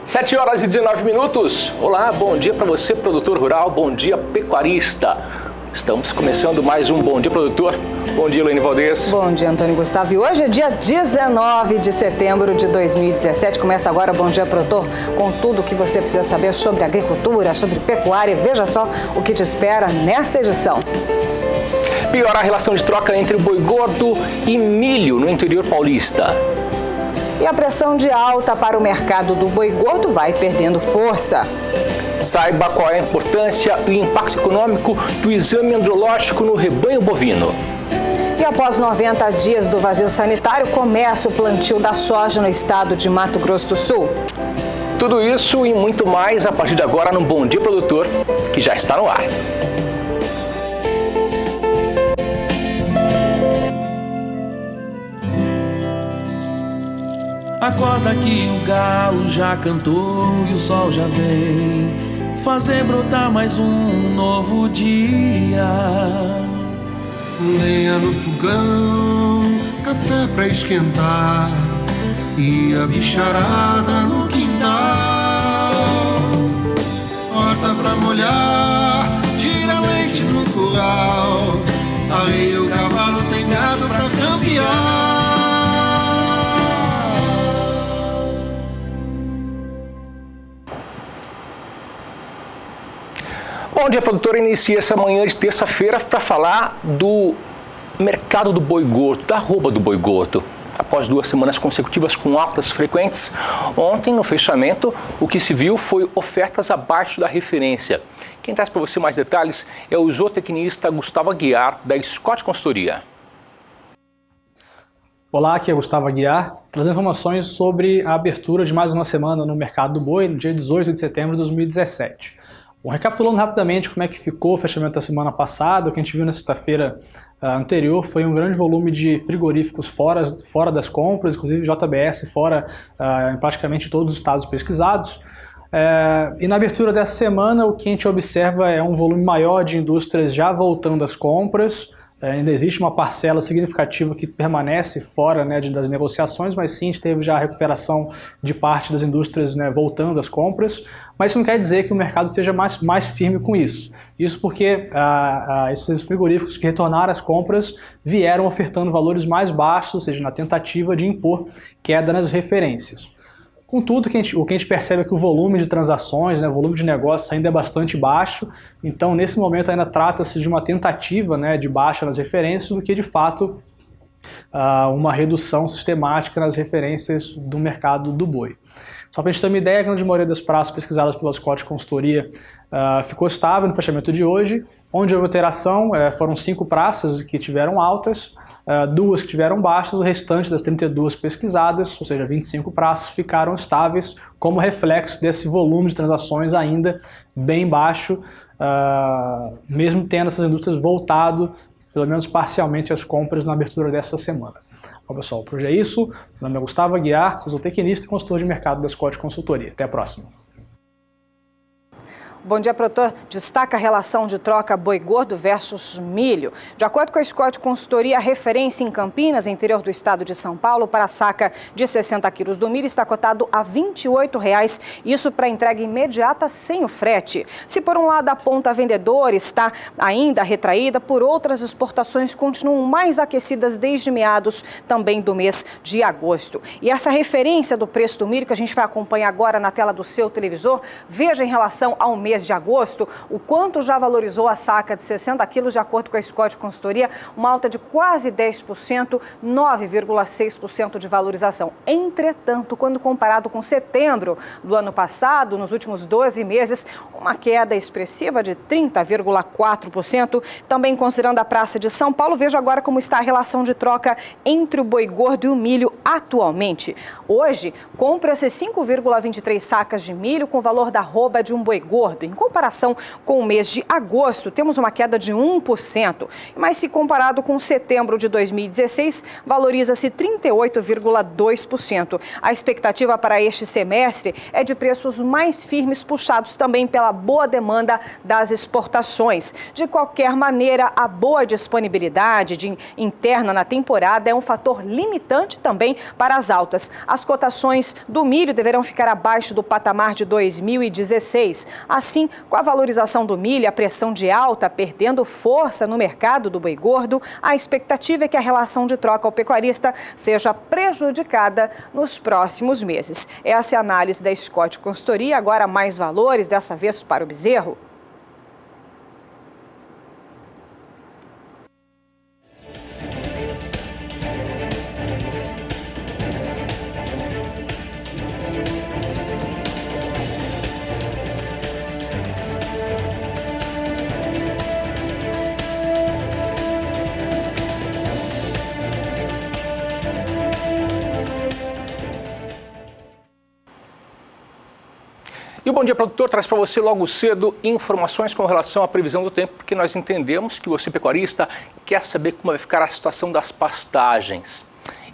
7h19. Olá, bom dia para você, produtor rural, bom dia, pecuarista. Estamos começando mais um Bom Dia Produtor. Bom dia, Elaine Valdez. Bom dia, Antônio Gustavo. E hoje é dia 19 de setembro de 2017. Começa agora o Bom Dia Produtor com tudo o que você precisa saber sobre agricultura, sobre pecuária. Veja só o que te espera nesta edição. Piora a relação de troca entre o boi gordo e milho no interior paulista. E a pressão de alta para o mercado do boi gordo vai perdendo força. Saiba qual é a importância e o impacto econômico do exame andrológico no rebanho bovino. E após 90 dias do vazio sanitário, começa o plantio da soja no estado de Mato Grosso do Sul. Tudo isso e muito mais a partir de agora no Bom Dia Produtor, que já está no ar. Acorda que o galo já cantou e o sol já vem fazer brotar mais um novo dia. Lenha no fogão, café pra esquentar e a bicharada no quintal. Horta pra molhar, tira leite no curral. Aí o cavalo tem gado pra campear. Bom Dia Produtor inicia essa manhã de terça-feira para falar do mercado do boi gordo, da arroba do boi gordo. Após 2 semanas consecutivas com altas frequentes, ontem no fechamento o que se viu foi ofertas abaixo da referência. Quem traz para você mais detalhes é o zootecnista Gustavo Aguiar, da Scott Consultoria. Olá, aqui é Gustavo Aguiar, trazendo informações sobre a abertura de mais uma semana no mercado do boi, no dia 18 de setembro de 2017. Bom, recapitulando rapidamente como é que ficou o fechamento da semana passada, o que a gente viu na sexta-feira anterior foi um grande volume de frigoríficos fora das compras, inclusive JBS fora em praticamente todos os estados pesquisados. E na abertura dessa semana o que a gente observa é um volume maior de indústrias já voltando às compras. Ainda existe uma parcela significativa que permanece fora, né, das negociações, mas sim a gente teve já a recuperação de parte das indústrias, né, voltando às compras. Mas isso não quer dizer que o mercado esteja mais firme com isso. Isso porque esses frigoríficos que retornaram às compras vieram ofertando valores mais baixos, ou seja, na tentativa de impor queda nas referências. Contudo, o que a gente percebe é que o volume de transações, né, o volume de negócios ainda é bastante baixo, então nesse momento ainda trata-se de uma tentativa, né, de baixa nas referências do que de fato uma redução sistemática nas referências do mercado do boi. Só para a gente ter uma ideia, a grande maioria das praças pesquisadas pela Scott Consultoria ficou estável no fechamento de hoje. Onde houve alteração foram 5 praças que tiveram altas, 2 que tiveram baixas, o restante das 32 pesquisadas, ou seja, 25 praças, ficaram estáveis como reflexo desse volume de transações ainda bem baixo, mesmo tendo essas indústrias voltado, pelo menos parcialmente, às compras na abertura dessa semana. Bom, pessoal, por hoje é isso. Meu nome é Gustavo Aguiar, sou zootecnista e consultor de mercado da Scott Consultoria. Até a próxima. Bom Dia Produtor destaca a relação de troca boi gordo versus milho. De acordo com a Scott Consultoria, a referência em Campinas, interior do estado de São Paulo, para a saca de 60 quilos do milho está cotado a R$ 28,00. Isso para entrega imediata sem o frete. Se por um lado a ponta vendedora está ainda retraída, por outras exportações continuam mais aquecidas desde meados também do mês de agosto. E essa referência do preço do milho que a gente vai acompanhar agora na tela do seu televisor, veja em relação ao mês de agosto, o quanto já valorizou a saca de 60 quilos, de acordo com a Scott Consultoria, uma alta de quase 10%, 9,6% de valorização. Entretanto, quando comparado com setembro do ano passado, nos últimos 12 meses, uma queda expressiva de 30,4%. Também considerando a praça de São Paulo, veja agora como está a relação de troca entre o boi gordo e o milho atualmente. Hoje, compra-se 5,23 sacas de milho com o valor da arroba de um boi gordo. Em comparação com o mês de agosto, temos uma queda de 1%. Mas se comparado com setembro de 2016, valoriza-se 38,2%. A expectativa para este semestre é de preços mais firmes, puxados também pela boa demanda das exportações. De qualquer maneira, a boa disponibilidade interna na temporada é um fator limitante também para as altas. As cotações do milho deverão ficar abaixo do patamar de 2016. Assim, com a valorização do milho, a pressão de alta perdendo força no mercado do boi gordo, a expectativa é que a relação de troca ao pecuarista seja prejudicada nos próximos meses. Essa é a análise da Scott Consultoria. Agora mais valores, dessa vez para o bezerro. E o Bom Dia Produtor traz para você logo cedo informações com relação à previsão do tempo, porque nós entendemos que você, pecuarista, quer saber como vai ficar a situação das pastagens.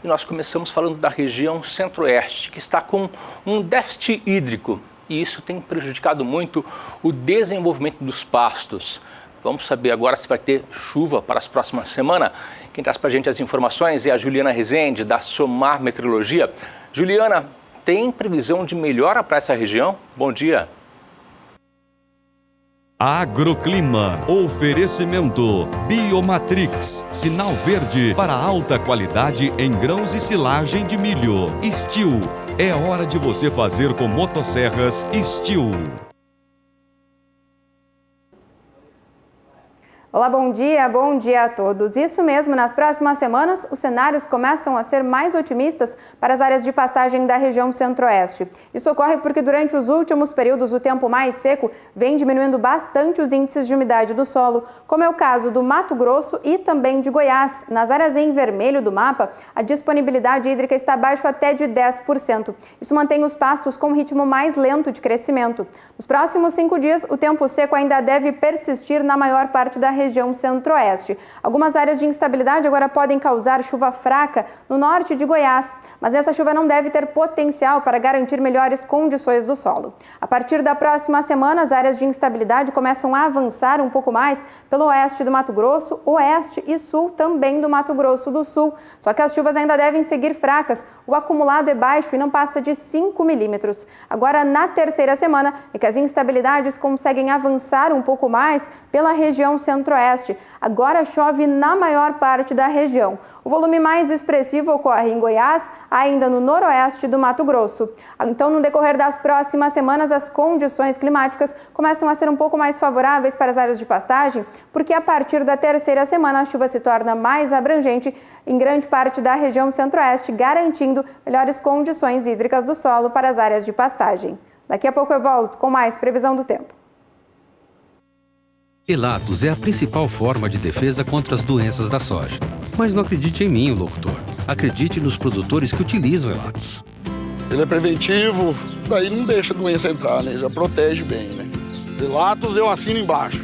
E nós começamos falando da região centro-oeste, que está com um déficit hídrico, e isso tem prejudicado muito o desenvolvimento dos pastos. Vamos saber agora se vai ter chuva para as próximas semanas. Quem traz para a gente as informações é a Juliana Rezende, da Somar Meteorologia. Juliana, tem previsão de melhora para essa região? Bom dia. Agroclima, oferecimento Biomatrix, sinal verde para alta qualidade em grãos e silagem de milho. Steel, é hora de você fazer com motosserras Steel. Olá, bom dia a todos. Isso mesmo, nas próximas semanas, os cenários começam a ser mais otimistas para as áreas de pastagem da região centro-oeste. Isso ocorre porque durante os últimos períodos o tempo mais seco vem diminuindo bastante os índices de umidade do solo, como é o caso do Mato Grosso e também de Goiás. Nas áreas em vermelho do mapa, a disponibilidade hídrica está abaixo até de 10%. Isso mantém os pastos com um ritmo mais lento de crescimento. Nos próximos 5 dias, o tempo seco ainda deve persistir na maior parte da região centro-oeste. Algumas áreas de instabilidade agora podem causar chuva fraca no norte de Goiás, mas essa chuva não deve ter potencial para garantir melhores condições do solo. A partir da próxima semana, as áreas de instabilidade começam a avançar um pouco mais pelo oeste do Mato Grosso, oeste e sul também do Mato Grosso do Sul. Só que as chuvas ainda devem seguir fracas. O acumulado é baixo e não passa de 5 milímetros. Agora, na terceira semana, é que as instabilidades conseguem avançar um pouco mais pela região centro-oeste. Agora chove na maior parte da região. O volume mais expressivo ocorre em Goiás, ainda no noroeste do Mato Grosso. Então, no decorrer das próximas semanas, as condições climáticas começam a ser um pouco mais favoráveis para as áreas de pastagem, porque a partir da terceira semana a chuva se torna mais abrangente em grande parte da região centro-oeste, garantindo melhores condições hídricas do solo para as áreas de pastagem. Daqui a pouco eu volto com mais previsão do tempo. Elatos é a principal forma de defesa contra as doenças da soja. Mas não acredite em mim, locutor. Acredite nos produtores que utilizam Elatos. Ele é preventivo, daí não deixa a doença entrar, né? Já protege bem, né? Elatos eu assino embaixo.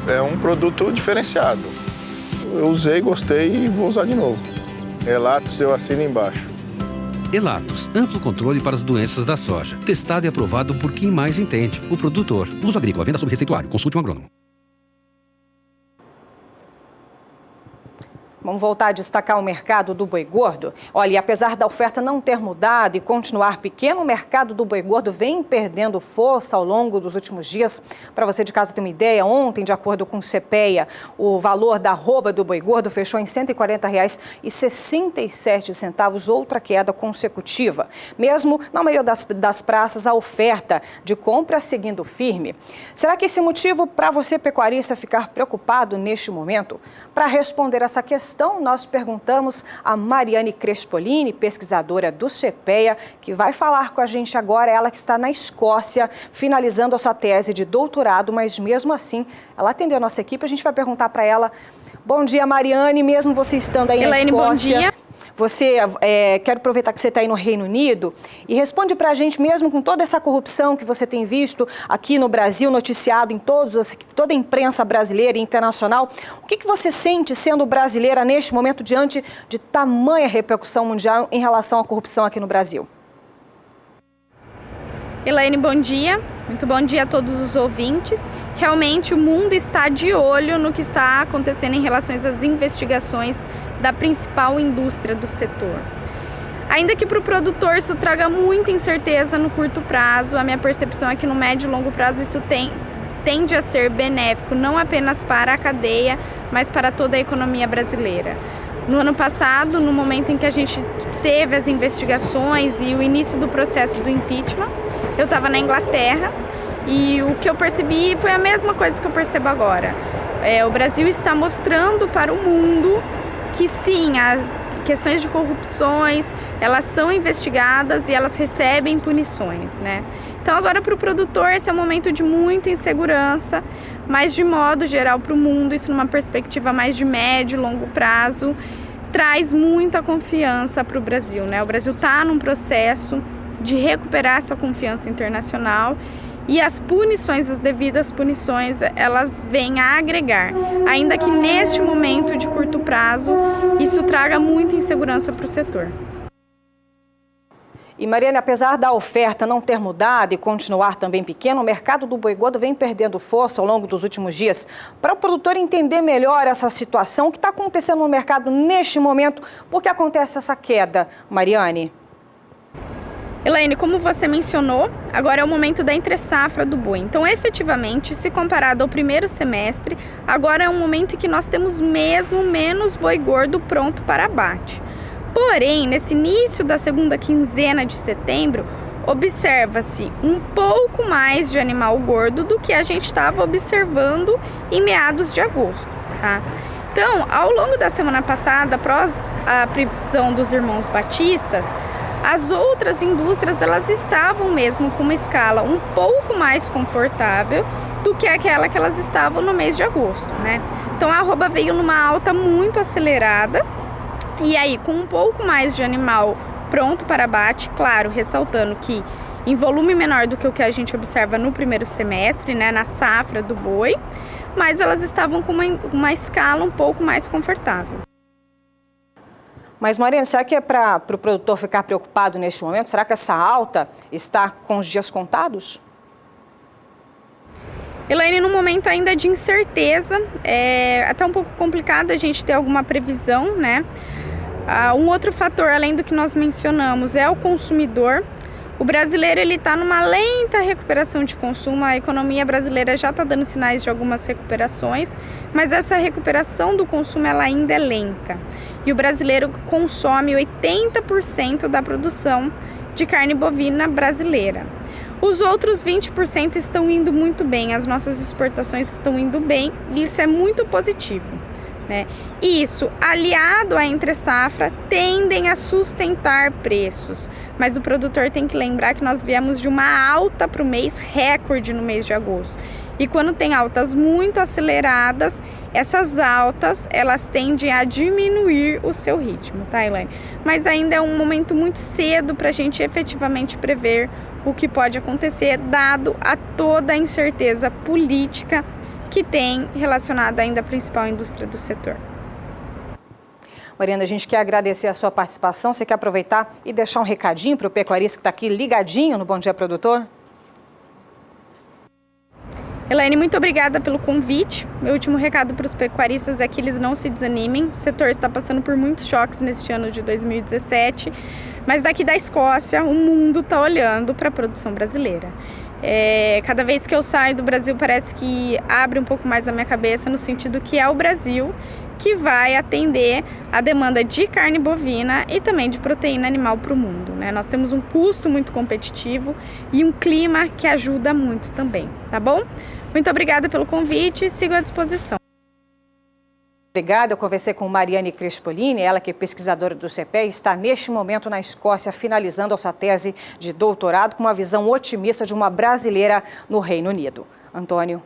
É um produto diferenciado. Eu usei, gostei e vou usar de novo. Elatos eu assino embaixo. Elatos, amplo controle para as doenças da soja. Testado e aprovado por quem mais entende, o produtor. Uso agrícola, venda sob receituário. Consulte um agrônomo. Vamos voltar a destacar o mercado do boi gordo. Olha, apesar da oferta não ter mudado e continuar pequeno, o mercado do boi gordo vem perdendo força ao longo dos últimos dias. Para você de casa ter uma ideia, ontem, de acordo com o CPEA, o valor da arroba do boi gordo fechou em R$ 140,67, outra queda consecutiva. Mesmo na maioria das praças, a oferta de compra seguindo firme. Será que esse é motivo para você, pecuarista, ficar preocupado neste momento? Para responder essa questão, nós perguntamos a Mariane Crespolini, pesquisadora do CPEA, que vai falar com a gente agora. Ela que está na Escócia, finalizando a sua tese de doutorado, mas mesmo assim, ela atendeu a nossa equipe. A gente vai perguntar para ela. Bom dia, Mariane, mesmo você estando aí na Escócia. Bom dia. Quero aproveitar que você está aí no Reino Unido e responde para a gente, mesmo com toda essa corrupção que você tem visto aqui no Brasil, noticiado em toda a imprensa brasileira e internacional, o que você sente sendo brasileira neste momento diante de tamanha repercussão mundial em relação à corrupção aqui no Brasil? Elaine, bom dia. Muito bom dia a todos os ouvintes. Realmente o mundo está de olho no que está acontecendo em relação às investigações da principal indústria do setor. Ainda que para o produtor isso traga muita incerteza no curto prazo, a minha percepção é que no médio e longo prazo isso tende a ser benéfico, não apenas para a cadeia, mas para toda a economia brasileira. No ano passado, no momento em que a gente teve as investigações e o início do processo do impeachment, eu estava na Inglaterra e o que eu percebi foi a mesma coisa que eu percebo agora. O Brasil está mostrando para o mundo que sim, as questões de corrupções, elas são investigadas e elas recebem punições, né? Então agora para o produtor esse é um momento de muita insegurança, mas de modo geral para o mundo, isso numa perspectiva mais de médio e longo prazo, traz muita confiança para o Brasil, né? O Brasil está num processo de recuperar essa confiança internacional e as punições, as devidas punições, elas vêm a agregar, ainda que neste momento de curto prazo isso traga muita insegurança para o setor. E Mariane, apesar da oferta não ter mudado e continuar também pequeno, o mercado do boi gordo vem perdendo força ao longo dos últimos dias. Para o produtor entender melhor essa situação, o que está acontecendo no mercado neste momento, por que acontece essa queda, Mariane? Elaine, como você mencionou, agora é o momento da entre-safra do boi. Então, efetivamente, se comparado ao primeiro semestre, agora é um momento em que nós temos mesmo menos boi gordo pronto para abate. Porém, nesse início da segunda quinzena de setembro, observa-se um pouco mais de animal gordo do que a gente estava observando em meados de agosto, tá? Então, ao longo da semana passada, após a previsão dos irmãos batistas, as outras indústrias elas estavam mesmo com uma escala um pouco mais confortável do que aquela que elas estavam no mês de agosto, né? Então a arroba veio numa alta muito acelerada e aí com um pouco mais de animal pronto para abate, claro, ressaltando que em volume menor do que o que a gente observa no primeiro semestre, né, na safra do boi, mas elas estavam com uma escala um pouco mais confortável. Mas, Mariane, será que é para o produtor ficar preocupado neste momento? Será que essa alta está com os dias contados? Elaine, no momento ainda de incerteza, é até um pouco complicado a gente ter alguma previsão, né? Um outro fator, além do que nós mencionamos, é o consumidor. O brasileiro ele está numa lenta recuperação de consumo, a economia brasileira já está dando sinais de algumas recuperações, mas essa recuperação do consumo ela ainda é lenta. E o brasileiro consome 80% da produção de carne bovina brasileira. Os outros 20% estão indo muito bem, as nossas exportações estão indo bem e isso é muito positivo, né? E isso, aliado à entre-safra, tendem a sustentar preços. Mas o produtor tem que lembrar que nós viemos de uma alta para o mês recorde no mês de agosto. E quando tem altas muito aceleradas, essas altas, elas tendem a diminuir o seu ritmo, tá, Elaine? Mas ainda é um momento muito cedo para a gente efetivamente prever o que pode acontecer, dado a toda a incerteza política que tem relacionada ainda à principal indústria do setor. Mariana, a gente quer agradecer a sua participação. Você quer aproveitar e deixar um recadinho para o pecuarista que está aqui ligadinho no Bom Dia Produtor? Elaine, muito obrigada pelo convite. Meu último recado para os pecuaristas é que eles não se desanimem. O setor está passando por muitos choques neste ano de 2017, mas daqui da Escócia o mundo está olhando para a produção brasileira. Cada vez que eu saio do Brasil parece que abre um pouco mais a minha cabeça no sentido que é o Brasil que vai atender a demanda de carne bovina e também de proteína animal para o mundo, né? Nós temos um custo muito competitivo e um clima que ajuda muito também, tá bom? Muito obrigada pelo convite e sigo à disposição. Obrigada, eu conversei com Mariane Crespolini, ela que é pesquisadora do CPE, está neste momento na Escócia finalizando a sua tese de doutorado com uma visão otimista de uma brasileira no Reino Unido. Antônio.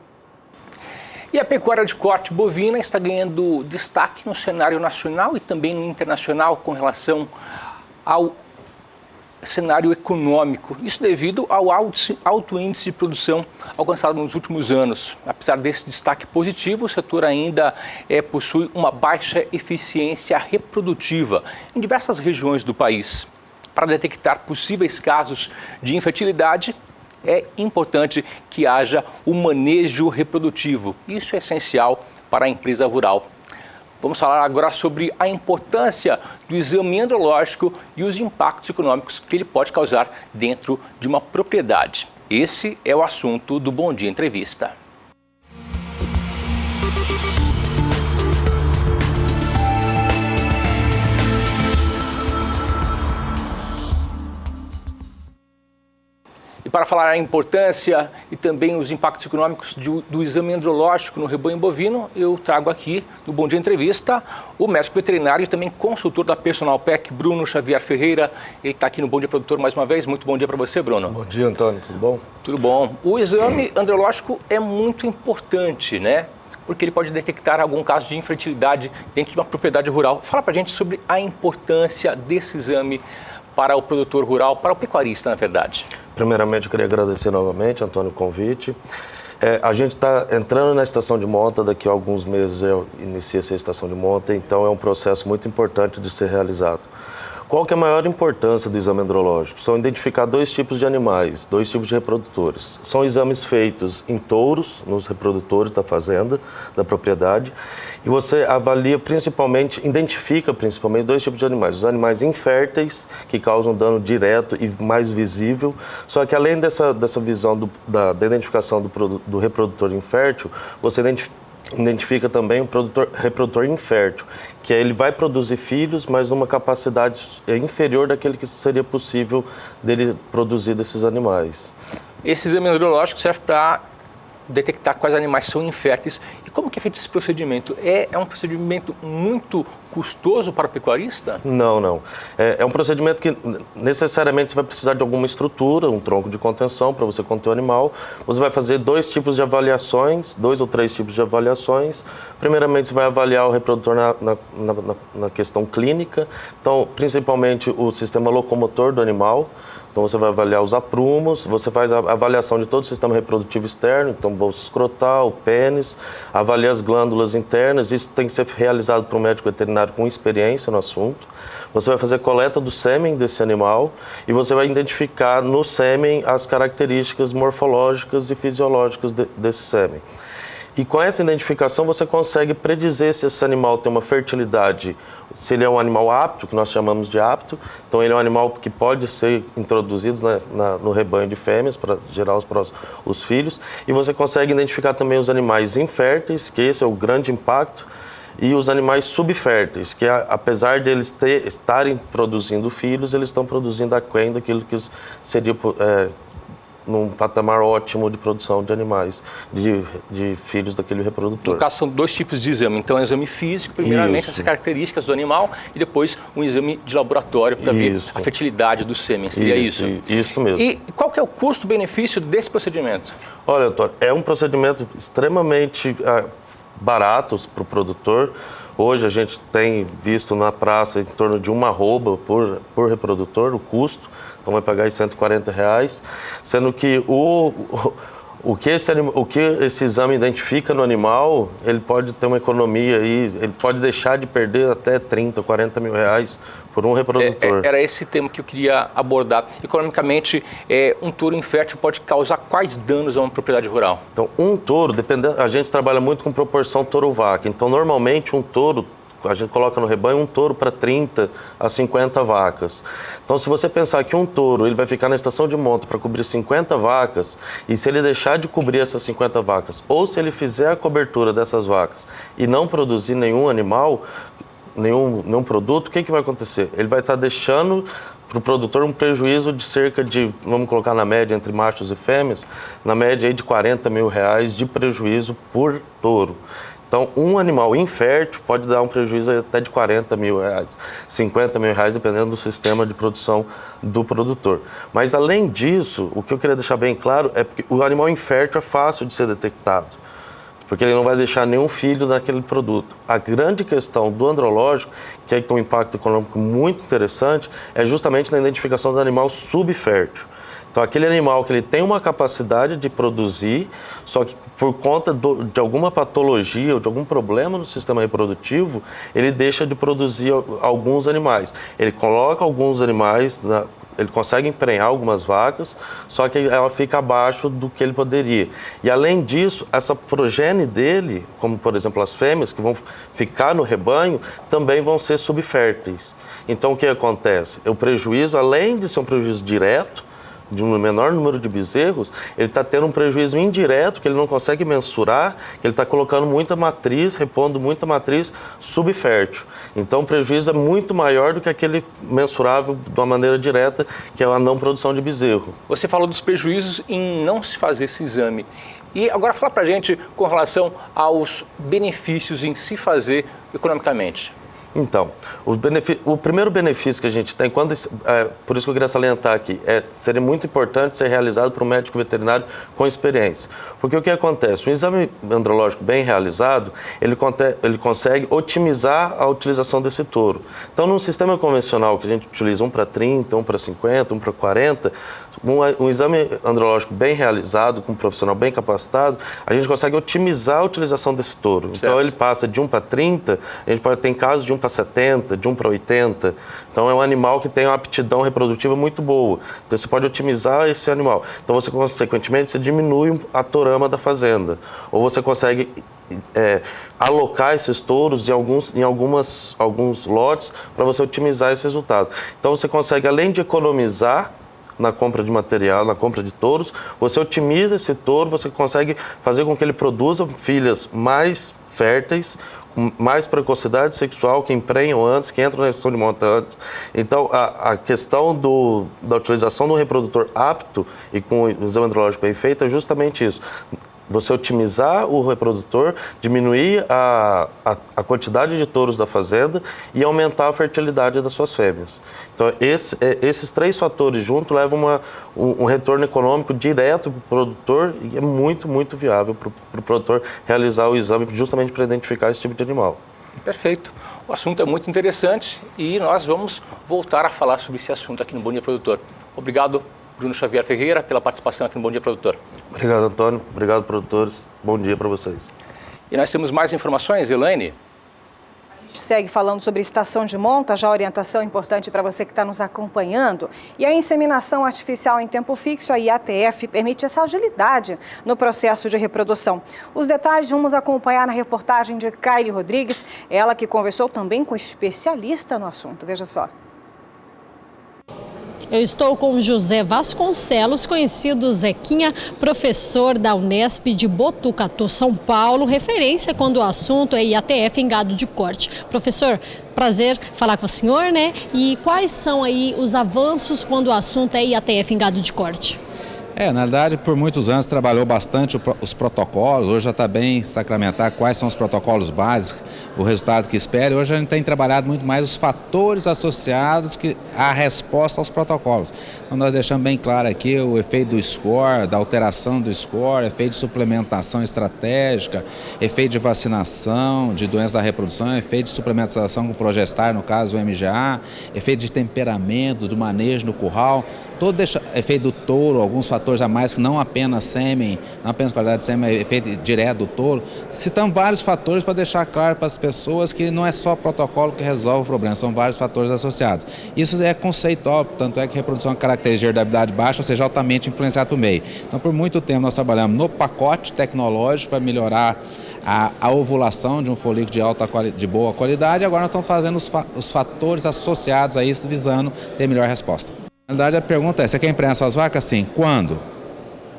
E a pecuária de corte bovina está ganhando destaque no cenário nacional e também no internacional com relação ao cenário econômico. Isso devido ao alto índice de produção alcançado nos últimos anos. Apesar desse destaque positivo, o setor ainda possui uma baixa eficiência reprodutiva em diversas regiões do país. Para detectar possíveis casos de infertilidade, é importante que haja o manejo reprodutivo. Isso é essencial para a empresa rural. Vamos falar agora sobre a importância do exame andrológico e os impactos econômicos que ele pode causar dentro de uma propriedade. Esse é o assunto do Bom Dia Entrevista. E para falar a importância e também os impactos econômicos do exame andrológico no rebanho bovino, eu trago aqui no Bom Dia Entrevista o médico veterinário e também consultor da Personal Pack, Bruno Xavier Ferreira. Ele está aqui no Bom Dia Produtor mais uma vez. Muito bom dia para você, Bruno. Bom dia, Antônio. Tudo bom? Tudo bom. O exame andrológico é muito importante, né? Porque ele pode detectar algum caso de infertilidade dentro de uma propriedade rural. Fala para a gente sobre a importância desse exame para o produtor rural, para o pecuarista, na verdade. Primeiramente, eu queria agradecer novamente, Antônio, o convite. A gente está entrando na estação de monta, daqui a alguns meses eu inicio essa estação de monta, então é um processo muito importante de ser realizado. Qual que é a maior importância do exame andrológico? São identificar dois tipos de animais, dois tipos de reprodutores. São exames feitos em touros, nos reprodutores da fazenda, da propriedade, e você avalia identifica principalmente dois tipos de animais. Os animais inférteis, que causam dano direto e mais visível, só que além dessa visão da identificação do reprodutor infértil, você identifica também um reprodutor infértil, que ele vai produzir filhos, mas numa capacidade inferior daquele que seria possível dele produzir desses animais. Esse exame andrológico serve para detectar quais animais são inférteis. E como que é feito esse procedimento? É um procedimento muito custoso para o pecuarista? Não. É um procedimento que necessariamente você vai precisar de alguma estrutura, um tronco de contenção para você conter o animal. Você vai fazer dois ou três tipos de avaliações. Primeiramente, você vai avaliar o reprodutor na questão clínica. Então, principalmente o sistema locomotor do animal. Então, você vai avaliar os aprumos, você faz a avaliação de todo o sistema reprodutivo externo, então bolsa escrotal, pênis, avalia as glândulas internas, isso tem que ser realizado por um médico veterinário com experiência no assunto. Você vai fazer coleta do sêmen desse animal e você vai identificar no sêmen as características morfológicas e fisiológicas desse sêmen. E com essa identificação você consegue predizer se esse animal tem uma fertilidade, se ele é um animal apto, que nós chamamos de apto. Então ele é um animal que pode ser introduzido no rebanho de fêmeas para gerar os filhos. E você consegue identificar também os animais inférteis, que esse é o grande impacto, e os animais subférteis, que apesar de eles estarem produzindo filhos, eles estão produzindo aquém daquilo que seria num patamar ótimo de produção de animais, de filhos daquele reprodutor. No caso, são dois tipos de exame. Então, é um exame físico, primeiramente, as características do animal, e depois um exame de laboratório para ver a fertilidade do sêmen. Seria isso? Isso mesmo. E qual que é o custo-benefício desse procedimento? Olha, Antônio, é um procedimento extremamente barato para o produtor. Hoje a gente tem visto na praça em torno de uma arroba por reprodutor, o custo. Então vai pagar R$140, sendo que o que esse exame identifica no animal, ele pode ter uma economia aí, ele pode deixar de perder até 30, 40 mil reais por um reprodutor. Era esse tema que eu queria abordar. Economicamente, um touro infértil pode causar quais danos a uma propriedade rural? Então, um touro, a gente trabalha muito com proporção touro-vaca. Então, normalmente, um touro, a gente coloca no rebanho um touro para 30 a 50 vacas. Então, se você pensar que um touro ele vai ficar na estação de monta para cobrir 50 vacas, e se ele deixar de cobrir essas 50 vacas, ou se ele fizer a cobertura dessas vacas e não produzir nenhum animal, nenhum produto, o que vai acontecer? Ele vai estar deixando para o produtor um prejuízo de cerca de, vamos colocar na média entre machos e fêmeas, na média aí de R$40 mil de prejuízo por touro. Então, um animal infértil pode dar um prejuízo até de R$40 mil, R$50 mil, dependendo do sistema de produção do produtor. Mas, além disso, o que eu queria deixar bem claro é que o animal infértil é fácil de ser detectado. porque ele não vai deixar nenhum filho naquele produto. A grande questão do andrológico, que é um impacto econômico muito interessante, é justamente na identificação do animal subfértil. Então, aquele animal que ele tem uma capacidade de produzir, só que por conta de alguma patologia ou de algum problema no sistema reprodutivo, ele deixa de produzir alguns animais. Ele coloca alguns animais, ele consegue emprenhar algumas vacas, só que ela fica abaixo do que ele poderia. E, além disso, essa progenie dele, como, por exemplo, as fêmeas que vão ficar no rebanho, também vão ser subférteis. Então, o que acontece? O prejuízo, além de ser um prejuízo direto, de um menor número de bezerros, ele está tendo um prejuízo indireto que ele não consegue mensurar, que ele está colocando muita matriz, repondo muita matriz subfértil. Então, o prejuízo é muito maior do que aquele mensurável de uma maneira direta, que é a não produção de bezerro. Você falou dos prejuízos em não se fazer esse exame. E agora fala para a gente com relação aos benefícios em se fazer economicamente. Então, o primeiro benefício que a gente tem, por isso que eu queria salientar aqui, seria muito importante ser realizado por um médico veterinário com experiência. Porque o que acontece? Um exame andrológico bem realizado, ele consegue otimizar a utilização desse touro. Então, num sistema convencional que a gente utiliza 1 para 30, 1 para 50, 1 para 40, um exame andrológico bem realizado, com um profissional bem capacitado, a gente consegue otimizar a utilização desse touro. Certo. Então, ele passa de 1 para 30, a gente pode ter casos de 1 para 70, de 1 para 80. Então, é um animal que tem uma aptidão reprodutiva muito boa. Então, você pode otimizar esse animal. Então, você, consequentemente, você diminui a torama da fazenda. Ou você consegue alocar esses touros em alguns lotes para você otimizar esse resultado. Então, você consegue, além de economizar na compra de material, na compra de touros, você otimiza esse touro, você consegue fazer com que ele produza filhas mais férteis, com mais precocidade sexual, que emprenham antes, que entram na estação de monta antes. Então, a questão da utilização do reprodutor apto e com o exame andrológico bem feito é justamente isso. Você otimizar o reprodutor, diminuir a quantidade de touros da fazenda e aumentar a fertilidade das suas fêmeas. Então, esses três fatores juntos levam um retorno econômico direto para o produtor e é muito, muito viável para o produtor realizar o exame justamente para identificar esse tipo de animal. Perfeito. O assunto é muito interessante e nós vamos voltar a falar sobre esse assunto aqui no Bom Dia Produtor. Obrigado, Bruno Xavier Ferreira, pela participação aqui no Bom Dia Produtor. Obrigado, Antônio. Obrigado, produtores. Bom dia para vocês. E nós temos mais informações, Elaine? A gente segue falando sobre estação de monta, já orientação importante para você que está nos acompanhando. E a inseminação artificial em tempo fixo, a IATF, permite essa agilidade no processo de reprodução. Os detalhes vamos acompanhar na reportagem de Kylie Rodrigues, ela que conversou também com especialista no assunto. Veja só. Eu estou com José Vasconcelos, conhecido Zequinha, professor da Unesp de Botucatu, São Paulo, referência quando o assunto é IATF em gado de corte. Professor, prazer falar com o senhor, né? E quais são aí os avanços quando o assunto é IATF em gado de corte? Na verdade, por muitos anos trabalhou bastante os protocolos, hoje já está bem sacramentado quais são os protocolos básicos, o resultado que espera. Hoje a gente tem trabalhado muito mais os fatores associados à resposta aos protocolos. Então nós deixamos bem claro aqui o efeito do score, da alteração do score, efeito de suplementação estratégica, efeito de vacinação, de doença da reprodução, efeito de suplementação com progestar, no caso o MGA, efeito de temperamento, do manejo no curral, todo efeito do touro, alguns fatores a mais, não apenas sêmen, não apenas qualidade de sêmen, efeito direto do touro. Citamos vários fatores para deixar claro para as pessoas que não é só o protocolo que resolve o problema, são vários fatores associados. Isso é conceitual, tanto é que reprodução é uma característica de heredabilidade baixa, ou seja, altamente influenciada pelo meio. Então, por muito tempo nós trabalhamos no pacote tecnológico para melhorar a ovulação de um folículo de boa qualidade, agora nós estamos fazendo os fatores associados a isso, visando ter melhor resposta. Na verdade, a pergunta é, você quer emprenhar suas vacas? Sim. Quando?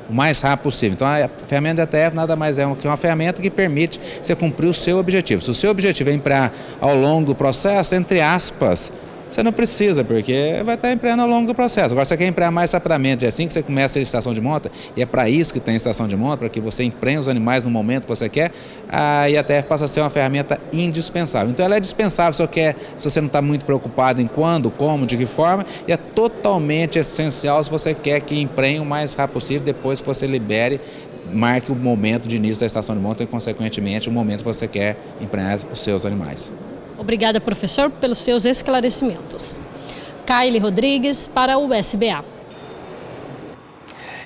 O mais rápido possível. Então, a ferramenta da IATF nada mais é que uma ferramenta que permite você cumprir o seu objetivo. Se o seu objetivo é emprenhar ao longo do processo, entre aspas, você não precisa, porque vai estar emprenhando ao longo do processo. Agora, você quer emprenhar mais rapidamente, é assim que você começa a estação de monta, e é para isso que tem estação de monta, para que você emprenhe os animais no momento que você quer, a IATF passa a ser uma ferramenta indispensável. Então, ela é dispensável se você não está muito preocupado em quando, como, de que forma, e é totalmente essencial se você quer que emprenhe o mais rápido possível depois que você libere marque o momento de início da estação de monta e, consequentemente, o momento que você quer emprenhar os seus animais. Obrigada, professor, pelos seus esclarecimentos. Kaile Rodrigues para o SBA.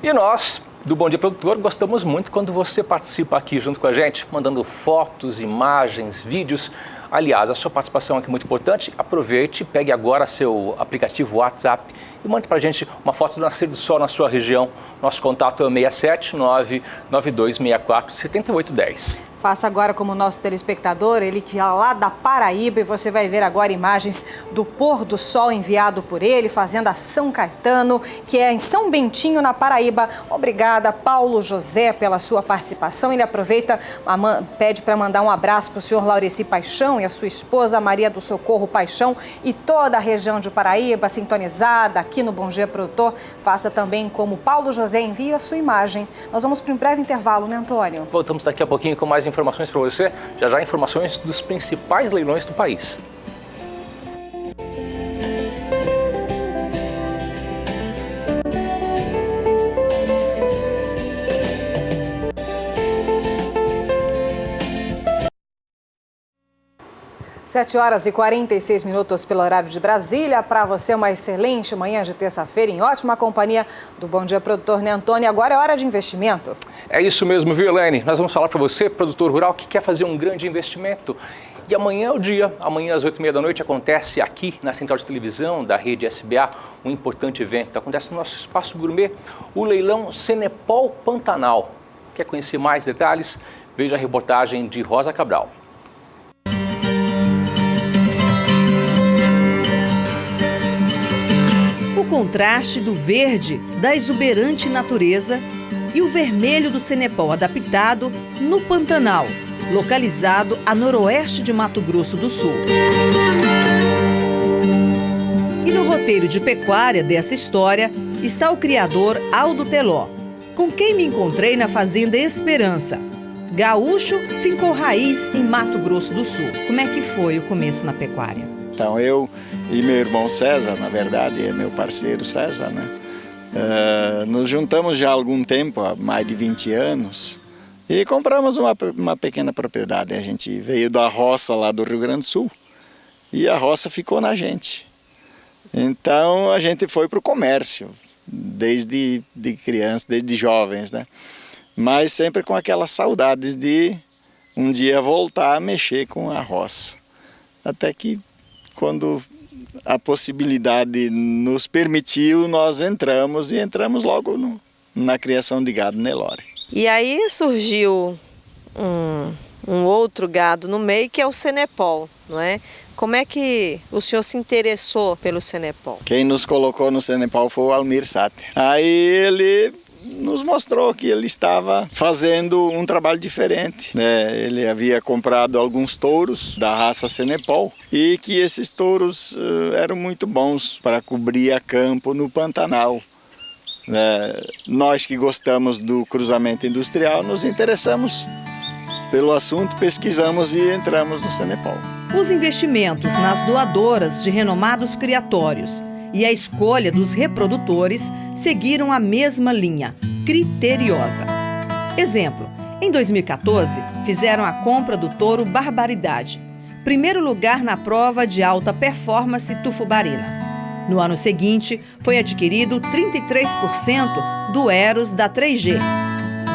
E nós, do Bom Dia Produtor, gostamos muito quando você participa aqui junto com a gente, mandando fotos, imagens, vídeos. Aliás, a sua participação aqui é muito importante. Aproveite, pegue agora seu aplicativo WhatsApp e mande para a gente uma foto do nascer do sol na sua região. Nosso contato é o 67992647810. Faça agora como nosso telespectador, ele que é lá da Paraíba, e você vai ver agora imagens do pôr do sol enviado por ele, Fazenda São Caetano, que é em São Bentinho, na Paraíba. Obrigada, Paulo José, pela sua participação. Ele aproveita, pede para mandar um abraço para o senhor Laureci Paixão e a sua esposa Maria do Socorro Paixão e toda a região de Paraíba, sintonizada aqui no Bom Dia Produtor. Faça também como Paulo José, envia a sua imagem. Nós vamos para um breve intervalo, né, Antônio? Voltamos daqui a pouquinho com mais informações para você, já informações dos principais leilões do país. Sete horas e 46 minutos pelo horário de Brasília. Para você, uma excelente manhã de terça-feira em ótima companhia do Bom Dia Produtor, né, Antônio? Agora é hora de investimento. É isso mesmo, viu, Elaine? Nós vamos falar para você, produtor rural, que quer fazer um grande investimento. E amanhã é o dia. Amanhã às 8h30 da noite acontece aqui na Central de Televisão da Rede SBA um importante evento. Acontece no nosso espaço gourmet, o leilão Senepol Pantanal. Quer conhecer mais detalhes? Veja a reportagem de Rosa Cabral. O contraste do verde da exuberante natureza e o vermelho do Senepol adaptado no Pantanal, localizado a noroeste de Mato Grosso do Sul. E no roteiro de pecuária dessa história está o criador Aldo Teló, com quem me encontrei na Fazenda Esperança. Gaúcho fincou raiz em Mato Grosso do Sul. Como é que foi o começo na pecuária? Então eu e meu irmão César, na verdade é meu parceiro César, né? Nos juntamos já há algum tempo, há mais de 20 anos, e compramos uma pequena propriedade. A gente veio da roça lá do Rio Grande do Sul e a roça ficou na gente. Então a gente foi para o comércio, desde criança, desde jovens, né? Mas sempre com aquelas saudades de um dia voltar a mexer com a roça. Até que quando a possibilidade nos permitiu, nós entramos logo na criação de gado Nelore. E aí surgiu um outro gado no meio, que é o Senepol, não é? Como é que o senhor se interessou pelo Senepol? Quem nos colocou no Senepol foi o Almir Sater. Aí ele nos mostrou que ele estava fazendo um trabalho diferente, né? Ele havia comprado alguns touros da raça Senepol e que esses touros eram muito bons para cobrir a campo no Pantanal. Nós que gostamos do cruzamento industrial nos interessamos pelo assunto, pesquisamos e entramos no Senepol. Os investimentos nas doadoras de renomados criatórios e a escolha dos reprodutores seguiram a mesma linha, criteriosa. Exemplo, em 2014, fizeram a compra do touro Barbaridade, primeiro lugar na prova de alta performance Tufubarina. No ano seguinte, foi adquirido 33% do Eros da 3G.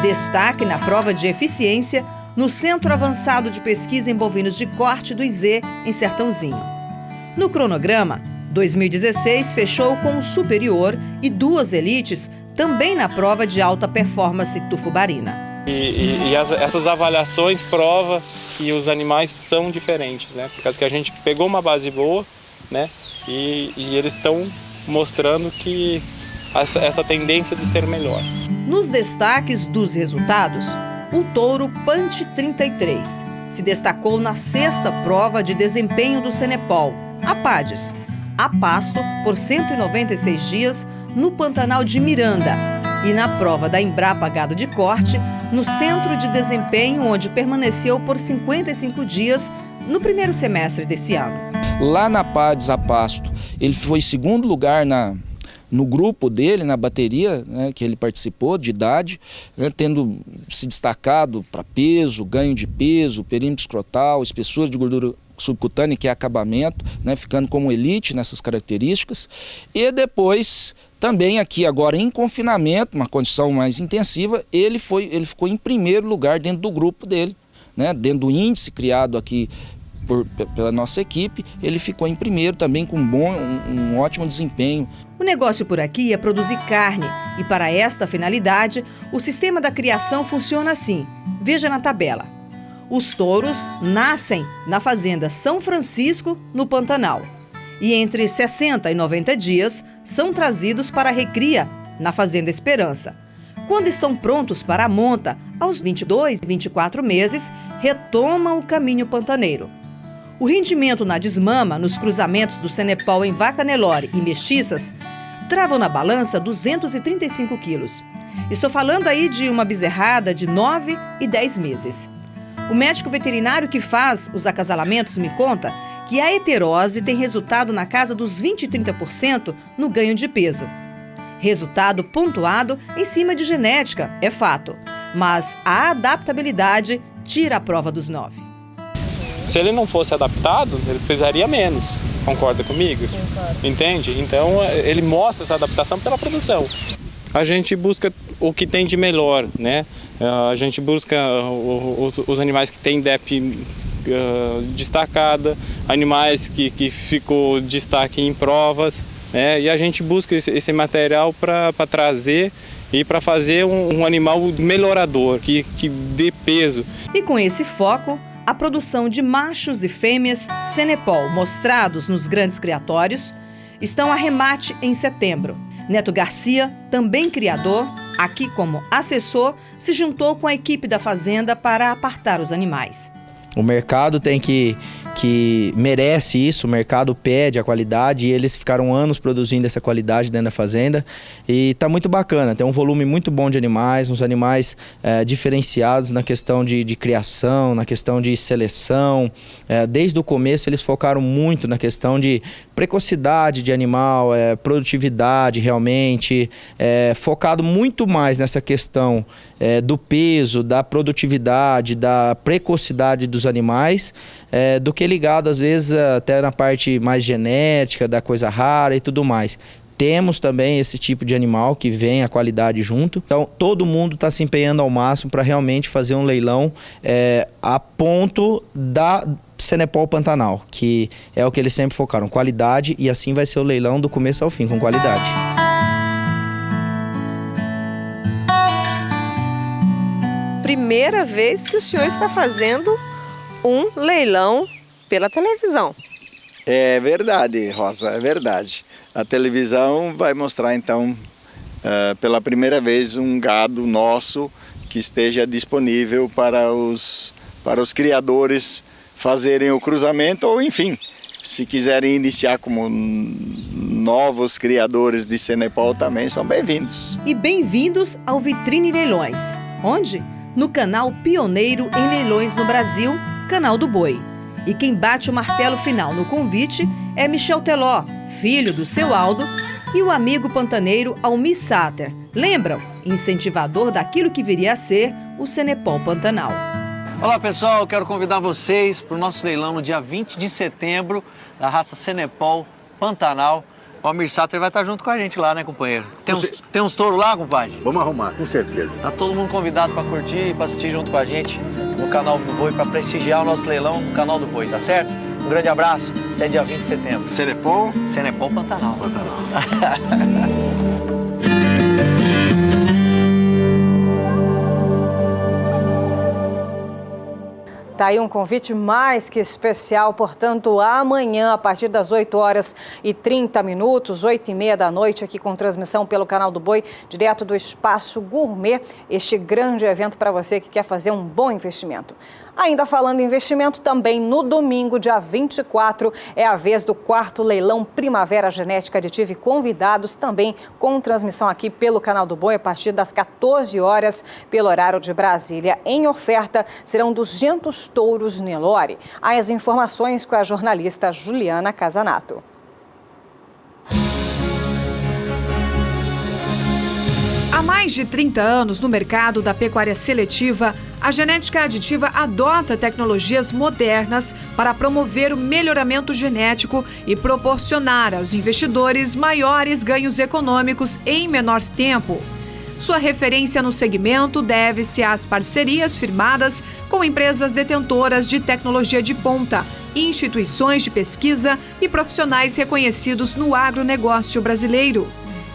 Destaque na prova de eficiência no Centro Avançado de Pesquisa em Bovinos de Corte do IZ, em Sertãozinho. No cronograma, 2016 fechou com o Superior e 2 elites também na prova de alta performance Tufubarina. Essas avaliações provam que os animais são diferentes, né? Por causa que a gente pegou uma base boa, né? E eles estão mostrando que essa tendência de ser melhor. Nos destaques dos resultados, o touro Punch 33 se destacou na 6ª prova de desempenho do Senepol, a PADES, a pasto por 196 dias no Pantanal de Miranda e na prova da Embrapa Gado de Corte, no Centro de Desempenho, onde permaneceu por 55 dias no primeiro semestre desse ano. Lá na PADES, a pasto, ele foi 2º lugar no grupo dele, na bateria, né, que ele participou, de idade, né, tendo se destacado para peso, ganho de peso, perímetro escrotal, espessura de gordura subcutânea, que é acabamento, né, ficando como elite nessas características. E depois, também aqui agora em confinamento, uma condição mais intensiva, ele ficou em primeiro lugar dentro do grupo dele, né, dentro do índice criado aqui pela nossa equipe, ele ficou em primeiro também com um ótimo desempenho. O negócio por aqui é produzir carne e para esta finalidade, o sistema da criação funciona assim. Veja na tabela. Os touros nascem na fazenda São Francisco, no Pantanal. E entre 60 e 90 dias são trazidos para a recria na Fazenda Esperança. Quando estão prontos para a monta, aos 22 e 24 meses, retomam o caminho pantaneiro. O rendimento na desmama, nos cruzamentos do Cenepol em vaca Nelore e mestiças, travam na balança 235 quilos. Estou falando aí de uma bezerrada de 9 e 10 meses. O médico veterinário que faz os acasalamentos me conta que a heterose tem resultado na casa dos 20 e 30% no ganho de peso. Resultado pontuado em cima de genética, é fato. Mas a adaptabilidade tira a prova dos 9. Se ele não fosse adaptado, ele pesaria menos. Concorda comigo? Sim, claro. Entende? Então, ele mostra essa adaptação pela produção. A gente busca o que tem de melhor, né? A gente busca os animais que têm DEP destacada, animais que ficou destaque em provas, né? E a gente busca esse material para trazer e para fazer um animal melhorador, que dê peso. E com esse foco, a produção de machos e fêmeas Cenepol mostrados nos grandes criatórios estão a remate em setembro. Neto Garcia, também criador, aqui como assessor, se juntou com a equipe da fazenda para apartar os animais. O mercado merece isso, o mercado pede a qualidade e eles ficaram anos produzindo essa qualidade dentro da fazenda e está muito bacana, tem um volume muito bom de animais, uns animais diferenciados na questão de criação, na questão de seleção. Desde o começo eles focaram muito na questão de precocidade de animal, produtividade realmente, focado muito mais nessa questão do peso, da produtividade, da precocidade dos animais, do que ligado às vezes até na parte mais genética, da coisa rara e tudo mais. Temos também esse tipo de animal que vem a qualidade junto. Então todo mundo está se empenhando ao máximo para realmente fazer um leilão a ponto da Cenepol Pantanal, que é o que eles sempre focaram, qualidade, e assim vai ser o leilão do começo ao fim, com qualidade. Primeira vez que o senhor está fazendo um leilão pela televisão. É verdade, Rosa, é verdade. A televisão vai mostrar então pela primeira vez um gado nosso que esteja disponível para os criadores fazerem o cruzamento ou enfim, se quiserem iniciar como novos criadores de Cenepol também são bem-vindos. E bem-vindos ao Vitrine Leilões. Onde? No canal pioneiro em leilões no Brasil, Canal do Boi. E quem bate o martelo final no convite é Michel Teló, filho do seu Aldo, e o amigo pantaneiro Almir Sater. Lembram? Incentivador daquilo que viria a ser o Cenepol Pantanal. Olá pessoal, eu quero convidar vocês para o nosso leilão no dia 20 de setembro da raça Cenepol Pantanal. O Almir Sater vai estar junto com a gente lá, né, companheiro? Tem uns touros lá, compadre? Vamos arrumar, com certeza. Tá todo mundo convidado para curtir e para assistir junto com a gente no Canal do Boi, para prestigiar o nosso leilão no Canal do Boi, tá certo? Um grande abraço, até dia 20 de setembro. Cenepol? Cenepol Pantanal. Tá aí um convite mais que especial, portanto, amanhã, a partir das 8h30, 8h30 da noite, aqui com transmissão pelo Canal do Boi, direto do Espaço Gourmet, este grande evento para você que quer fazer um bom investimento. Ainda falando em investimento, também no domingo, dia 24, é a vez do 4º leilão Primavera Genética Aditiva e convidados também com transmissão aqui pelo Canal do Boi a partir das 14 horas pelo horário de Brasília. Em oferta serão 200 touros Nelore. As informações com a jornalista Juliana Casanato. Há mais de 30 anos no mercado da pecuária seletiva, a genética aditiva adota tecnologias modernas para promover o melhoramento genético e proporcionar aos investidores maiores ganhos econômicos em menor tempo. Sua referência no segmento deve-se às parcerias firmadas com empresas detentoras de tecnologia de ponta, instituições de pesquisa e profissionais reconhecidos no agronegócio brasileiro.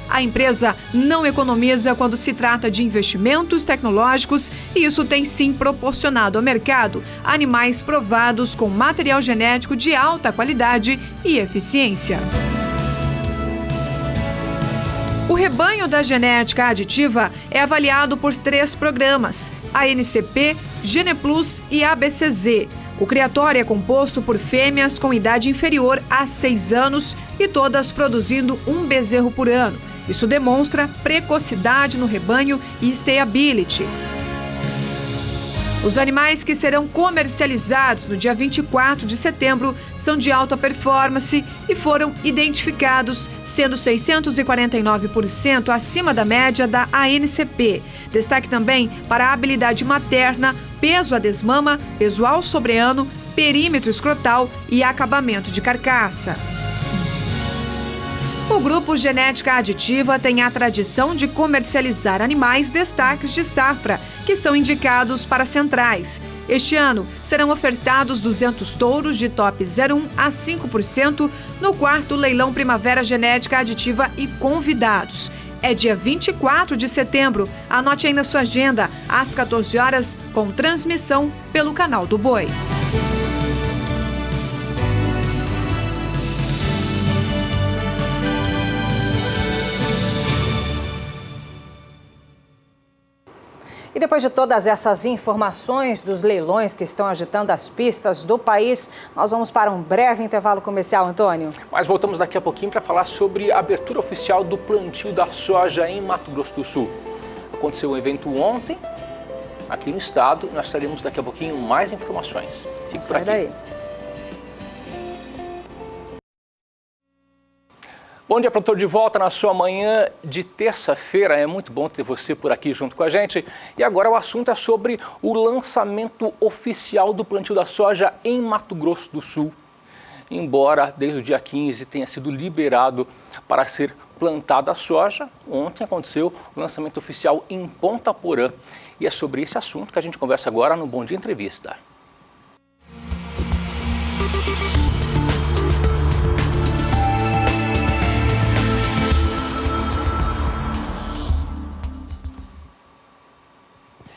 A empresa não economiza quando se trata de investimentos tecnológicos e isso tem sim proporcionado ao mercado animais provados com material genético de alta qualidade e eficiência. O rebanho da genética aditiva é avaliado por 3 programas, ANCP, GenePlus e ABCZ. O criatório é composto por fêmeas com idade inferior a 6 anos e todas produzindo um bezerro por ano. Isso demonstra precocidade no rebanho e stability. Os animais que serão comercializados no dia 24 de setembro são de alta performance e foram identificados, sendo 649% acima da média da ANCP. Destaque também para a habilidade materna, peso a desmama, peso ao sobreano, perímetro escrotal e acabamento de carcaça. O Grupo Genética Aditiva tem a tradição de comercializar animais destaques de safra, que são indicados para centrais. Este ano, serão ofertados 200 touros de top 01 a 5% no 4º Leilão Primavera Genética Aditiva e convidados. É dia 24 de setembro. Anote aí na sua agenda, às 14 horas, com transmissão pelo Canal do Boi. E depois de todas essas informações dos leilões que estão agitando as pistas do país, nós vamos para um breve intervalo comercial, Antônio. Mas voltamos daqui a pouquinho para falar sobre a abertura oficial do plantio da soja em Mato Grosso do Sul. Aconteceu um evento ontem, aqui no estado, nós traremos daqui a pouquinho mais informações. Fique por aqui. Daí. Bom dia, produtor, de volta na sua manhã de terça-feira. É muito bom ter você por aqui junto com a gente. E agora o assunto é sobre o lançamento oficial do plantio da soja em Mato Grosso do Sul. Embora desde o dia 15 tenha sido liberado para ser plantada a soja, ontem aconteceu o lançamento oficial em Ponta Porã. E é sobre esse assunto que a gente conversa agora no Bom Dia Entrevista.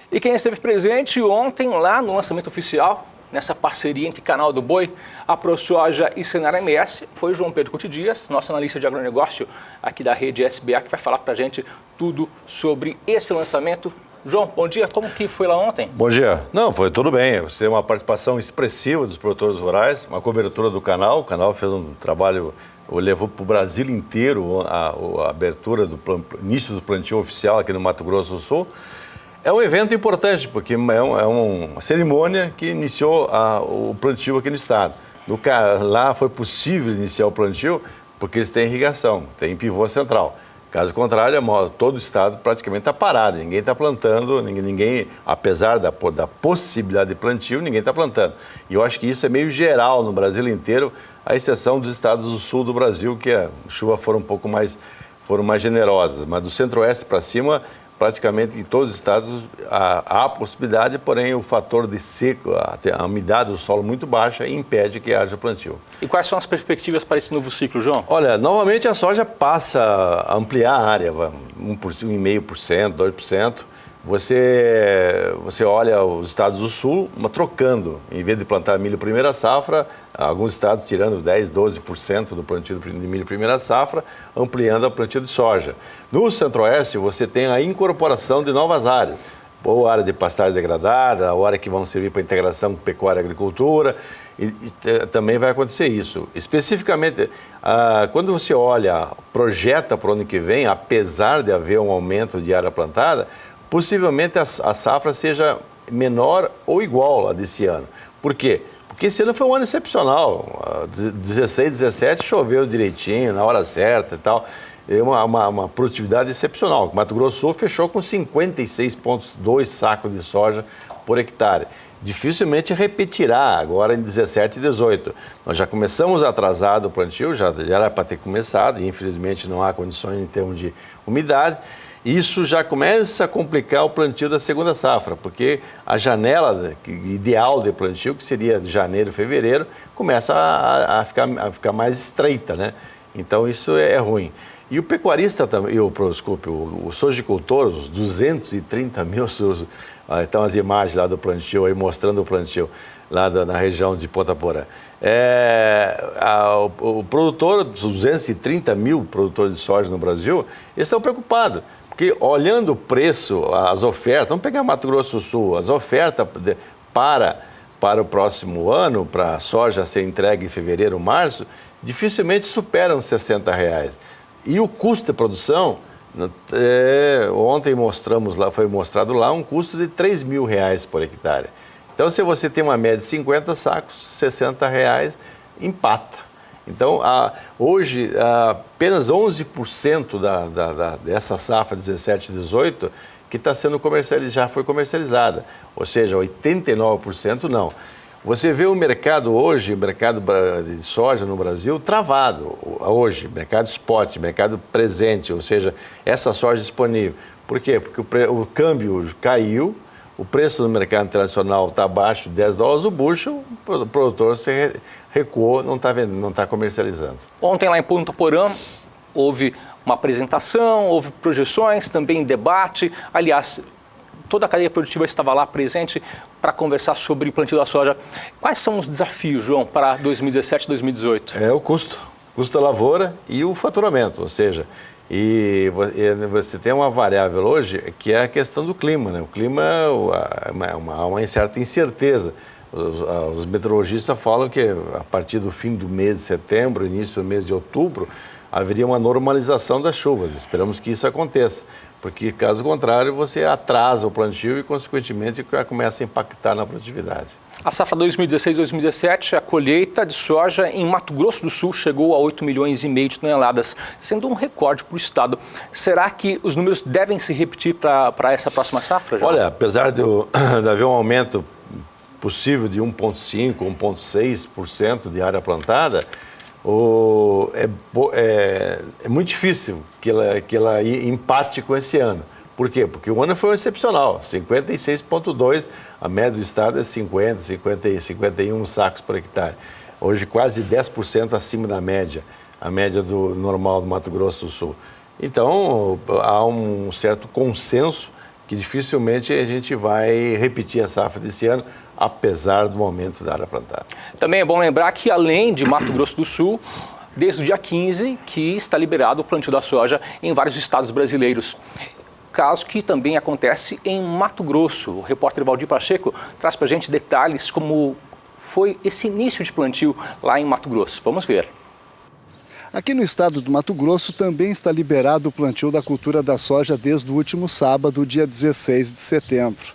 E quem esteve presente ontem lá no lançamento oficial, nessa parceria entre Canal do Boi, a ProSoja e Senar MS, foi João Pedro Couto Dias, nosso analista de agronegócio aqui da rede SBA, que vai falar para a gente tudo sobre esse lançamento. João, bom dia. Como que foi lá ontem? Bom dia. Não, foi tudo bem. Você tem uma participação expressiva dos produtores rurais, uma cobertura do canal. O canal fez um trabalho, levou para o Brasil inteiro a abertura do início do plantio oficial aqui no Mato Grosso do Sul. É um evento importante, porque é uma cerimônia que iniciou o plantio aqui no estado. Lá foi possível iniciar o plantio porque eles têm irrigação, tem pivô central. Caso contrário, todo o estado praticamente está parado, ninguém está plantando, ninguém, apesar da possibilidade de plantio, ninguém está plantando. E eu acho que isso é meio geral no Brasil inteiro, à exceção dos estados do sul do Brasil, que as chuvas foram mais generosas. Mas do centro-oeste para cima, praticamente em todos os estados há a possibilidade, porém o fator de seco, a umidade do solo muito baixa impede que haja plantio. E quais são as perspectivas para esse novo ciclo, João? Olha, novamente a soja passa a ampliar a área, 1,5%, 2%. Você olha os estados do sul, trocando, em vez de plantar milho primeira safra, alguns estados tirando 10%, 12% do plantio de milho primeira safra, ampliando a plantio de soja. No centro-oeste, você tem a incorporação de novas áreas, ou área de pastagem degradada, ou área que vão servir para integração com pecuária e agricultura, e também vai acontecer isso. Especificamente, quando você projeta para o ano que vem, apesar de haver um aumento de área plantada, possivelmente a safra seja menor ou igual à desse ano. Por quê? Porque esse ano foi um ano excepcional. 16, 17 choveu direitinho, na hora certa e tal. é uma produtividade excepcional. O Mato Grosso do Sul fechou com 56,2 sacos de soja por hectare. Dificilmente repetirá agora em 17 e 18. Nós já começamos atrasado o plantio, já era para ter começado, e infelizmente não há condições em termos de umidade. Isso já começa a complicar o plantio da segunda safra, porque a janela ideal de plantio, que seria de janeiro, fevereiro, começa a ficar mais estreita, né? Então isso é ruim. E o pecuarista também, o sojicultor, os 230 mil, então as imagens lá do plantio, aí mostrando o plantio lá na região de Ponta Porã. O produtor, dos 230 mil produtores de soja no Brasil, eles estão preocupados. Porque olhando o preço, as ofertas, vamos pegar Mato Grosso do Sul, as ofertas para o próximo ano, para a soja ser entregue em fevereiro, março, dificilmente superam R$60. E o custo de produção, ontem foi mostrado lá um custo de R$3.000 por hectare. Então, se você tem uma média de 50 sacos, R$60 empata. Então, hoje, apenas 11% dessa safra 17 e 18 que está sendo já foi comercializada, ou seja, 89% não. Você vê o mercado hoje, o mercado de soja no Brasil, travado hoje, mercado spot, mercado presente, ou seja, essa soja disponível. Por quê? Porque o câmbio caiu, o preço no mercado internacional está abaixo de $10 o bushel, o produtor se recuou, não está comercializando. Ontem lá em Ponta Porã houve uma apresentação, houve projeções, também debate. Aliás, toda a cadeia produtiva estava lá presente para conversar sobre o plantio da soja. Quais são os desafios, João, para 2017 e 2018? É o custo da lavoura e o faturamento, ou seja, e você tem uma variável hoje que é a questão do clima, né? O clima há uma certa incerteza. Os meteorologistas falam que a partir do fim do mês de setembro, início do mês de outubro, haveria uma normalização das chuvas. Esperamos que isso aconteça, porque caso contrário você atrasa o plantio e consequentemente começa a impactar na produtividade. A safra 2016-2017, a colheita de soja em Mato Grosso do Sul chegou a 8,5 milhões de toneladas, sendo um recorde para o estado. Será que os números devem se repetir para essa próxima safra, João? Olha, apesar de haver um aumento possível de 1,5%, 1,6% de área plantada, é muito difícil que ela empate com esse ano. Por quê? Porque o ano foi excepcional, 56,2, a média do estado é 50, 51 sacos por hectare. Hoje quase 10% acima da média, a média do normal do Mato Grosso do Sul. Então há um certo consenso que dificilmente a gente vai repetir a safra desse ano, apesar do aumento da área plantada. Também é bom lembrar que além de Mato Grosso do Sul, desde o dia 15 que está liberado o plantio da soja em vários estados brasileiros. Caso que também acontece em Mato Grosso. O repórter Valdir Pacheco traz para a gente detalhes como foi esse início de plantio lá em Mato Grosso. Vamos ver. Aqui no estado do Mato Grosso também está liberado o plantio da cultura da soja desde o último sábado, dia 16 de setembro.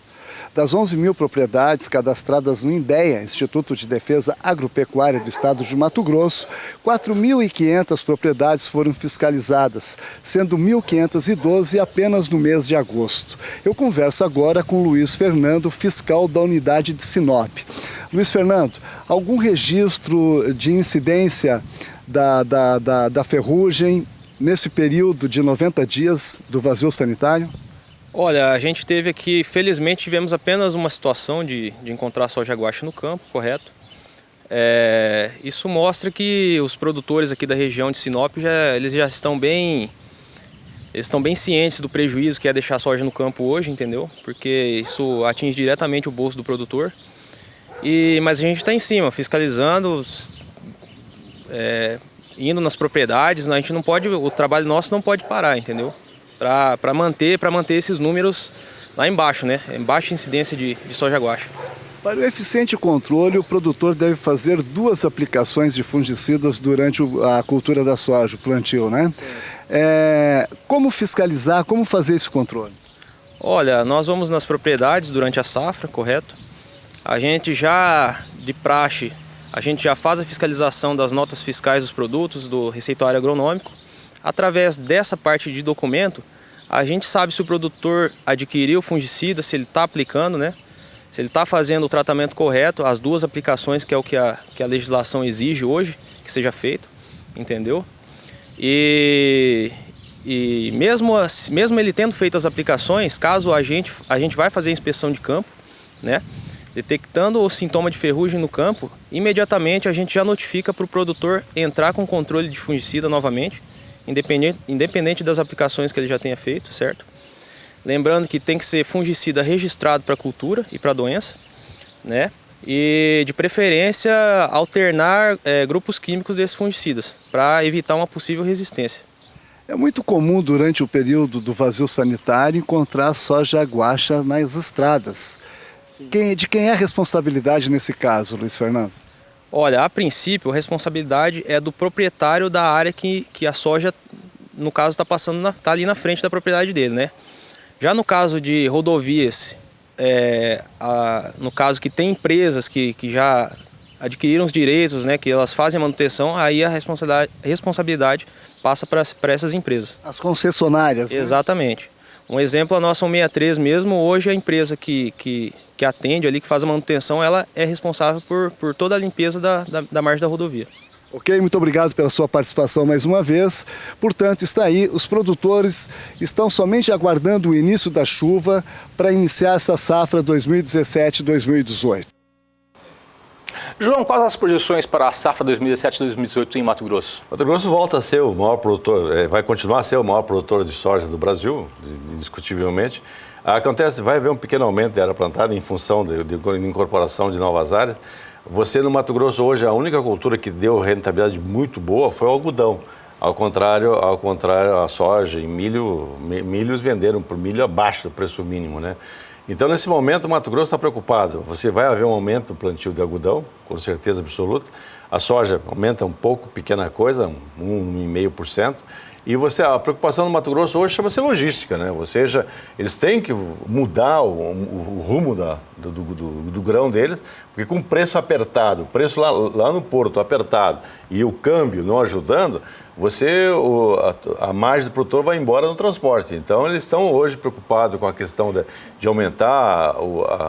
Das 11 mil propriedades cadastradas no INDEA, Instituto de Defesa Agropecuária do Estado de Mato Grosso, 4.500 propriedades foram fiscalizadas, sendo 1.512 apenas no mês de agosto. Eu converso agora com Luiz Fernando, fiscal da unidade de Sinop. Luiz Fernando, algum registro de incidência da ferrugem nesse período de 90 dias do vazio sanitário? Olha, a gente teve aqui, felizmente tivemos apenas uma situação de encontrar soja guache no campo, correto? Isso mostra que os produtores aqui da região de Sinop eles já estão bem cientes do prejuízo que é deixar a soja no campo hoje, entendeu? Porque isso atinge diretamente o bolso do produtor. Mas a gente está em cima, fiscalizando, indo nas propriedades, a gente não pode, o trabalho nosso não pode parar, entendeu? Para manter esses números lá embaixo, né? Em baixa incidência de soja guache. Para o eficiente controle, o produtor deve fazer 2 aplicações de fungicidas durante a cultura da soja, o plantio, né? Como fiscalizar, como fazer esse controle? Olha, nós vamos nas propriedades durante a safra, correto? A gente já, de praxe, a gente já faz a fiscalização das notas fiscais dos produtos, do receituário agronômico. Através dessa parte de documento, a gente sabe se o produtor adquiriu o fungicida, se ele está aplicando, né? Se ele está fazendo o tratamento correto, as 2 aplicações, que é o que a legislação exige hoje, que seja feito, entendeu? E mesmo ele tendo feito as aplicações, caso a gente vai fazer a inspeção de campo, né? Detectando o sintoma de ferrugem no campo, imediatamente a gente já notifica para o produtor entrar com controle de fungicida novamente, independente das aplicações que ele já tenha feito, certo? Lembrando que tem que ser fungicida registrado para cultura e para doença, né? E de preferência alternar grupos químicos desses fungicidas para evitar uma possível resistência. É muito comum durante o período do vazio sanitário encontrar soja guaxa nas estradas. De quem é a responsabilidade nesse caso, Luiz Fernando? Olha, a princípio a responsabilidade é do proprietário da área que a soja, no caso, está ali na frente da propriedade dele, né? Já no caso de rodovias, no caso que tem empresas que já adquiriram os direitos, né, que elas fazem a manutenção, aí a responsabilidade passa para essas empresas. As concessionárias, né? Exatamente. Um exemplo, a nossa 163 mesmo, hoje a empresa que atende ali, que faz a manutenção, ela é responsável por toda a limpeza da margem da rodovia. Ok, muito obrigado pela sua participação mais uma vez. Portanto, está aí, os produtores estão somente aguardando o início da chuva para iniciar essa safra 2017-2018. João, quais as projeções para a safra 2017-2018 em Mato Grosso? Mato Grosso volta a ser o maior produtor, vai continuar a ser o maior produtor de soja do Brasil, indiscutivelmente. Vai haver um pequeno aumento de área plantada em função de incorporação de novas áreas. Você no Mato Grosso hoje, a única cultura que deu rentabilidade muito boa foi o algodão. Ao contrário, a soja e milhos venderam por milho abaixo do preço mínimo, né? Então, nesse momento, o Mato Grosso está preocupado. Vai haver um aumento no plantio de algodão, com certeza absoluta. A soja aumenta um pouco, pequena coisa, 1,5%. E a preocupação no Mato Grosso hoje chama-se logística, né? Ou seja, eles têm que mudar o rumo do grão deles, porque com o preço apertado, o preço lá no porto apertado e o câmbio não ajudando, a margem do produtor vai embora no transporte. Então, eles estão hoje preocupados com a questão de aumentar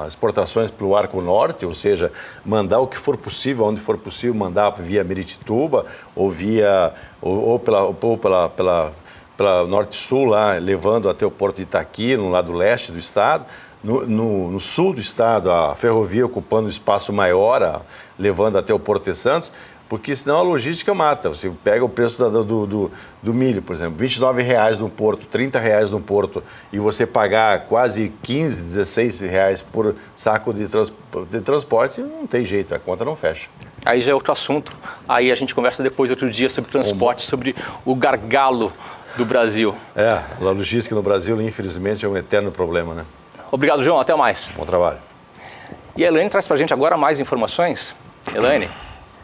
as exportações pelo Arco Norte, ou seja, mandar o que for possível, onde for possível, mandar via Miritituba ou pela Norte-Sul, lá, levando até o Porto de Itaqui, no lado leste do estado. No sul do estado, a ferrovia ocupando um espaço maior, levando até o Porto de Santos, porque senão a logística mata. Você pega o preço do milho, por exemplo, R$29 no porto, R$30 no porto, e você pagar quase R$15, R$16 por saco de transporte, não tem jeito, a conta não fecha. Aí já é outro assunto. Aí a gente conversa depois, outro dia, sobre transporte, sobre o gargalo do Brasil. A logística no Brasil, infelizmente, é um eterno problema, né? Obrigado, João. Até mais. Bom trabalho. E a Elaine traz pra gente agora mais informações. Elaine.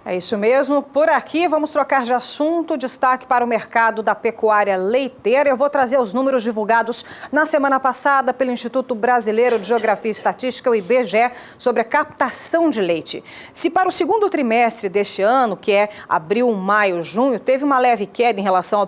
É isso mesmo. Por aqui, vamos trocar de assunto. Destaque para o mercado da pecuária leiteira. Eu vou trazer os números divulgados na semana passada pelo Instituto Brasileiro de Geografia e Estatística, o IBGE, sobre a captação de leite. Se para o segundo trimestre deste ano, que é abril, maio, junho, teve uma leve queda em relação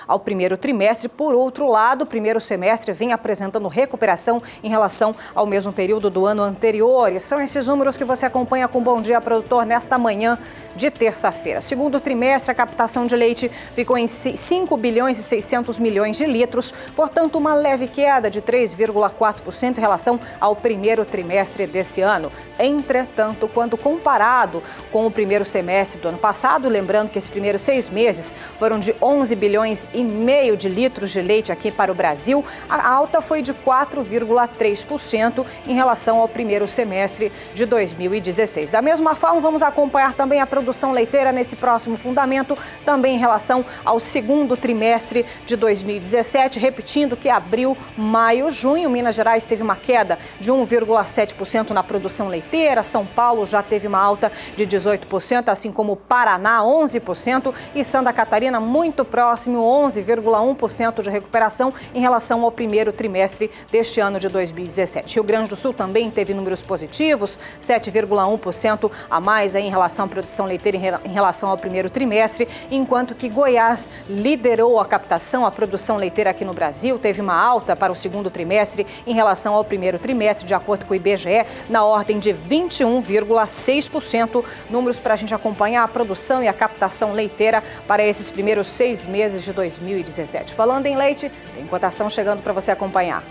ao primeiro trimestre, por outro lado, o primeiro semestre vem apresentando recuperação em relação ao mesmo período do ano anterior. E são esses números que você acompanha com Bom Dia Produtor nesta manhã de terça-feira. Segundo trimestre, a captação de leite ficou em 5 bilhões e 600 milhões de litros, portanto, uma leve queda de 3,4% em relação ao primeiro trimestre desse ano. Entretanto, quando comparado com o primeiro semestre do ano passado, lembrando que esses primeiros 6 meses foram de 11 bilhões e meio de litros de leite aqui para o Brasil, a alta foi de 4,3% em relação ao primeiro semestre de 2016. Da mesma forma, vamos acompanhar também a produção leiteira nesse próximo fundamento, também em relação ao segundo trimestre de 2017, repetindo que abril, maio, junho, Minas Gerais teve uma queda de 1,7% na produção leiteira, São Paulo já teve uma alta de 18%, assim como Paraná, 11%, e Santa Catarina, muito próximo, 11,1% de recuperação em relação ao primeiro trimestre deste ano de 2017. Rio Grande do Sul também teve números positivos, 7,1% a mais em relação à produção produção leiteira em relação ao primeiro trimestre, enquanto que Goiás liderou a captação, a produção leiteira aqui no Brasil, teve uma alta para o segundo trimestre em relação ao primeiro trimestre, de acordo com o IBGE, na ordem de 21,6%. Números para a gente acompanhar a produção e a captação leiteira para esses primeiros 6 meses de 2017. Falando em leite, tem cotação chegando para você acompanhar.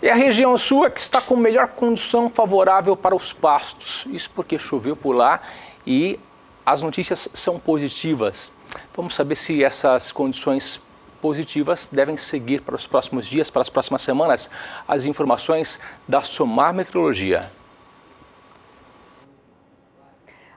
E a região sul é que está com melhor condição favorável para os pastos. Isso porque choveu por lá e as notícias são positivas. Vamos saber se essas condições positivas devem seguir para os próximos dias, para as próximas semanas. As informações da Somar Meteorologia.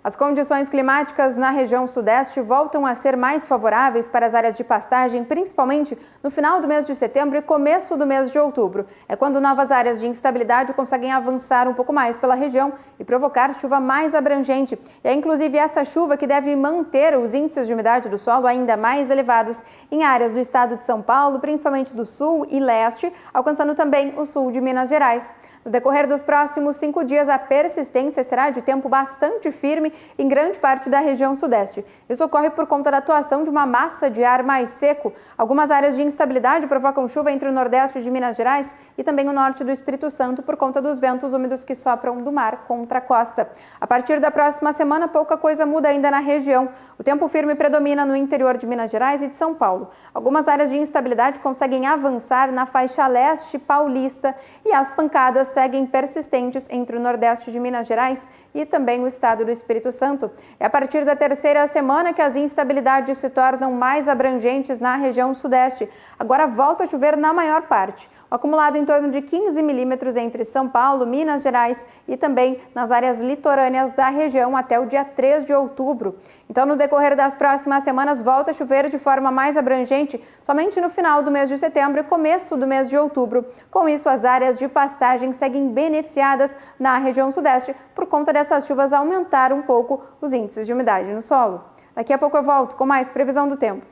As condições climáticas na região sudeste voltam a ser mais favoráveis para as áreas de pastagem, principalmente no final do mês de setembro e começo do mês de outubro. É quando novas áreas de instabilidade conseguem avançar um pouco mais pela região e provocar chuva mais abrangente. E é inclusive essa chuva que deve manter os índices de umidade do solo ainda mais elevados em áreas do estado de São Paulo, principalmente do sul e leste, alcançando também o sul de Minas Gerais. No decorrer dos próximos 5 dias, a persistência será de tempo bastante firme em grande parte da região sudeste. Isso ocorre por conta da atuação de uma massa de ar mais seco. Algumas áreas de instabilidade provocam chuva entre o nordeste de Minas Gerais e também o norte do Espírito Santo por conta dos ventos úmidos que sopram do mar contra a costa. A partir da próxima semana, pouca coisa muda ainda na região. O tempo firme predomina no interior de Minas Gerais e de São Paulo. Algumas áreas de instabilidade conseguem avançar na faixa leste paulista e as pancadas seguem persistentes entre o nordeste de Minas Gerais e também o estado do Espírito Santo. É a partir da terceira semana que as instabilidades se tornam mais abrangentes na região sudeste. Agora volta a chover na maior parte. O acumulado em torno de 15 milímetros entre São Paulo, Minas Gerais e também nas áreas litorâneas da região até o dia 3 de outubro. Então, no decorrer das próximas semanas, volta a chover de forma mais abrangente somente no final do mês de setembro e começo do mês de outubro. Com isso, as áreas de pastagem seguem beneficiadas na região sudeste por conta dessas chuvas aumentar um pouco os índices de umidade no solo. Daqui a pouco eu volto com mais previsão do tempo.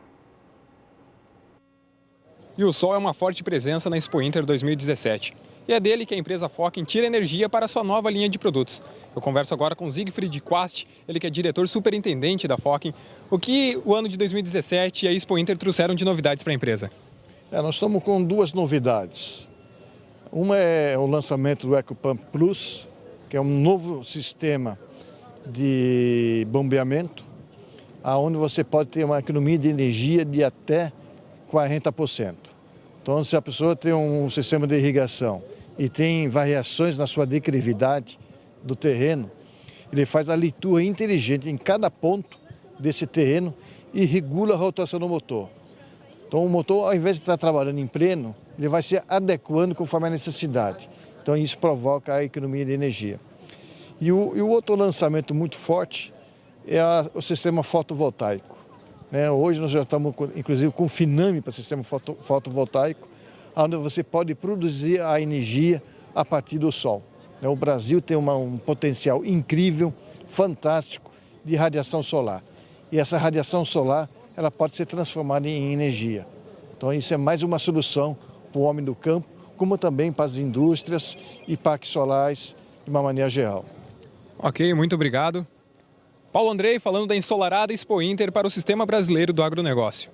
E o sol é uma forte presença na Expo Inter 2017. E é dele que a empresa Focking tira energia para a sua nova linha de produtos. Eu converso agora com Siegfried Quast, ele que é diretor superintendente da Focking. O que o ano de 2017 e a Expo Inter trouxeram de novidades para a empresa? Nós estamos com 2 novidades. Uma é o lançamento do EcoPump Plus, que é um novo sistema de bombeamento, onde você pode ter uma economia de energia de até 40%. Então, se a pessoa tem um sistema de irrigação e tem variações na sua declividade do terreno, ele faz a leitura inteligente em cada ponto desse terreno e regula a rotação do motor. Então, o motor, ao invés de estar trabalhando em pleno, ele vai se adequando conforme a necessidade. Então, isso provoca a economia de energia. E o outro lançamento muito forte é o sistema fotovoltaico. Hoje nós já estamos, inclusive, com o Finame para sistema fotovoltaico, onde você pode produzir a energia a partir do sol. O Brasil tem um potencial incrível, fantástico, de radiação solar. E essa radiação solar ela pode ser transformada em energia. Então isso é mais uma solução para o homem do campo, como também para as indústrias e parques solares de uma maneira geral. Ok, muito obrigado. Paulo Andrei falando da ensolarada Expo Inter para o Sistema Brasileiro do Agronegócio.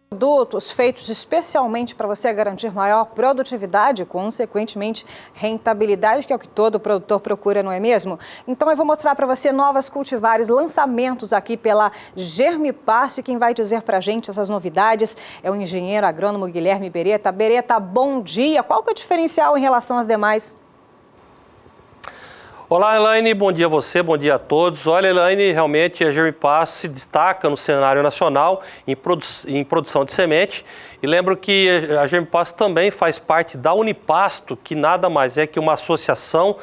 Produtos feitos especialmente para você garantir maior produtividade e, consequentemente, rentabilidade, que é o que todo produtor procura, não é mesmo? Então, eu vou mostrar para você novas cultivares, lançamentos aqui pela Germipasto, e quem vai dizer para a gente essas novidades é o engenheiro agrônomo Guilherme Beretta. Beretta, bom dia! Qual que é o diferencial em relação às demais? Olá, Elaine, bom dia a você, bom dia a todos. Olha, Elaine, realmente a Germipasto se destaca no cenário nacional em produção de semente. E lembro que a Germipasto também faz parte da Unipasto, que nada mais é que uma associação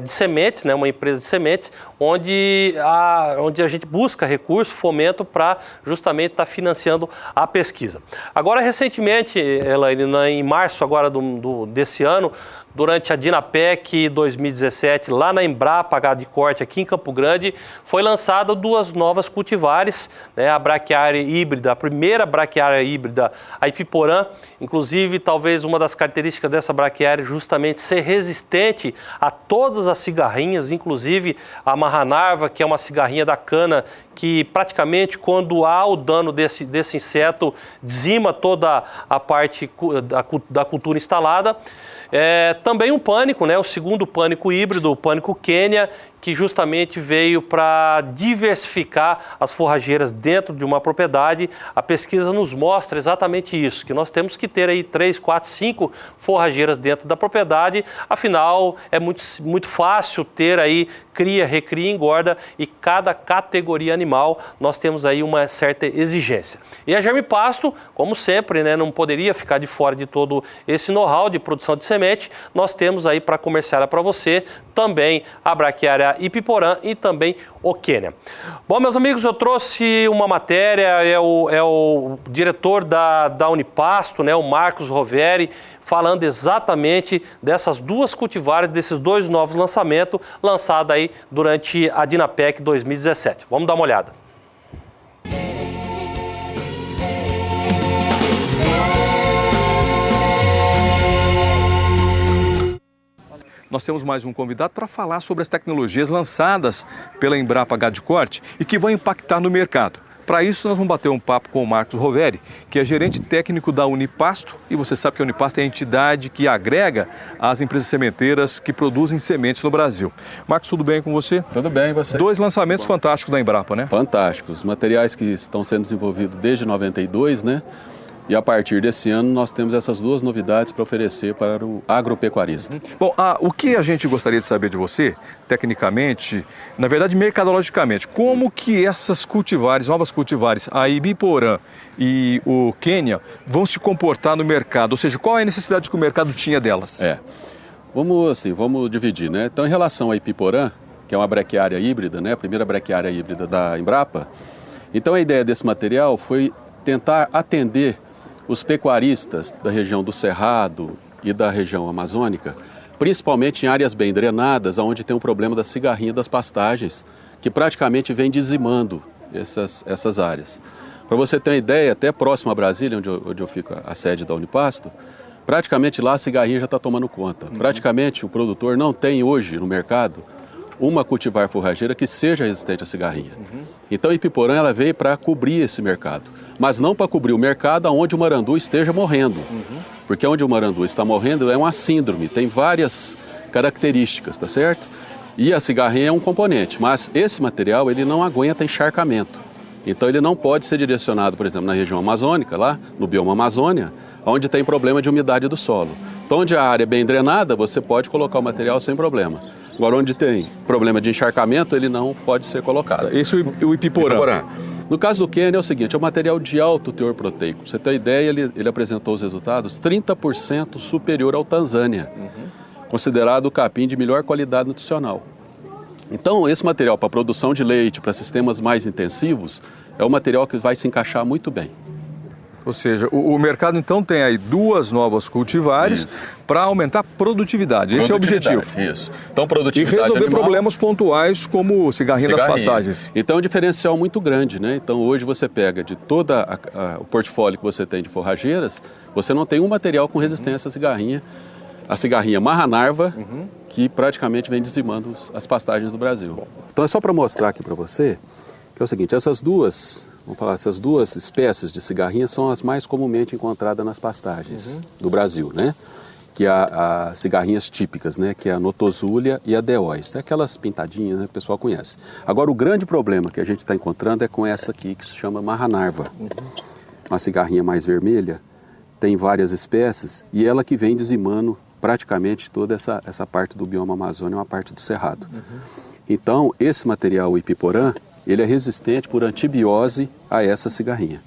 de sementes, né, uma empresa de sementes, onde a gente busca recurso, fomento para justamente estar financiando a pesquisa. Agora, recentemente, Elaine, em março agora desse ano, durante a Dinapec 2017, lá na Embrapa Gado de Corte, aqui em Campo Grande, foi lançada 2 novas cultivares, né, a braquiária híbrida, a primeira braquiária híbrida, a Ipiporã. Inclusive, talvez uma das características dessa braquiária é justamente ser resistente a todas as cigarrinhas, inclusive a marranarva, que é uma cigarrinha da cana, que praticamente quando há o dano desse inseto, dizima toda a parte da cultura instalada. Também um pânico, né? O segundo pânico híbrido, o pânico Quênia, que justamente veio para diversificar as forrageiras dentro de uma propriedade. A pesquisa nos mostra exatamente isso, que nós temos que ter aí 3, 4, 5 forrageiras dentro da propriedade, afinal é muito fácil ter aí cria, recria, engorda, e cada categoria animal nós temos aí uma certa exigência. E a Germipasto, como sempre, né, não poderia ficar de fora de todo esse know-how de produção de semente. Nós temos aí para comercializar para você também a braquiária Ipiporã e também o Quênia. Bom, meus amigos, eu trouxe uma matéria, é o diretor da Unipasto, né, o Marcos Roveri, falando exatamente dessas 2 cultivares, desses 2 novos lançamentos lançados aí durante a Dinapec 2017. Vamos dar uma olhada. Nós temos mais um convidado para falar sobre as tecnologias lançadas pela Embrapa Gado de Corte e que vão impactar no mercado. Para isso, nós vamos bater um papo com o Marcos Roveri, que é gerente técnico da Unipasto, e você sabe que a Unipasto é a entidade que agrega as empresas sementeiras que produzem sementes no Brasil. Marcos, tudo bem com você? Tudo bem, e você? 2 lançamentos fantásticos da Embrapa, né? Fantásticos. Materiais que estão sendo desenvolvidos desde 92, né? E a partir desse ano nós temos essas 2 novidades para oferecer para o agropecuarista. Bom, o que a gente gostaria de saber de você, tecnicamente, na verdade mercadologicamente, como que essas cultivares, novas cultivares, a Ipiporã e o Quênia, vão se comportar no mercado? Ou seja, qual é a necessidade que o mercado tinha delas? Vamos dividir, né? Então, em relação à Ipiporã, que é uma braquiária híbrida, né? A primeira braquiária híbrida da Embrapa, então a ideia desse material foi tentar atender os pecuaristas da região do Cerrado e da região amazônica, principalmente em áreas bem drenadas, onde tem um problema da cigarrinha das pastagens, que praticamente vem dizimando essas áreas. Para você ter uma ideia, até próximo a Brasília, onde eu fico a sede da Unipasto, praticamente lá a cigarrinha já está tomando conta. Praticamente o produtor não tem hoje no mercado uma cultivar forrageira que seja resistente à cigarrinha. Então a Ipiporã ela veio para cobrir esse mercado, mas não para cobrir o mercado onde o marandu esteja morrendo. Porque onde o marandu está morrendo é uma síndrome, tem várias características, tá certo? E a cigarrinha é um componente, mas esse material ele não aguenta encharcamento. Então ele não pode ser direcionado, por exemplo, na região amazônica, lá no bioma Amazônia, onde tem problema de umidade do solo. Então onde a área é bem drenada, você pode colocar o material sem problema. Agora, onde tem problema de encharcamento, ele não pode ser colocado. Esse é o Ipiporã. No caso do Quênia é o seguinte, é um material de alto teor proteico. Pra você ter ideia, ele apresentou os resultados 30% superior ao Tanzânia, considerado o capim de melhor qualidade nutricional. Então, esse material para produção de leite, para sistemas mais intensivos, é um material que vai se encaixar muito bem. Ou seja, o mercado então tem aí 2 novas cultivares para aumentar a produtividade. Esse é o objetivo. Isso. Então, produtividade e resolver animal, problemas pontuais como cigarrinha das pastagens. Então, é um diferencial muito grande, né? Então, hoje você pega de todo o portfólio que você tem de forrageiras, você não tem um material com resistência à cigarrinha. A cigarrinha marranarva, que praticamente vem dizimando as pastagens do Brasil. Então, é só para mostrar aqui para você que é o seguinte, essas 2 espécies de cigarrinha são as mais comumente encontradas nas pastagens do Brasil, né? Que é as cigarrinhas típicas, né? Que é a Notosulia e a Deois, aquelas pintadinhas, né? Que o pessoal conhece. Agora, o grande problema que a gente está encontrando é com essa aqui, que se chama marranarva. Uma cigarrinha mais vermelha, tem várias espécies, e ela que vem dizimando praticamente toda essa parte do bioma Amazônia, uma parte do Cerrado. Então, esse material, o Ipiporã, ele é resistente por antibiose a essa cigarrinha.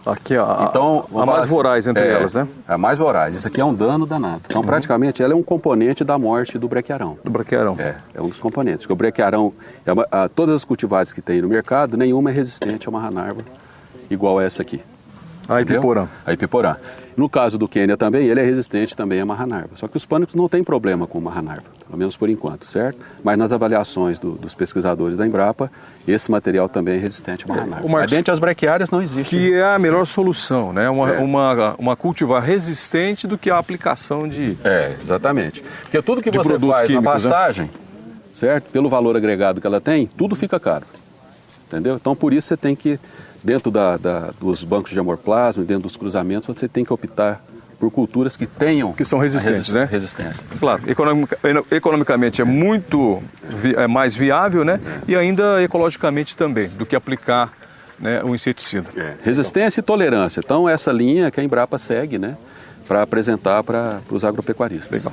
Aqui, ó, então, a mais voraz entre elas, né? A mais voraz. Isso aqui é um dano danado. Então, praticamente, ela é um componente da morte do brequiarão. Do brequiarão. É um dos componentes. Porque o brequiarão, todas as cultivares que tem no mercado, nenhuma é resistente a uma ranarva igual a essa aqui. A Ipiporã. A Ipiporã. No caso do Quênia também, ele é resistente também a marranarva. Só que os pânicos não têm problema com marranarva, pelo menos por enquanto, certo? Mas nas avaliações dos pesquisadores da Embrapa, esse material também é resistente a marranarva. Mas dentre as brequiárias não existe. Que é a melhor solução, né? Uma cultivar resistente do que a aplicação de... Exatamente. Porque tudo que você faz na pastagem, certo? Pelo valor agregado que ela tem, tudo fica caro. Entendeu? Então, por isso você tem que... Dentro dos bancos de amorplasma, dentro dos cruzamentos, você tem que optar por culturas que tenham... Que são resistentes, né? Resistência. Claro, economicamente é muito mais viável, né? E ainda ecologicamente também, do que aplicar, né, o inseticida. Resistência e tolerância. Então, essa linha que a Embrapa segue, né? Para apresentar para os agropecuaristas. Legal.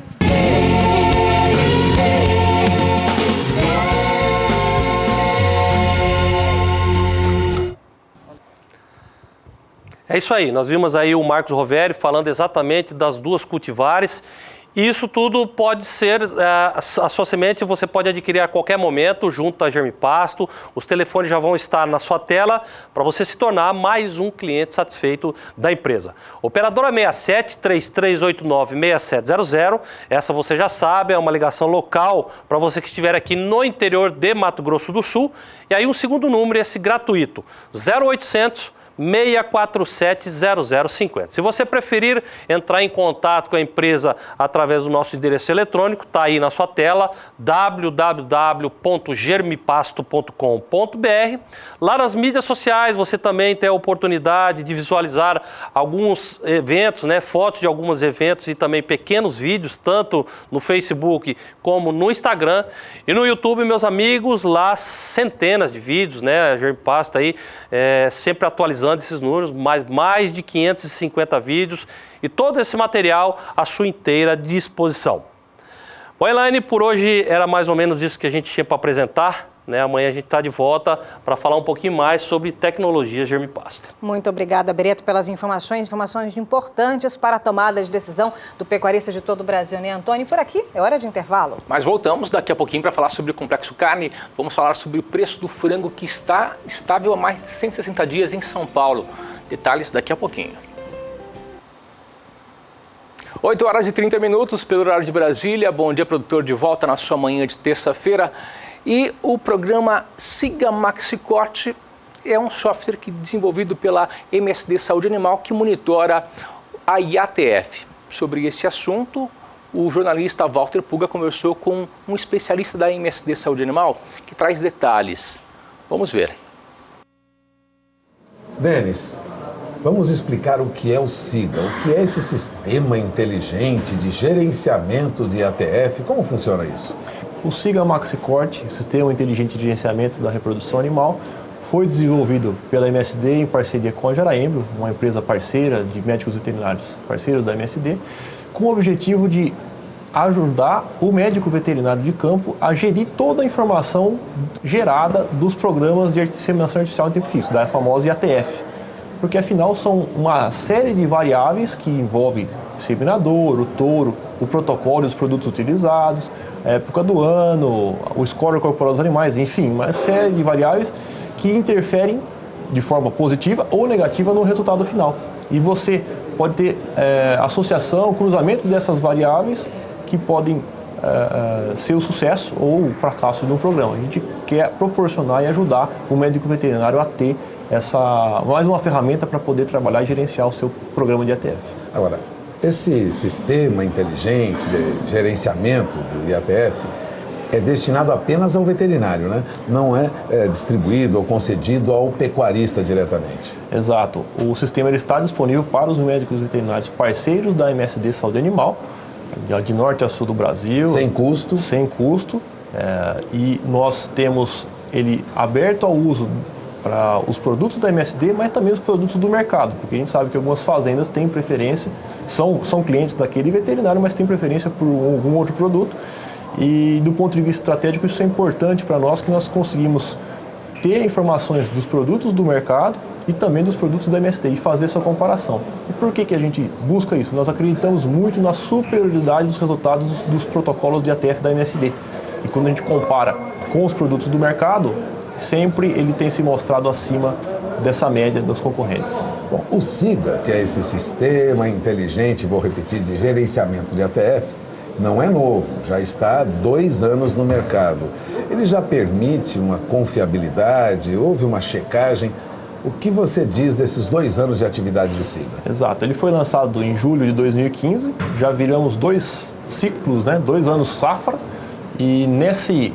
É isso aí, nós vimos aí o Marcos Roveri falando exatamente das duas cultivares. E isso tudo pode ser, a sua semente você pode adquirir a qualquer momento junto à Germipasto. Os telefones já vão estar na sua tela para você se tornar mais um cliente satisfeito da empresa. Operadora 67 3389 6700, essa você já sabe, é uma ligação local para você que estiver aqui no interior de Mato Grosso do Sul. E aí um segundo número, esse gratuito, 0800 647-0050. Se você preferir entrar em contato com a empresa através do nosso endereço eletrônico, está aí na sua tela, www.germipasto.com.br. Lá nas mídias sociais você também tem a oportunidade de visualizar alguns eventos, né, fotos de alguns eventos e também pequenos vídeos, tanto no Facebook como no Instagram. E no YouTube, meus amigos, lá centenas de vídeos, né, a Germipasto aí sempre atualizando esses números, mais de 550 vídeos e todo esse material à sua inteira disposição. Bom, Elaine, por hoje era mais ou menos isso que a gente tinha para apresentar, né? Amanhã a gente está de volta para falar um pouquinho mais sobre tecnologia Germipasto. Muito obrigada, Bereto, pelas informações importantes para a tomada de decisão do pecuarista de todo o Brasil, né, Antônio? Por aqui é hora de intervalo. Mas voltamos daqui a pouquinho para falar sobre o Complexo Carne. Vamos falar sobre o preço do frango que está estável há mais de 160 dias em São Paulo. Detalhes daqui a pouquinho. 8 horas e 30 minutos pelo horário de Brasília. Bom dia, produtor, de volta na sua manhã de terça-feira. E o programa Siga Maxicorte é um software desenvolvido pela MSD Saúde Animal que monitora a IATF. Sobre esse assunto, o jornalista Walter Puga conversou com um especialista da MSD Saúde Animal que traz detalhes. Vamos ver. Denis, vamos explicar o que é o SIGA, o que é esse sistema inteligente de gerenciamento de IATF, como funciona isso? O SIGA Maxicorte, Sistema Inteligente de Gerenciamento da Reprodução Animal, foi desenvolvido pela MSD em parceria com a Jaraembro, uma empresa parceira de médicos veterinários, parceiros da MSD, com o objetivo de ajudar o médico veterinário de campo a gerir toda a informação gerada dos programas de disseminação artificial em tempo fixo, da famosa IATF. Porque afinal são uma série de variáveis que envolvem o inseminador, o touro, o protocolo e os produtos utilizados, a época do ano, o score corporal dos animais, enfim, uma série de variáveis que interferem de forma positiva ou negativa no resultado final. E você pode ter associação, cruzamento dessas variáveis que podem ser o sucesso ou o fracasso de um programa. A gente quer proporcionar e ajudar o médico veterinário a ter mais uma ferramenta para poder trabalhar e gerenciar o seu programa de IATF. Agora, esse sistema inteligente de gerenciamento do IATF é destinado apenas ao veterinário, né? Não é distribuído ou concedido ao pecuarista diretamente. Exato. O sistema ele está disponível para os médicos veterinários parceiros da MSD Saúde Animal, de norte a sul do Brasil. Sem custo? Sem custo. E nós temos ele aberto ao uso para os produtos da MSD, mas também os produtos do mercado, porque a gente sabe que algumas fazendas têm preferência são clientes daquele veterinário, mas têm preferência por algum outro produto. E do ponto de vista estratégico, isso é importante para nós, que nós conseguimos ter informações dos produtos do mercado e também dos produtos da MSD e fazer essa comparação. E por que a gente busca isso? Nós acreditamos muito na superioridade dos resultados dos protocolos de ATF da MSD. E quando a gente compara com os produtos do mercado, sempre ele tem se mostrado acima dessa média dos concorrentes. Bom, o SIGA, que é esse sistema inteligente, vou repetir, de gerenciamento de ATF, não é novo, já está há 2 anos no mercado. Ele já permite uma confiabilidade, houve uma checagem. O que você diz desses 2 anos de atividade do SIGA? Exato, ele foi lançado em julho de 2015, já viramos 2 ciclos, 2 anos safra, e nesse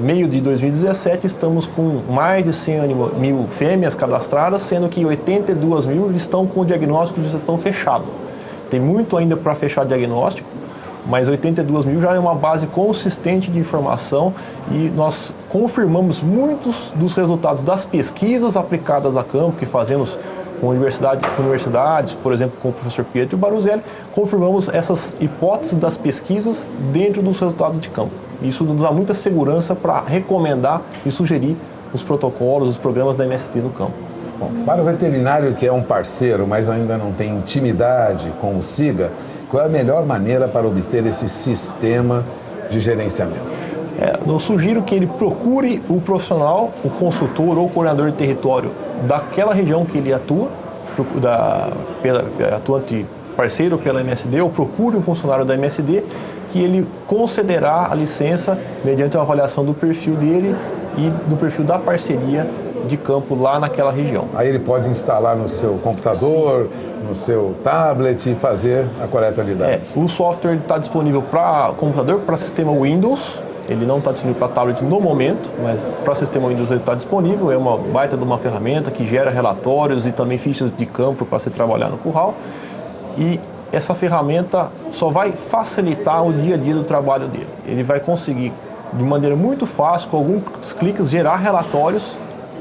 meio de 2017 estamos com mais de 100 mil fêmeas cadastradas, sendo que 82 mil estão com o diagnóstico de gestão fechado. Tem muito ainda para fechar diagnóstico, mas 82 mil já é uma base consistente de informação e nós confirmamos muitos dos resultados das pesquisas aplicadas a campo que fazemos com universidades, por exemplo, com o professor Pietro Baruzelli, confirmamos essas hipóteses das pesquisas dentro dos resultados de campo. Isso nos dá muita segurança para recomendar e sugerir os protocolos, os programas da MSD no campo. Bom, para o veterinário que é um parceiro, mas ainda não tem intimidade com o SIGA, qual é a melhor maneira para obter esse sistema de gerenciamento? Eu sugiro que ele procure o profissional, o consultor ou o coordenador de território daquela região que ele atua, atuante parceiro pela MSD, ou procure um funcionário da MSD, que ele concederá a licença mediante a avaliação do perfil dele e do perfil da parceria de campo lá naquela região. Aí ele pode instalar no seu computador, no seu tablet e fazer a coleta de dados. O software está disponível para computador, para sistema Windows. Ele não está disponível para tablet no momento, mas para o sistema Windows ele está disponível. É uma baita de uma ferramenta que gera relatórios e também fichas de campo para se trabalhar no curral. E essa ferramenta só vai facilitar o dia a dia do trabalho dele. Ele vai conseguir, de maneira muito fácil, com alguns cliques, gerar relatórios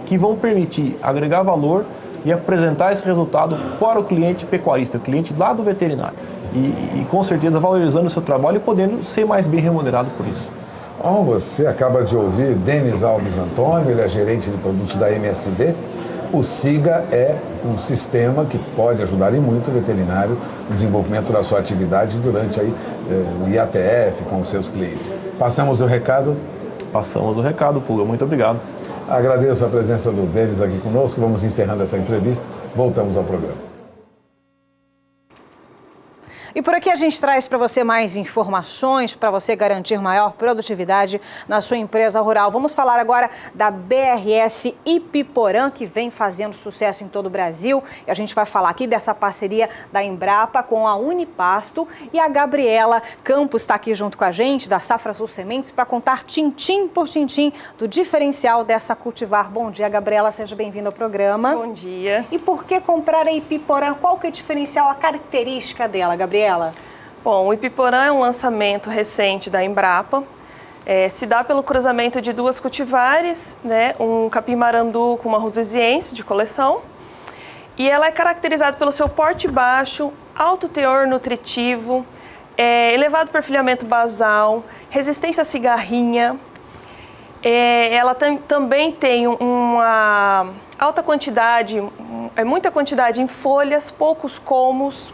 que vão permitir agregar valor e apresentar esse resultado para o cliente pecuarista, o cliente lá do veterinário. E com certeza valorizando o seu trabalho e podendo ser mais bem remunerado por isso. Você acaba de ouvir Denis Alves Antônio, ele é gerente de produtos da MSD. O SIGA é um sistema que pode ajudar em muito o veterinário no desenvolvimento da sua atividade durante o IATF com os seus clientes. Passamos o recado? Passamos o recado, Pulga. Muito obrigado. Agradeço a presença do Denis aqui conosco. Vamos encerrando essa entrevista. Voltamos ao programa. E por aqui a gente traz para você mais informações para você garantir maior produtividade na sua empresa rural. Vamos falar agora da BRS Ipiporã, que vem fazendo sucesso em todo o Brasil. E a gente vai falar aqui dessa parceria da Embrapa com a Unipasto. E a Gabriela Campos está aqui junto com a gente, da Safra Sul Sementes, para contar tintim por tintim do diferencial dessa cultivar. Bom dia, Gabriela, seja bem-vinda ao programa. Bom dia. E por que comprar a Ipiporã? Qual que é o diferencial, a característica dela, Gabriela? Bom, o Ipiporã é um lançamento recente da Embrapa. Se dá pelo cruzamento de 2 cultivares, um capim-marandu com uma rosesiense de coleção. E ela é caracterizada pelo seu porte baixo, alto teor nutritivo, elevado perfilhamento basal, resistência à cigarrinha. Ela também tem uma alta quantidade, muita quantidade em folhas, poucos colmos.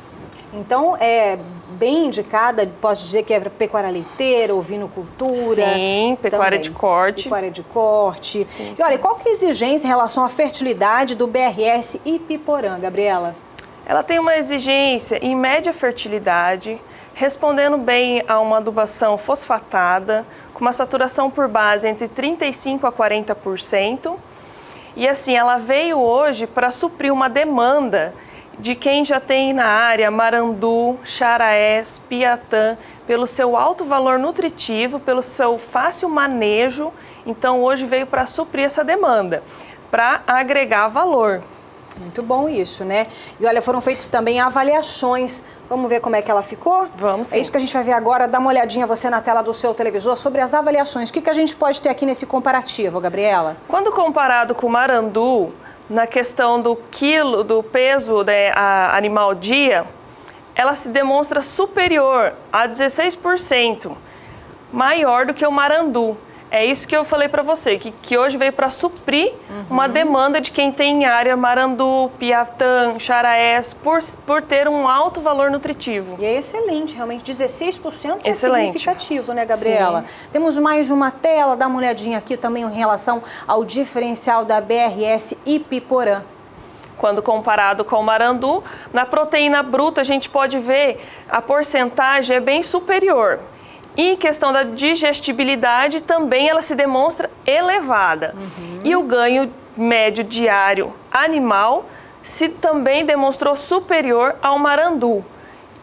Então, é bem indicada, posso dizer que é pecuária leiteira, ovinocultura. Sim, pecuária também. de corte. Pecuária de corte. Sim, e olha, qual que é a exigência em relação à fertilidade do BRS Ipiporã, Gabriela? Ela tem uma exigência em média fertilidade, respondendo bem a uma adubação fosfatada, com uma saturação por base entre 35% a 40%. E assim, ela veio hoje para suprir uma demanda de quem já tem na área marandu, charaés, piatã, pelo seu alto valor nutritivo, pelo seu fácil manejo. Então, hoje veio para suprir essa demanda, para agregar valor. Muito bom isso, né? E olha, foram feitas também avaliações. Vamos ver como é que ela ficou? Vamos sim. É isso que a gente vai ver agora. Dá uma olhadinha você na tela do seu televisor sobre as avaliações. O que a gente pode ter aqui nesse comparativo, Gabriela? Quando comparado com o marandu, na questão do quilo, do peso animal dia, ela se demonstra superior a 16%, maior do que o marandu. É isso que eu falei para você, que hoje veio para suprir uma demanda de quem tem em área marandu, piatã, charaés, por ter um alto valor nutritivo. E é excelente, realmente, 16% é excelente. Significativo, né, Gabriela? Sim. Temos mais uma tela, dá uma olhadinha aqui também em relação ao diferencial da BRS Ipiporã. Quando comparado com o marandu, na proteína bruta a gente pode ver a porcentagem é bem superior. E questão da digestibilidade também ela se demonstra elevada. E o ganho médio diário animal se também demonstrou superior ao marandu.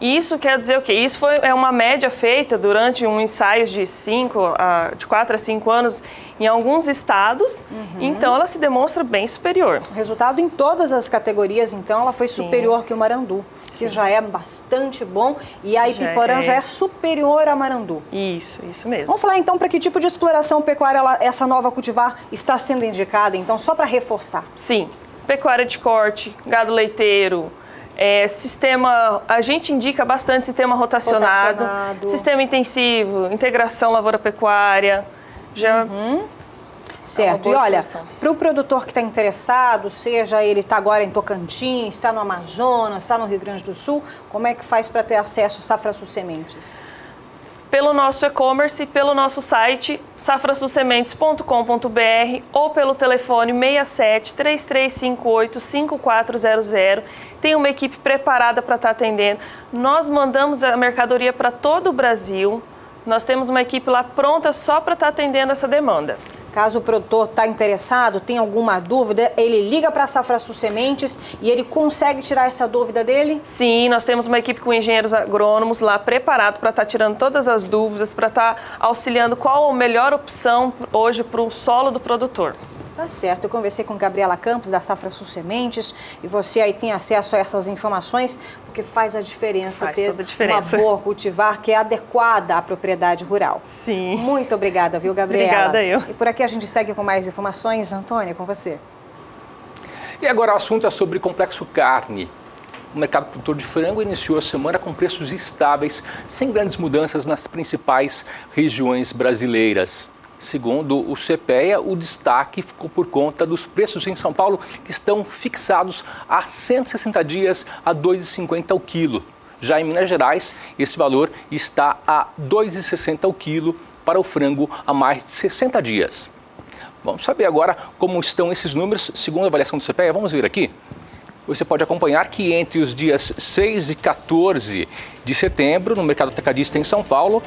Isso quer dizer o quê? Isso é uma média feita durante um ensaio de 4 a 5 anos em alguns estados, então ela se demonstra bem superior. Resultado em todas as categorias, então, ela foi superior que o marandu, que já é bastante bom, e a Ipiporã já é superior a marandu. Isso mesmo. Vamos falar então para que tipo de exploração pecuária essa nova cultivar está sendo indicada, então, só para reforçar. Sim, pecuária de corte, gado leiteiro, sistema, a gente indica bastante sistema rotacionado. Sistema intensivo, integração lavoura-pecuária. Certo, e olha, para o produtor que está interessado, seja ele está agora em Tocantins, está no Amazonas, está no Rio Grande do Sul, como é que faz para ter acesso a Safra Sul Sementes? Pelo nosso e-commerce, pelo nosso site, safrasulsementes.com.br ou pelo telefone 67 3358 5400. Tem uma equipe preparada para estar atendendo. Nós mandamos a mercadoria para todo o Brasil. Nós temos uma equipe lá pronta só para estar atendendo essa demanda. Caso o produtor está interessado, tem alguma dúvida, ele liga para a Safra Sul Sementes e ele consegue tirar essa dúvida dele? Sim, nós temos uma equipe com engenheiros agrônomos lá preparado para estar tirando todas as dúvidas, para estar auxiliando qual a melhor opção hoje para o solo do produtor. Tá certo, eu conversei com Gabriela Campos da Safra Sul Sementes e você aí tem acesso a essas informações porque faz a diferença ter uma boa cultivar que é adequada à propriedade rural. Sim. Muito obrigada, viu, Gabriela? Obrigada eu. E por aqui a gente segue com mais informações. Antônia, com você. E agora o assunto é sobre Complexo Carne. O mercado produtor de frango iniciou a semana com preços estáveis, sem grandes mudanças nas principais regiões brasileiras. Segundo o CPEA, o destaque ficou por conta dos preços em São Paulo, que estão fixados há 160 dias a R$ 2,50 o quilo. Já em Minas Gerais, esse valor está a R$ 2,60 o quilo para o frango há mais de 60 dias. Vamos saber agora como estão esses números, segundo a avaliação do CPEA. Vamos ver aqui. Você pode acompanhar que entre os dias 6 e 14 de setembro, no mercado atacadista em São Paulo,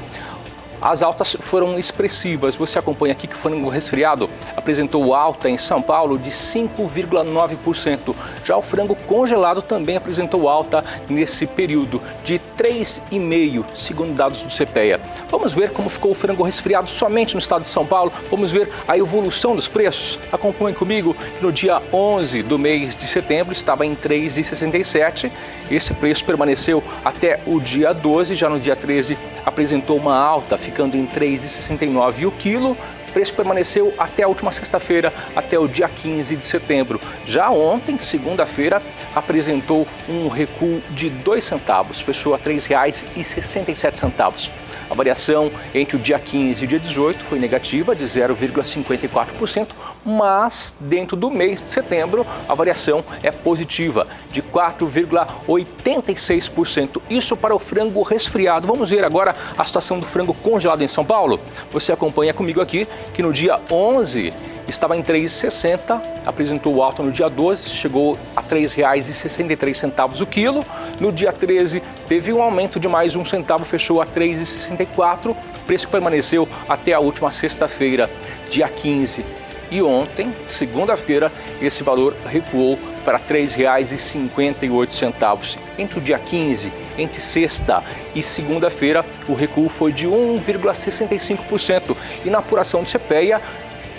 as altas foram expressivas. Você acompanha aqui que o frango resfriado apresentou alta em São Paulo de 5,9%. Já o frango congelado também apresentou alta nesse período de 3,5%, segundo dados do CPEA. Vamos ver como ficou o frango resfriado somente no estado de São Paulo. Vamos ver a evolução dos preços. Acompanhe comigo que no dia 11 do mês de setembro estava em R$ 3,67. Esse preço permaneceu até o dia 12, já no dia 13 apresentou uma alta, ficando em R$ 3,69 o quilo. O preço permaneceu até a última sexta-feira, até o dia 15 de setembro. Já ontem, segunda-feira, apresentou um recuo de 2 centavos, fechou a R$ 3,67. A variação entre o dia 15 e o dia 18 foi negativa, de 0,54%, mas dentro do mês de setembro a variação é positiva, de 4,86%. Isso para o frango resfriado. Vamos ver agora a situação do frango congelado em São Paulo. Você acompanha comigo aqui que no dia 11 estava em R$ 3,60, apresentou alta no dia 12, chegou a R$ 3,63 o quilo. No dia 13 teve um aumento de mais 1 centavo, fechou a R$ 3,64, preço que permaneceu até a última sexta-feira, dia 15. E ontem, segunda-feira, esse valor recuou para R$ 3,58. Entre o dia 15, entre sexta e segunda-feira, o recuo foi de 1,65%. E na apuração do CPEA,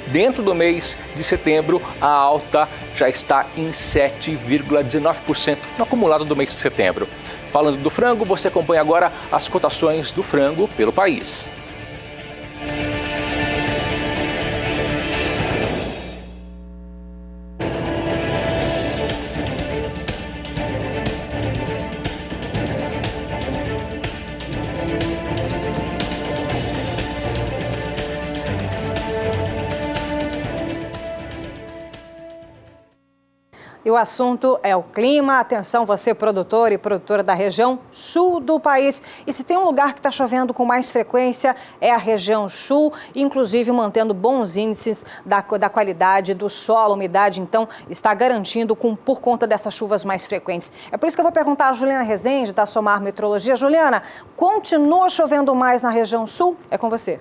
dentro do mês de setembro, a alta já está em 7,19% no acumulado do mês de setembro. Falando do frango, você acompanha agora as cotações do frango pelo país. E o assunto é o clima. Atenção, você produtor e produtora da região sul do país. E se tem um lugar que está chovendo com mais frequência, é a região sul, inclusive mantendo bons índices da qualidade do solo. A umidade, então, está garantindo por conta dessas chuvas mais frequentes. É por isso que eu vou perguntar a Juliana Rezende, da Somar Meteorologia. Juliana, continua chovendo mais na região sul? É com você.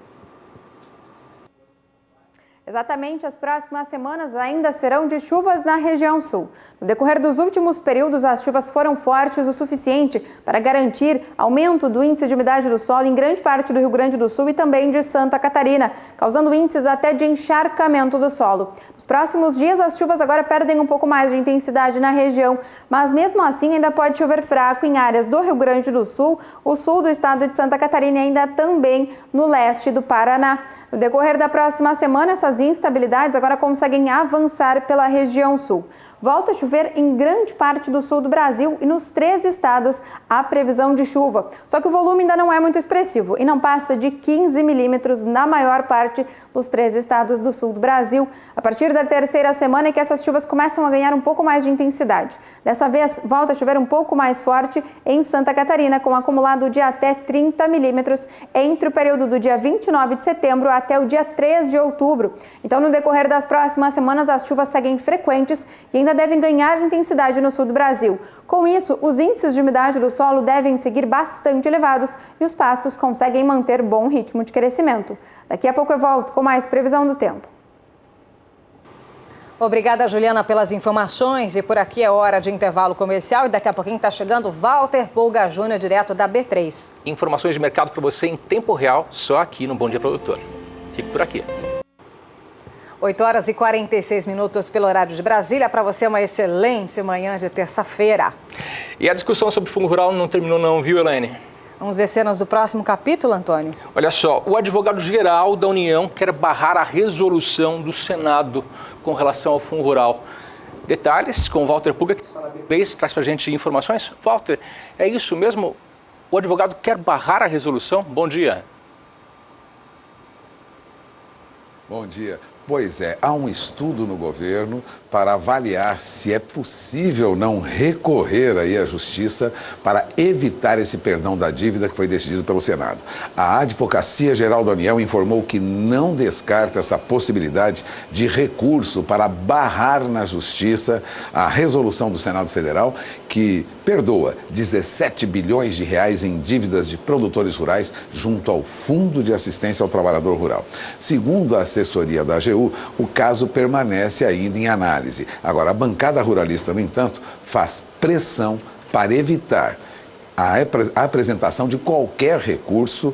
Exatamente, as próximas semanas ainda serão de chuvas na região sul. No decorrer dos últimos períodos, as chuvas foram fortes o suficiente para garantir aumento do índice de umidade do solo em grande parte do Rio Grande do Sul e também de Santa Catarina, causando índices até de encharcamento do solo. Nos próximos dias, as chuvas agora perdem um pouco mais de intensidade na região, mas mesmo assim ainda pode chover fraco em áreas do Rio Grande do Sul, o sul do estado de Santa Catarina e ainda também no leste do Paraná. No decorrer da próxima semana, essas instabilidades agora conseguem avançar pela região sul. Volta a chover em grande parte do sul do Brasil e nos 3 estados há previsão de chuva. Só que o volume ainda não é muito expressivo e não passa de 15 milímetros na maior parte dos 3 estados do sul do Brasil. A partir da terceira semana é que essas chuvas começam a ganhar um pouco mais de intensidade. Dessa vez, volta a chover um pouco mais forte em Santa Catarina, com acumulado de até 30 milímetros entre o período do dia 29 de setembro até o dia 3 de outubro. Então, no decorrer das próximas semanas, as chuvas seguem frequentes e ainda devem ganhar intensidade no sul do Brasil. Com isso, os índices de umidade do solo devem seguir bastante elevados e os pastos conseguem manter bom ritmo de crescimento. Daqui a pouco eu volto com mais previsão do tempo. Obrigada, Juliana, pelas informações. E por aqui é hora de intervalo comercial e daqui a pouquinho está chegando Walter Pulga Júnior, direto da B3. Informações de mercado para você em tempo real, só aqui no Bom Dia Produtor. Fique por aqui. 8h46 pelo horário de Brasília. Para você, uma excelente manhã de terça-feira. E a discussão sobre fungo rural não terminou não, viu, Elaine? Vamos ver cenas do próximo capítulo, Antônio? Olha só, o advogado-geral da União quer barrar a resolução do Senado com relação ao fungo rural. Detalhes com o Walter Pulga, que traz para a gente informações. Walter, é isso mesmo? O advogado quer barrar a resolução? Bom dia. Bom dia. Pois é, há um estudo no governo para avaliar se é possível não recorrer aí à justiça para evitar esse perdão da dívida que foi decidido pelo Senado. A Advocacia Geral da União informou que não descarta essa possibilidade de recurso para barrar na justiça a resolução do Senado Federal que perdoa 17 bilhões de reais em dívidas de produtores rurais junto ao Fundo de Assistência ao Trabalhador Rural. Segundo a assessoria da AGU, o caso permanece ainda em análise. Agora, a bancada ruralista, no entanto, faz pressão para evitar a apresentação de qualquer recurso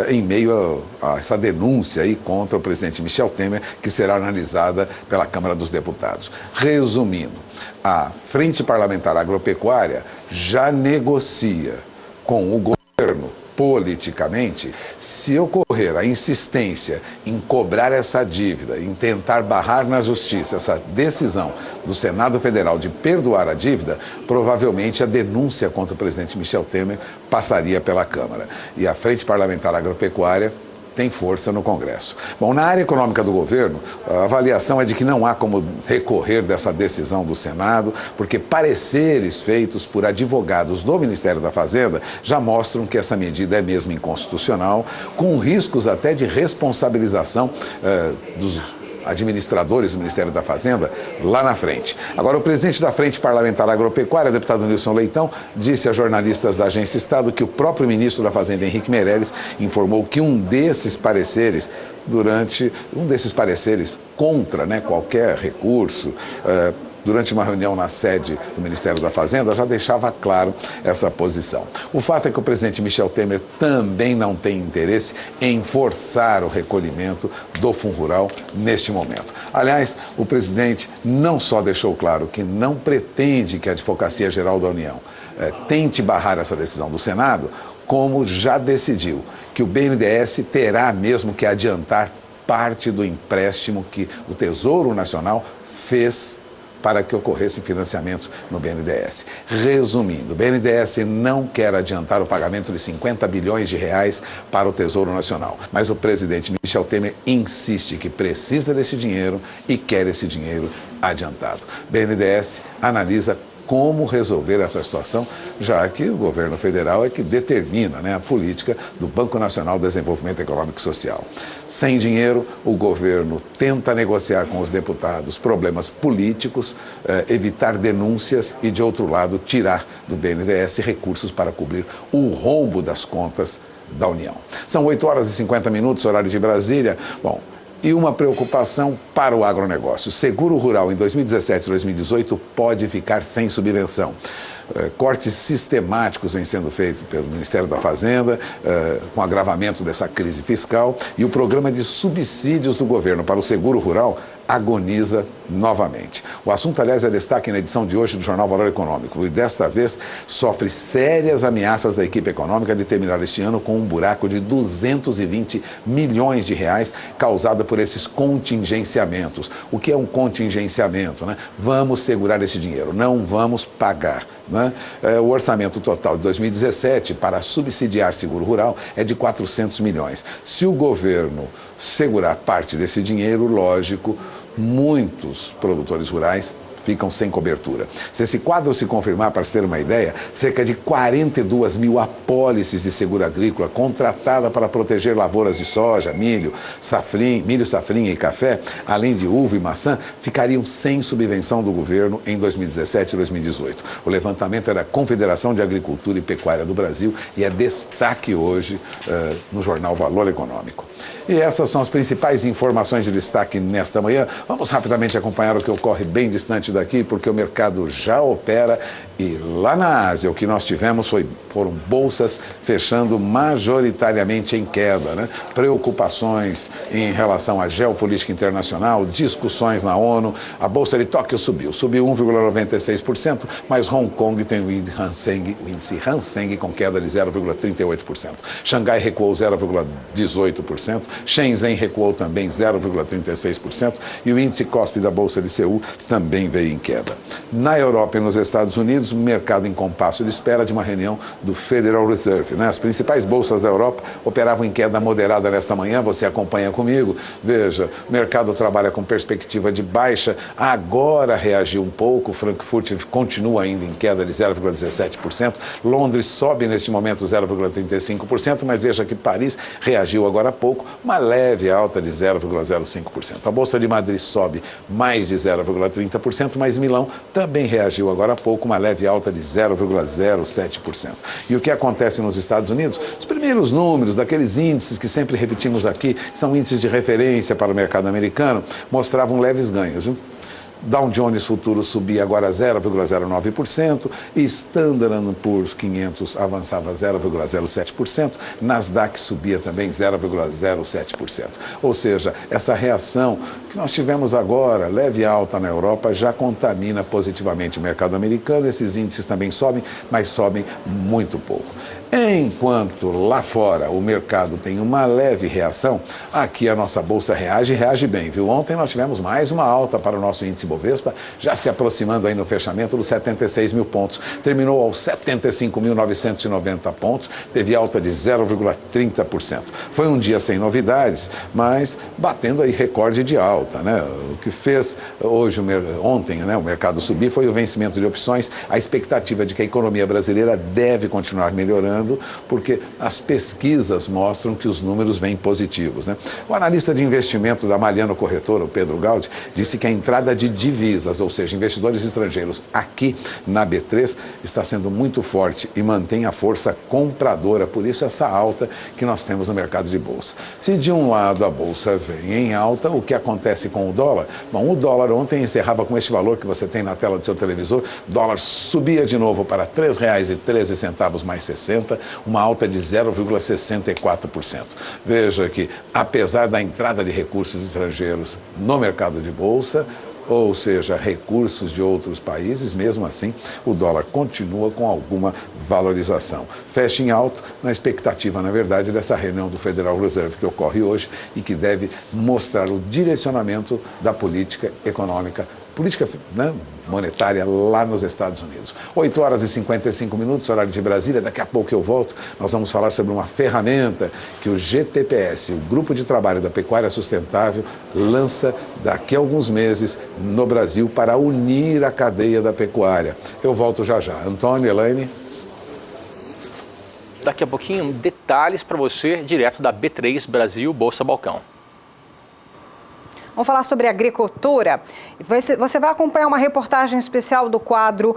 em meio a essa denúncia aí contra o presidente Michel Temer, que será analisada pela Câmara dos Deputados. Resumindo, a Frente Parlamentar Agropecuária já negocia com o governo politicamente, se ocorrer a insistência em cobrar essa dívida, em tentar barrar na justiça essa decisão do Senado Federal de perdoar a dívida, provavelmente a denúncia contra o presidente Michel Temer passaria pela Câmara. E a Frente Parlamentar Agropecuária tem força no Congresso. Bom, na área econômica do governo, a avaliação é de que não há como recorrer dessa decisão do Senado, porque pareceres feitos por advogados do Ministério da Fazenda já mostram que essa medida é mesmo inconstitucional, com riscos até de responsabilização dos administradores do Ministério da Fazenda lá na frente. Agora, o presidente da Frente Parlamentar Agropecuária, deputado Nilson Leitão, disse a jornalistas da Agência Estado que o próprio ministro da Fazenda, Henrique Meirelles, informou que um desses pareceres contra qualquer recurso, durante uma reunião na sede do Ministério da Fazenda, já deixava claro essa posição. O fato é que o presidente Michel Temer também não tem interesse em forçar o recolhimento do Fundo Rural neste momento. Aliás, o presidente não só deixou claro que não pretende que a Advocacia Geral da União tente barrar essa decisão do Senado, como já decidiu que o BNDES terá mesmo que adiantar parte do empréstimo que o Tesouro Nacional fez para que ocorressem financiamentos no BNDES. Resumindo, o BNDES não quer adiantar o pagamento de 50 bilhões de reais para o Tesouro Nacional, mas o presidente Michel Temer insiste que precisa desse dinheiro e quer esse dinheiro adiantado. O BNDES analisa como resolver essa situação, já que o governo federal é que determina, a política do Banco Nacional de Desenvolvimento Econômico e Social. Sem dinheiro, o governo tenta negociar com os deputados problemas políticos, evitar denúncias e, de outro lado, tirar do BNDES recursos para cobrir o rombo das contas da União. São 8 horas e 50 minutos, horário de Brasília. Bom, e uma preocupação para o agronegócio. O seguro rural em 2017 e 2018 pode ficar sem subvenção. Cortes sistemáticos vêm sendo feitos pelo Ministério da Fazenda, com agravamento dessa crise fiscal, e o programa de subsídios do governo para o seguro rural agoniza novamente. O assunto, aliás, é destaque na edição de hoje do Jornal Valor Econômico e, desta vez, sofre sérias ameaças da equipe econômica de terminar este ano com um buraco de 220 milhões de reais causado por esses contingenciamentos. O que é um contingenciamento? Vamos segurar esse dinheiro, não vamos pagar. O orçamento total de 2017 para subsidiar seguro rural é de 400 milhões. Se o governo segurar parte desse dinheiro, lógico, muitos produtores rurais ficam sem cobertura. Se esse quadro se confirmar, para se ter uma ideia, cerca de 42 mil apólices de seguro agrícola contratada para proteger lavouras de soja, milho, safrinha e café, além de uva e maçã, ficariam sem subvenção do governo em 2017 e 2018. O levantamento é da Confederação de Agricultura e Pecuária do Brasil e é destaque hoje no jornal Valor Econômico. E essas são as principais informações de destaque nesta manhã. Vamos rapidamente acompanhar o que ocorre bem distante daqui, porque o mercado já opera e lá na Ásia o que nós tivemos foram bolsas fechando majoritariamente em queda, Preocupações em relação à geopolítica internacional, discussões na ONU. A bolsa de Tóquio subiu 1,96%, mas Hong Kong tem o índice Hang com queda de 0,38%. Xangai recuou 0,18%, Shenzhen recuou também 0,36% e o índice Kospi da bolsa de Seul também veio em queda. Na Europa e nos Estados Unidos, o mercado em compasso de espera de uma reunião do Federal Reserve. As principais bolsas da Europa operavam em queda moderada nesta manhã, você acompanha comigo. Veja, o mercado trabalha com perspectiva de baixa, agora reagiu um pouco, Frankfurt continua ainda em queda de 0,17%, Londres sobe neste momento 0,35%, mas veja que Paris reagiu agora há pouco, uma leve alta de 0,05%. A Bolsa de Madrid sobe mais de 0,30%, mas Milão também reagiu agora há pouco, uma leve alta de 0,07%. E o que acontece nos Estados Unidos? Os primeiros números daqueles índices que sempre repetimos aqui, são índices de referência para o mercado americano, mostravam leves ganhos. Dow Jones Futuro subia agora 0,09% e Standard & Poor's 500 avançava 0,07%, Nasdaq subia também 0,07%. Ou seja, essa reação que nós tivemos agora, leve alta na Europa, já contamina positivamente o mercado americano. Esses índices também sobem, mas sobem muito pouco. Enquanto lá fora o mercado tem uma leve reação, aqui a nossa bolsa reage bem, viu? Ontem nós tivemos mais uma alta para o nosso índice Bovespa, já se aproximando aí no fechamento dos 76 mil pontos. Terminou aos 75.990 pontos, teve alta de 0,30%. Foi um dia sem novidades, mas batendo aí recorde de alta, O que fez ontem, o mercado subir foi o vencimento de opções, a expectativa de que a economia brasileira deve continuar melhorando, porque as pesquisas mostram que os números vêm positivos. O analista de investimento da Maliano Corretora, o Pedro Gaudi, disse que a entrada de divisas, ou seja, investidores estrangeiros aqui na B3, está sendo muito forte e mantém a força compradora, por isso essa alta que nós temos no mercado de bolsa. Se de um lado a bolsa vem em alta, o que acontece com o dólar? Bom, o dólar ontem encerrava com este valor que você tem na tela do seu televisor, o dólar subia de novo para R$ 3,13 mais 60, uma alta de 0,64%. Veja que, apesar da entrada de recursos estrangeiros no mercado de bolsa, ou seja, recursos de outros países, mesmo assim, o dólar continua com alguma valorização. Fecha em alto na expectativa, na verdade, dessa reunião do Federal Reserve que ocorre hoje e que deve mostrar o direcionamento da política econômica política, né, monetária lá nos Estados Unidos. 8 horas e 55 minutos, horário de Brasília. Daqui a pouco eu volto. Nós vamos falar sobre uma ferramenta que o GTPS, o Grupo de Trabalho da Pecuária Sustentável, lança daqui a alguns meses no Brasil para unir a cadeia da pecuária. Eu volto já já. Antônio, Elaine. Daqui a pouquinho, detalhes para você direto da B3 Brasil Bolsa Balcão. Vamos falar sobre agricultura. Você vai acompanhar uma reportagem especial do quadro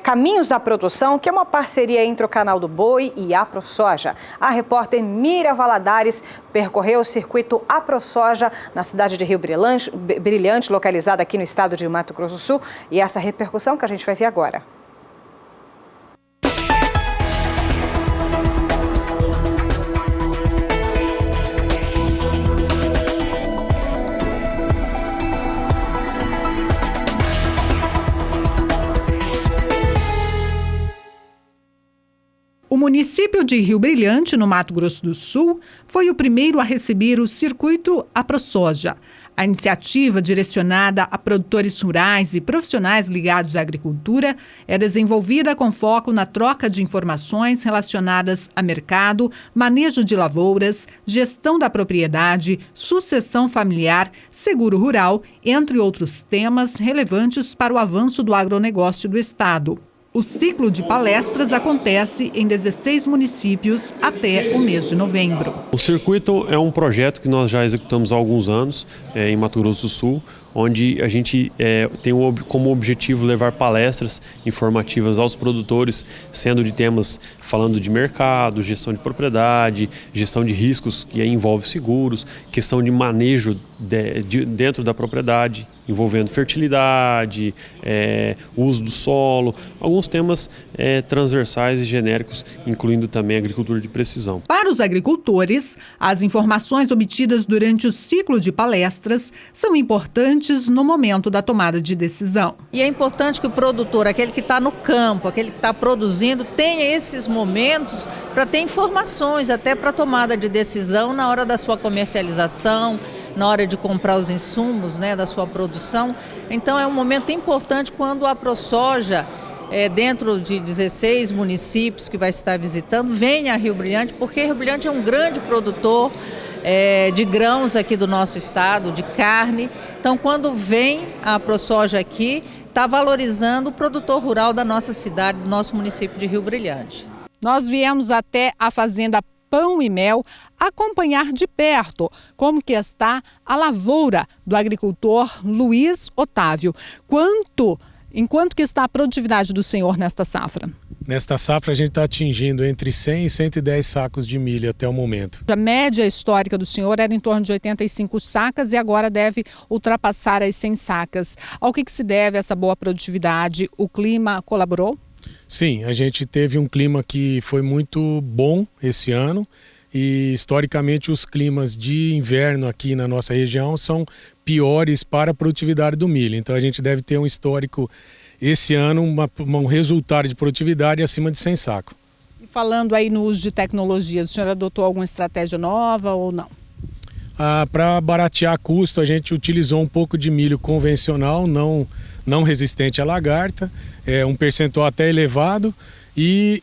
Caminhos da Produção, que é uma parceria entre o Canal do Boi e a AproSoja. A repórter Mira Valadares percorreu o circuito AproSoja na cidade de Rio Brilhante, localizada aqui no estado de Mato Grosso do Sul. E essa repercussão que a gente vai ver agora. O município de Rio Brilhante, no Mato Grosso do Sul, foi o primeiro a receber o circuito AproSoja. A iniciativa, direcionada a produtores rurais e profissionais ligados à agricultura, é desenvolvida com foco na troca de informações relacionadas a mercado, manejo de lavouras, gestão da propriedade, sucessão familiar, seguro rural, entre outros temas relevantes para o avanço do agronegócio do estado. O ciclo de palestras acontece em 16 municípios até o mês de novembro. O circuito é um projeto que nós já executamos há alguns anos em Mato Grosso do Sul, onde a gente tem como objetivo levar palestras informativas aos produtores, sendo de temas falando de mercado, gestão de propriedade, gestão de riscos que envolve seguros, questão de manejo dentro da propriedade, envolvendo fertilidade, uso do solo, alguns temas transversais e genéricos, incluindo também agricultura de precisão. Para os agricultores, as informações obtidas durante o ciclo de palestras são importantes no momento da tomada de decisão. E é importante que o produtor, aquele que está no campo, aquele que está produzindo, tenha esses momentos para ter informações até para tomada de decisão na hora da sua comercialização, na hora de comprar os insumos, né, da sua produção. Então é um momento importante quando a AproSoja, dentro de 16 municípios que vai estar visitando, venha a Rio Brilhante, porque Rio Brilhante é um grande produtor de grãos aqui do nosso estado, de carne. Então, quando vem a AproSoja aqui, está valorizando o produtor rural da nossa cidade, do nosso município de Rio Brilhante. Nós viemos até a fazenda Pão e Mel acompanhar de perto como que está a lavoura do agricultor Luiz Otávio. Enquanto que está a produtividade do senhor nesta safra? Nesta safra a gente está atingindo entre 100 e 110 sacos de milho até o momento. A média histórica do senhor era em torno de 85 sacas e agora deve ultrapassar as 100 sacas. Ao que se deve essa boa produtividade? O clima colaborou? Sim, a gente teve um clima que foi muito bom esse ano e historicamente os climas de inverno aqui na nossa região são piores para a produtividade do milho. Então a gente deve ter um histórico esse ano, um resultado de produtividade acima de 100 sacos. E falando aí no uso de tecnologias, o senhor adotou alguma estratégia nova ou não? Para baratear custo, a gente utilizou um pouco de milho convencional, não resistente à lagarta, um percentual até elevado, e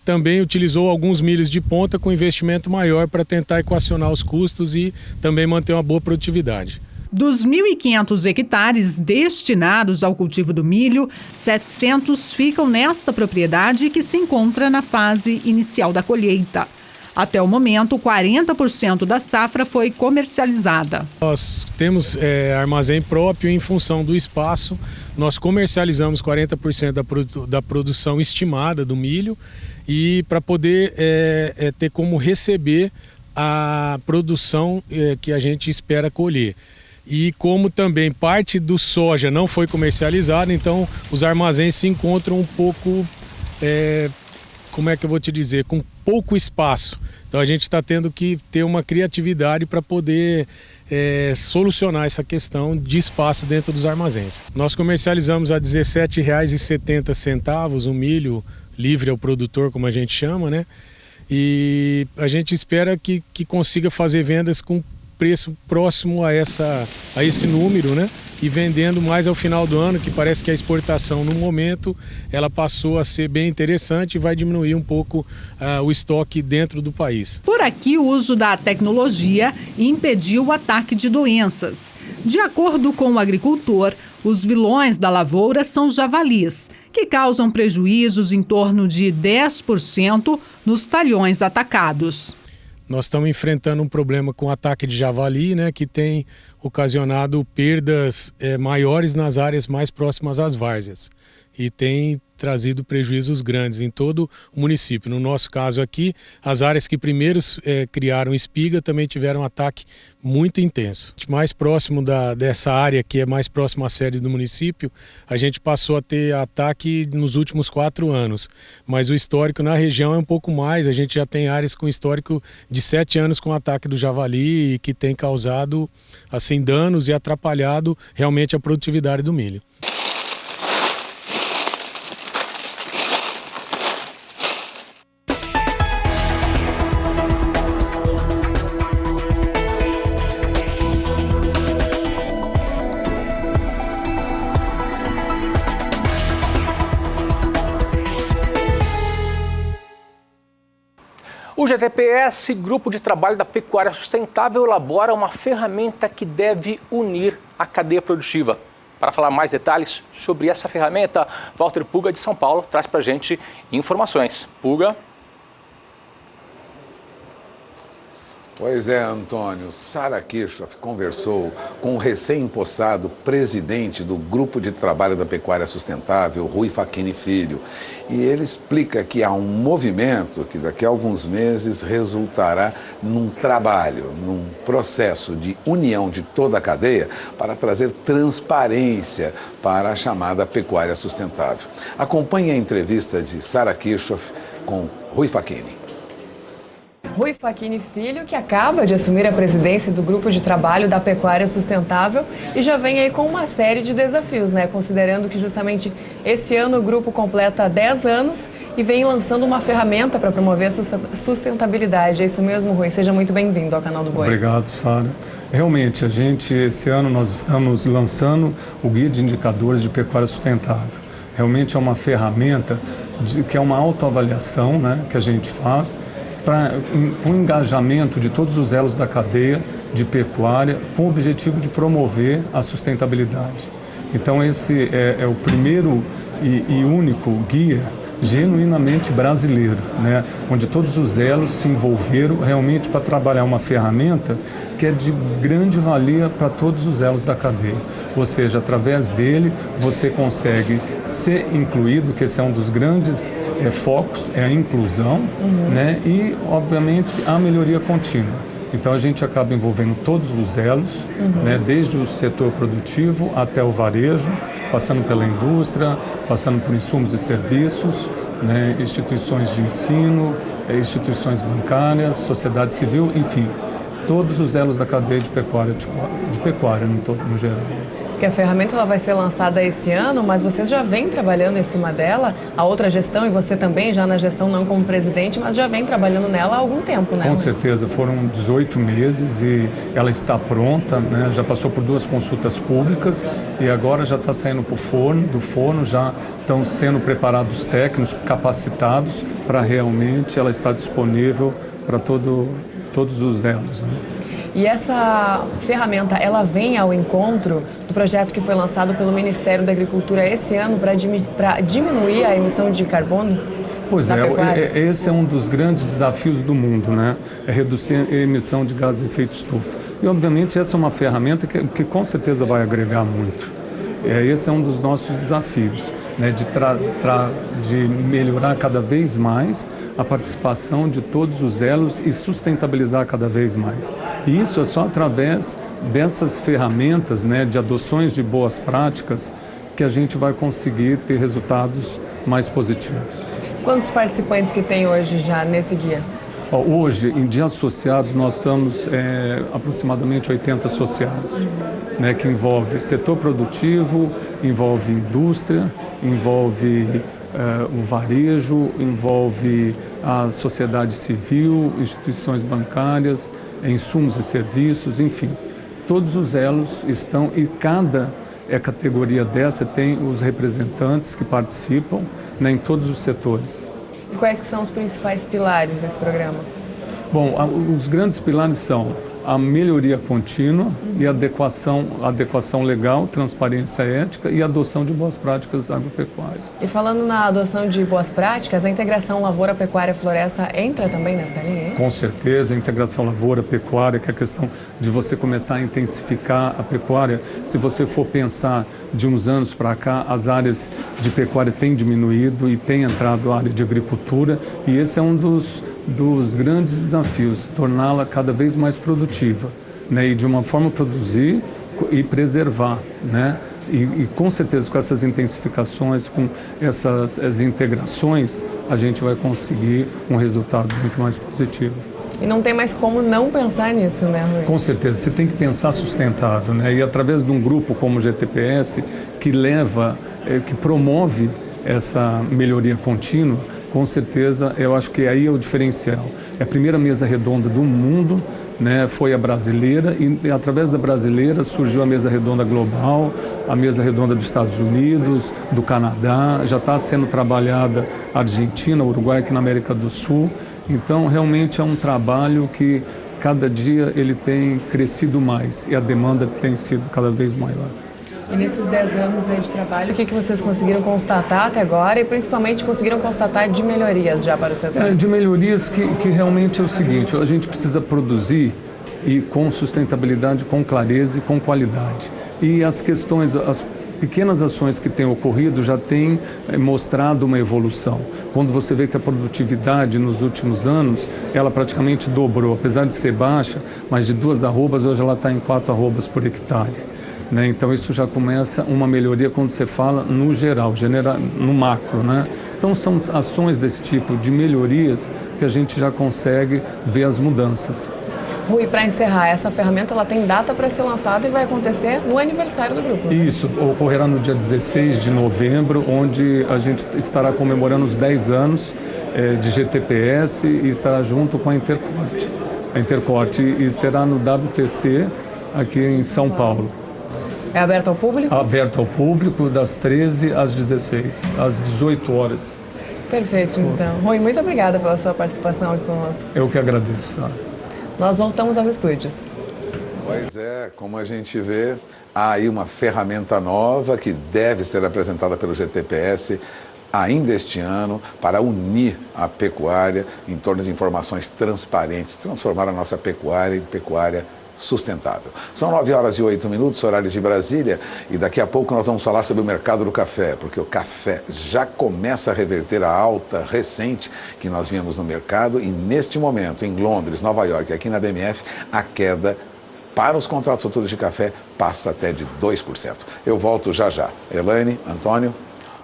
também utilizou alguns milhos de ponta com investimento maior para tentar equacionar os custos e também manter uma boa produtividade. Dos 1.500 hectares destinados ao cultivo do milho, 700 ficam nesta propriedade que se encontra na fase inicial da colheita. Até o momento, 40% da safra foi comercializada. Nós temos armazém próprio em função do espaço. Nós comercializamos 40% da produção estimada do milho e para poder ter como receber a produção que a gente espera colher. E como também parte do soja não foi comercializada, então os armazéns se encontram um pouco, como é que eu vou te dizer, com pouco espaço. Então a gente está tendo que ter uma criatividade para poder solucionar essa questão de espaço dentro dos armazéns. Nós comercializamos a R$ 17,70 o milho livre ao produtor, como a gente chama, né? E a gente espera que consiga fazer vendas com preço próximo a esse número, né? E vendendo mais ao final do ano, que parece que a exportação no momento ela passou a ser bem interessante e vai diminuir um pouco o estoque dentro do país. Por aqui, o uso da tecnologia impediu o ataque de doenças. De acordo com o agricultor, os vilões da lavoura são javalis, que causam prejuízos em torno de 10% nos talhões atacados. Nós estamos enfrentando um problema com o ataque de javali, né, que tem ocasionado perdas maiores nas áreas mais próximas às várzeas e tem trazido prejuízos grandes em todo o município. No nosso caso aqui, as áreas que primeiro criaram espiga também tiveram um ataque muito intenso. Mais próximo dessa área, que é mais próxima à sede do município, a gente passou a ter ataque nos últimos 4 anos, mas o histórico na região é um pouco mais. A gente já tem áreas com histórico de 7 anos com ataque do javali e que tem causado assim danos e atrapalhado realmente a produtividade do milho. O GTPS, Grupo de Trabalho da Pecuária Sustentável, elabora uma ferramenta que deve unir a cadeia produtiva. Para falar mais detalhes sobre essa ferramenta, Walter Puga, de São Paulo, traz para a gente informações. Puga. Pois é, Antônio. Sara Kirchhoff conversou com o recém-impossado presidente do Grupo de Trabalho da Pecuária Sustentável, Rui Facchini Filho. E ele explica que há um movimento que daqui a alguns meses resultará num trabalho, num processo de união de toda a cadeia para trazer transparência para a chamada pecuária sustentável. Acompanhe a entrevista de Sara Kirchhoff com Rui Facchini. Rui Facchini Filho, que acaba de assumir a presidência do Grupo de Trabalho da Pecuária Sustentável e já vem aí com uma série de desafios, né? Considerando que justamente esse ano o grupo completa 10 anos e vem lançando uma ferramenta para promover a sustentabilidade. É isso mesmo, Rui? Seja muito bem-vindo ao canal do Boi. Obrigado, Sara. Realmente, esse ano nós estamos lançando o Guia de Indicadores de Pecuária Sustentável. Realmente é uma ferramenta que é uma autoavaliação, né, que a gente faz para o engajamento de todos os elos da cadeia de pecuária com o objetivo de promover a sustentabilidade. Então esse é o primeiro e único guia genuinamente brasileiro, né? Onde todos os elos se envolveram realmente para trabalhar uma ferramenta que é de grande valia para todos os elos da cadeia. Ou seja, através dele você consegue ser incluído, que esse é um dos grandes focos, é a inclusão, né? E, obviamente, a melhoria contínua. Então, a gente acaba envolvendo todos os elos, né? Desde o setor produtivo até o varejo, passando pela indústria, passando por insumos e serviços, né? Instituições de ensino, instituições bancárias, sociedade civil, enfim, todos os elos da cadeia de pecuária no geral. Porque a ferramenta ela vai ser lançada esse ano, mas vocês já vêm trabalhando em cima dela, a outra gestão e você também, já na gestão não como presidente, mas já vem trabalhando nela há algum tempo, né? Com certeza, foram 18 meses e ela está pronta, né? Já passou por 2 consultas públicas e agora já está saindo do forno, já estão sendo preparados técnicos capacitados para realmente ela estar disponível para todos os elos, né? E essa ferramenta, ela vem ao encontro do projeto que foi lançado pelo Ministério da Agricultura esse ano para diminuir a emissão de carbono? Pois é, esse é um dos grandes desafios do mundo, né? É reduzir a emissão de gases de efeito estufa. E, obviamente, essa é uma ferramenta que com certeza vai agregar muito. Esse é um dos nossos desafios, né? De melhorar cada vez mais a participação de todos os elos e sustentabilizar cada vez mais. E isso é só através dessas ferramentas, né, de adoções de boas práticas que a gente vai conseguir ter resultados mais positivos. Quantos participantes que tem hoje já nesse guia? Hoje, de associados, nós estamos aproximadamente 80 associados, né, que envolve setor produtivo, envolve indústria, envolve o varejo, envolve a sociedade civil, instituições bancárias, insumos e serviços, enfim. Todos os elos estão e cada categoria dessa tem os representantes que participam, né, em todos os setores. E quais que são os principais pilares desse programa? Bom, os grandes pilares são a melhoria contínua e a adequação legal, transparência ética e a adoção de boas práticas agropecuárias. E falando na adoção de boas práticas, a integração lavoura-pecuária-floresta entra também nessa linha, hein? Com certeza, a integração lavoura-pecuária, que é a questão de você começar a intensificar a pecuária. Se você for pensar de uns anos para cá, as áreas de pecuária têm diminuído e tem entrado a área de agricultura, e esse é um dos grandes desafios, torná-la cada vez mais produtiva, né? E de uma forma produzir e preservar, né? E com certeza com essas intensificações, com essas integrações, a gente vai conseguir um resultado muito mais positivo. E não tem mais como não pensar nisso, né, Rui? Com certeza, você tem que pensar sustentável, né? E através de um grupo como o GTPS, que que promove essa melhoria contínua, com certeza, eu acho que aí é o diferencial. É a primeira mesa redonda do mundo, né, foi a brasileira, e através da brasileira surgiu a mesa redonda global, a mesa redonda dos Estados Unidos, do Canadá, já está sendo trabalhada a Argentina, Uruguai, aqui na América do Sul. Então, realmente é um trabalho que cada dia ele tem crescido mais e a demanda tem sido cada vez maior. E nesses 10 anos aí de trabalho, o que vocês conseguiram constatar até agora e principalmente conseguiram constatar de melhorias já para o setor? De melhorias que realmente é o seguinte, a gente precisa produzir e com sustentabilidade, com clareza e com qualidade. E as pequenas ações que têm ocorrido já têm mostrado uma evolução. Quando você vê que a produtividade nos últimos anos, ela praticamente dobrou, apesar de ser baixa, mas de 2 arrobas, hoje ela está em 4 arrobas por hectare. Né? Então isso já começa uma melhoria quando você fala no geral, no macro, né? Então são ações desse tipo de melhorias que a gente já consegue ver as mudanças. Rui, para encerrar, essa ferramenta ela tem data para ser lançada e vai acontecer no aniversário do grupo. Né? Isso, ocorrerá no dia 16 de novembro, onde a gente estará comemorando os 10 anos de GTPS e estará junto com a Intercorte, e será no WTC aqui em São Paulo. É aberto ao público? Aberto ao público, das 13 às 16, às 18 horas. Perfeito, então. Rui, muito obrigada pela sua participação aqui conosco. Eu que agradeço. Nós voltamos aos estúdios. Pois é, como a gente vê, há aí uma ferramenta nova que deve ser apresentada pelo GTPS ainda este ano para unir a pecuária em torno de informações transparentes, transformar a nossa pecuária em pecuária sustentável. São 9h08, horário de Brasília, e daqui a pouco nós vamos falar sobre o mercado do café, porque o café já começa a reverter a alta recente que nós vimos no mercado, e neste momento, em Londres, Nova York, aqui na BMF, a queda para os contratos futuros de café passa até de 2%. Eu volto já já. Elaine, Antônio.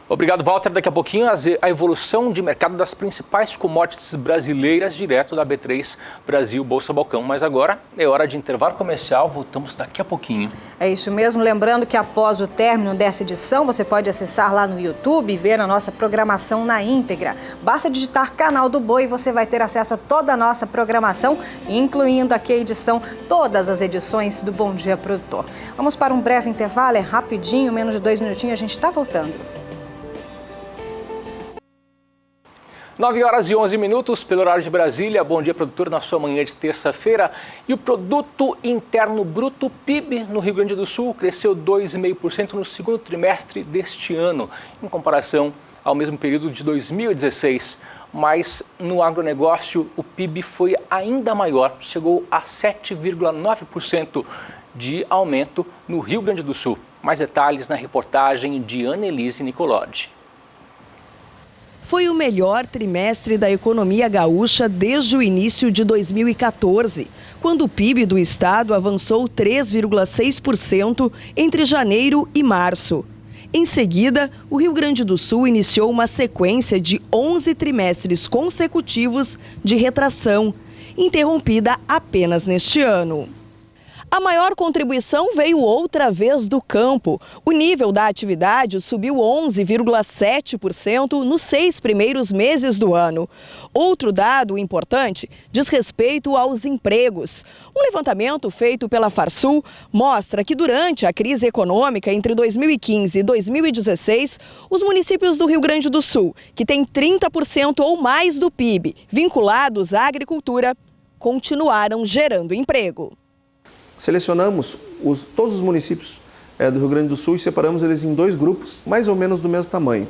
Obrigado, Walter. Daqui a pouquinho a evolução de mercado das principais commodities brasileiras direto da B3 Brasil Bolsa Balcão. Mas agora é hora de intervalo comercial, voltamos daqui a pouquinho. É isso mesmo, lembrando que após o término dessa edição, você pode acessar lá no YouTube e ver a nossa programação na íntegra. Basta digitar Canal do Boi e você vai ter acesso a toda a nossa programação, incluindo aqui a edição, todas as edições do Bom Dia Produtor. Vamos para um breve intervalo, é rapidinho, menos de 2 minutinhos, a gente está voltando. 9h11, pelo horário de Brasília. Bom dia, produtor, na sua manhã de terça-feira. E o Produto Interno Bruto, PIB, no Rio Grande do Sul, cresceu 2,5% no segundo trimestre deste ano, em comparação ao mesmo período de 2016. Mas no agronegócio, o PIB foi ainda maior, chegou a 7,9% de aumento no Rio Grande do Sul. Mais detalhes na reportagem de Annelise Nicolodi. Foi o melhor trimestre da economia gaúcha desde o início de 2014, quando o PIB do estado avançou 3,6% entre janeiro e março. Em seguida, o Rio Grande do Sul iniciou uma sequência de 11 trimestres consecutivos de retração, interrompida apenas neste ano. A maior contribuição veio outra vez do campo. O nível da atividade subiu 11,7% nos 6 primeiros meses do ano. Outro dado importante diz respeito aos empregos. Um levantamento feito pela Farsul mostra que durante a crise econômica entre 2015 e 2016, os municípios do Rio Grande do Sul, que têm 30% ou mais do PIB vinculados à agricultura, continuaram gerando emprego. Selecionamos todos os municípios do Rio Grande do Sul e separamos eles em 2 grupos, mais ou menos do mesmo tamanho.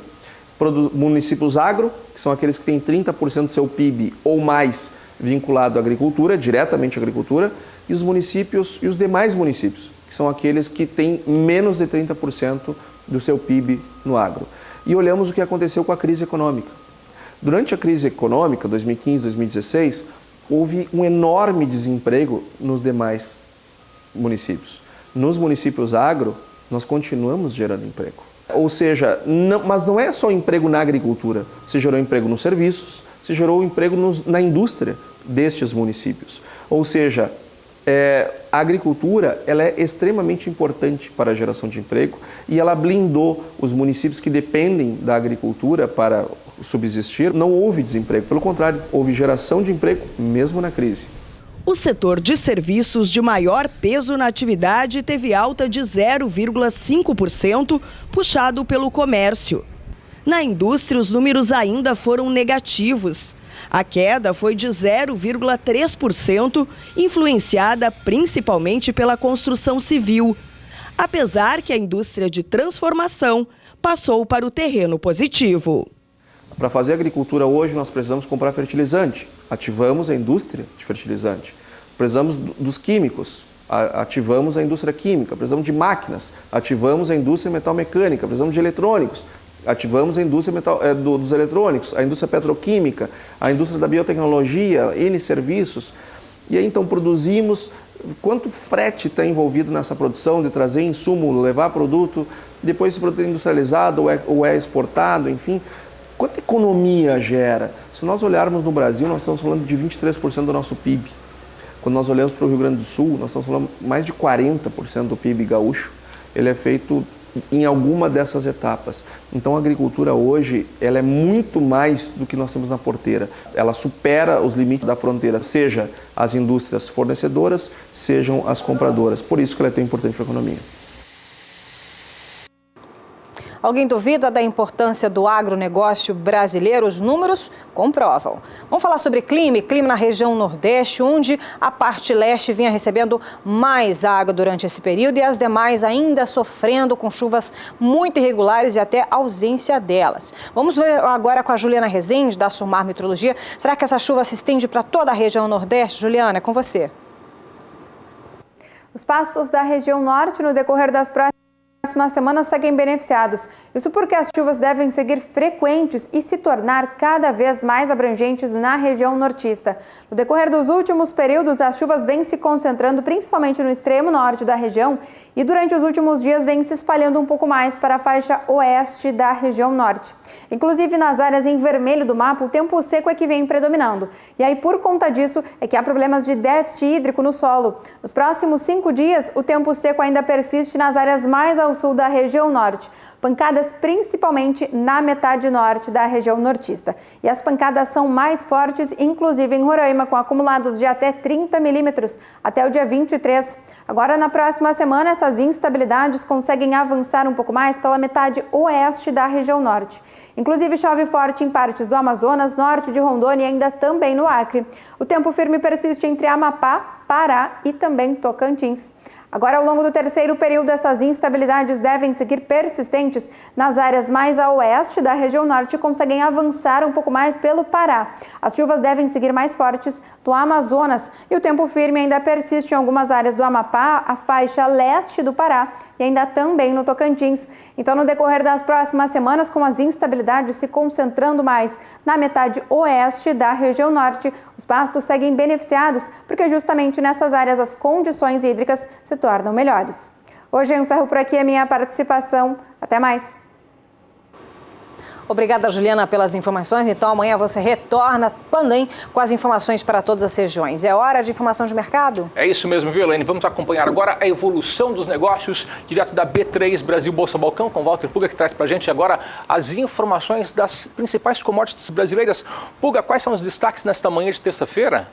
Municípios agro, que são aqueles que têm 30% do seu PIB ou mais vinculado à agricultura, diretamente à agricultura, e os municípios e os demais municípios, que são aqueles que têm menos de 30% do seu PIB no agro. E olhamos o que aconteceu com a crise econômica. Durante a crise econômica, 2015, 2016, houve um enorme desemprego nos demais municípios. Nos municípios agro, nós continuamos gerando emprego. Ou seja, mas não é só emprego na agricultura, se gerou emprego nos serviços, se gerou emprego na indústria destes municípios. Ou seja, a agricultura ela é extremamente importante para a geração de emprego e ela blindou os municípios que dependem da agricultura para subsistir. Não houve desemprego, pelo contrário, houve geração de emprego mesmo na crise. O setor de serviços de maior peso na atividade teve alta de 0,5%, puxado pelo comércio. Na indústria, os números ainda foram negativos. A queda foi de 0,3%, influenciada principalmente pela construção civil, apesar que a indústria de transformação passou para o terreno positivo. Para fazer agricultura hoje, nós precisamos comprar fertilizante. Ativamos a indústria de fertilizante. Precisamos dos químicos. Ativamos a indústria química. Precisamos de máquinas. Ativamos a indústria metal-mecânica. Precisamos de eletrônicos. Ativamos a indústria dos eletrônicos, a indústria petroquímica, a indústria da biotecnologia, N serviços. E aí, então, produzimos. Quanto frete está envolvido nessa produção de trazer insumo, levar produto, depois esse produto é industrializado ou é exportado, enfim. Quanta economia gera? Se nós olharmos no Brasil, nós estamos falando de 23% do nosso PIB. Quando nós olhamos para o Rio Grande do Sul, nós estamos falando mais de 40% do PIB gaúcho. Ele é feito em alguma dessas etapas. Então a agricultura hoje, ela é muito mais do que nós temos na porteira. Ela supera os limites da fronteira, seja as indústrias fornecedoras, sejam as compradoras. Por isso que ela é tão importante para a economia. Alguém duvida da importância do agronegócio brasileiro? Os números comprovam. Vamos falar sobre clima na região Nordeste, onde a parte leste vinha recebendo mais água durante esse período e as demais ainda sofrendo com chuvas muito irregulares e até ausência delas. Vamos ver agora com a Juliana Rezende, da Sumar Meteorologia. Será que essa chuva se estende para toda a região Nordeste? Juliana, é com você. Os pastos da região Norte, no decorrer das próximas semanas, seguem beneficiados. Isso porque as chuvas devem seguir frequentes e se tornar cada vez mais abrangentes na região nortista. No decorrer dos últimos períodos, as chuvas vêm se concentrando principalmente no extremo norte da região e durante os últimos dias vêm se espalhando um pouco mais para a faixa oeste da região norte. Inclusive nas áreas em vermelho do mapa, o tempo seco é que vem predominando. E aí, por conta disso, é que há problemas de déficit hídrico no solo. Nos próximos 5 dias, o tempo seco ainda persiste nas áreas mais ao sul da região norte. Pancadas principalmente na metade norte da região nortista. E as pancadas são mais fortes, inclusive em Roraima, com acumulados de até 30 milímetros até o dia 23. Agora, na próxima semana, essas instabilidades conseguem avançar um pouco mais pela metade oeste da região norte. Inclusive, chove forte em partes do Amazonas, norte de Rondônia e ainda também no Acre. O tempo firme persiste entre Amapá, Pará e também Tocantins. Agora, ao longo do terceiro período, essas instabilidades devem seguir persistentes nas áreas mais a oeste da região norte e conseguem avançar um pouco mais pelo Pará. As chuvas devem seguir mais fortes do Amazonas e o tempo firme ainda persiste em algumas áreas do Amapá, a faixa leste do Pará e ainda também no Tocantins. Então, no decorrer das próximas semanas, com as instabilidades se concentrando mais na metade oeste da região norte, os pastos seguem beneficiados porque justamente nessas áreas as condições hídricas se tornam melhores. Hoje eu encerro por aqui a minha participação. Até mais! Obrigada, Juliana, pelas informações. Então, amanhã você retorna também com as informações para todas as regiões. É hora de informação de mercado? É isso mesmo, viu, Elaine? Vamos acompanhar agora a evolução dos negócios direto da B3 Brasil Bolsa Balcão, com o Walter Puga, que traz para a gente agora as informações das principais commodities brasileiras. Puga, quais são os destaques nesta manhã de terça-feira?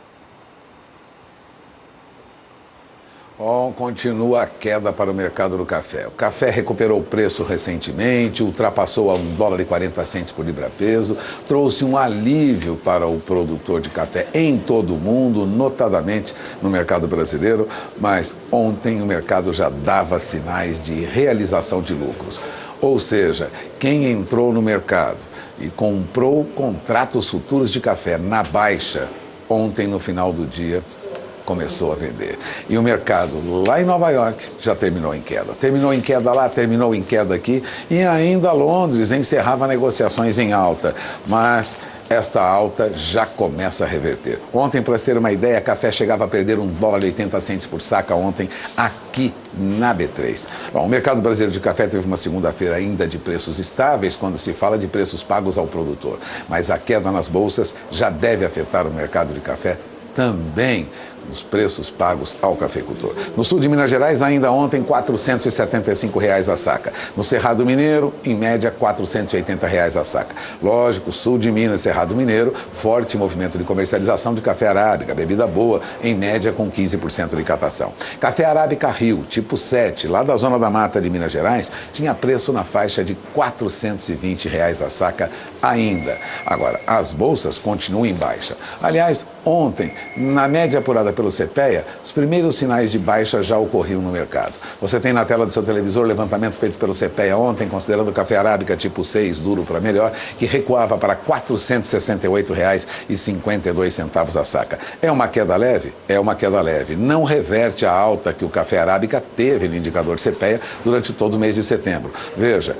Continua a queda para o mercado do café. O café recuperou o preço recentemente, ultrapassou a $1,40 por libra-peso, trouxe um alívio para o produtor de café em todo o mundo, notadamente no mercado brasileiro, mas ontem o mercado já dava sinais de realização de lucros. Ou seja, quem entrou no mercado e comprou contratos futuros de café na baixa, ontem no final do dia, começou a vender. E o mercado lá em Nova York já terminou em queda. Terminou em queda lá, terminou em queda aqui e ainda Londres encerrava negociações em alta. Mas esta alta já começa a reverter. Ontem, para você ter uma ideia, café chegava a perder $1,80 por saca ontem aqui na B3. Bom, o mercado brasileiro de café teve uma segunda-feira ainda de preços estáveis quando se fala de preços pagos ao produtor. Mas a queda nas bolsas já deve afetar o mercado de café também nos preços pagos ao cafeicultor. No sul de Minas Gerais, ainda ontem, R$ 475 a saca. No Cerrado Mineiro, em média, R$ 480 a saca. Lógico, sul de Minas, Cerrado Mineiro, forte movimento de comercialização de café arábica, bebida boa, em média com 15% de catação. Café arábica Rio, tipo 7, lá da Zona da Mata de Minas Gerais, tinha preço na faixa de R$ 420 a saca ainda. Agora, as bolsas continuam em baixa. Aliás, ontem, na média apurada pelo CPEA, os primeiros sinais de baixa já ocorriam no mercado. Você tem na tela do seu televisor o levantamento feito pelo CPEA ontem, considerando o café arábica tipo 6, duro para melhor, que recuava para R$ 468,52 a saca. É uma queda leve? É uma queda leve. Não reverte a alta que o café arábica teve no indicador CPEA durante todo o mês de setembro. Veja,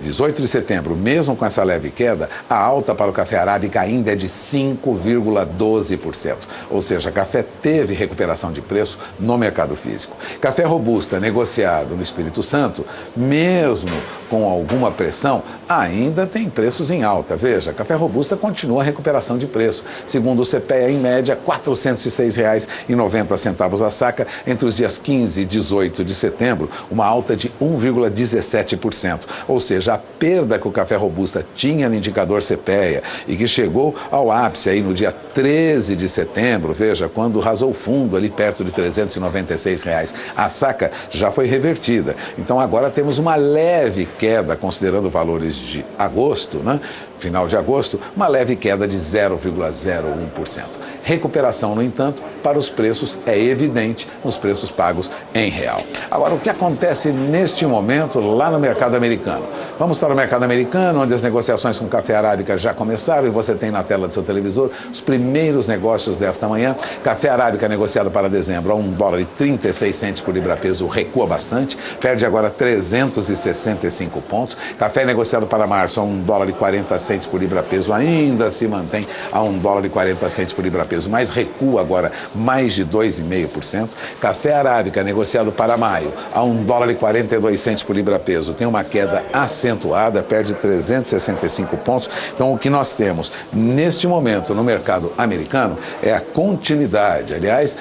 18 de setembro, mesmo com essa leve queda, a alta para o café arábica ainda é de 5,12%. Ou seja, café teve recuperação de preço no mercado físico. Café robusta negociado no Espírito Santo, mesmo com alguma pressão, ainda tem preços em alta. Veja, café robusta continua a recuperação de preço. Segundo o CPEA, em média, R$ 406,90 a saca entre os dias 15 e 18 de setembro, uma alta de 1,17%. Ou seja, a perda que o café robusta tinha no indicador CPEA e que chegou ao ápice aí no dia 13 de setembro, veja, quando rasou fundo ali perto de R$ 396 a saca, já foi revertida. Então agora temos uma leve queda, considerando valores de agosto, né? Final de agosto, uma leve queda de 0,01%. Recuperação, no entanto, para os preços é evidente nos preços pagos em real. Agora, o que acontece neste momento lá no mercado americano? Vamos para o mercado americano, onde as negociações com café arábica já começaram e você tem na tela do seu televisor os primeiros negócios desta manhã. Café arábica negociado para dezembro a $1,36 por libra-peso, recua bastante, perde agora 365 pontos. Café negociado para março a $1,40 por libra-peso, ainda se mantém a $1,40 por libra-peso, mas recua agora mais de 2,5%. Café arábica negociado para maio a $1,42 por libra-peso, tem uma queda acentuada, perde 365 pontos. Então, o que nós temos neste momento no mercado americano é a continuidade, aliás,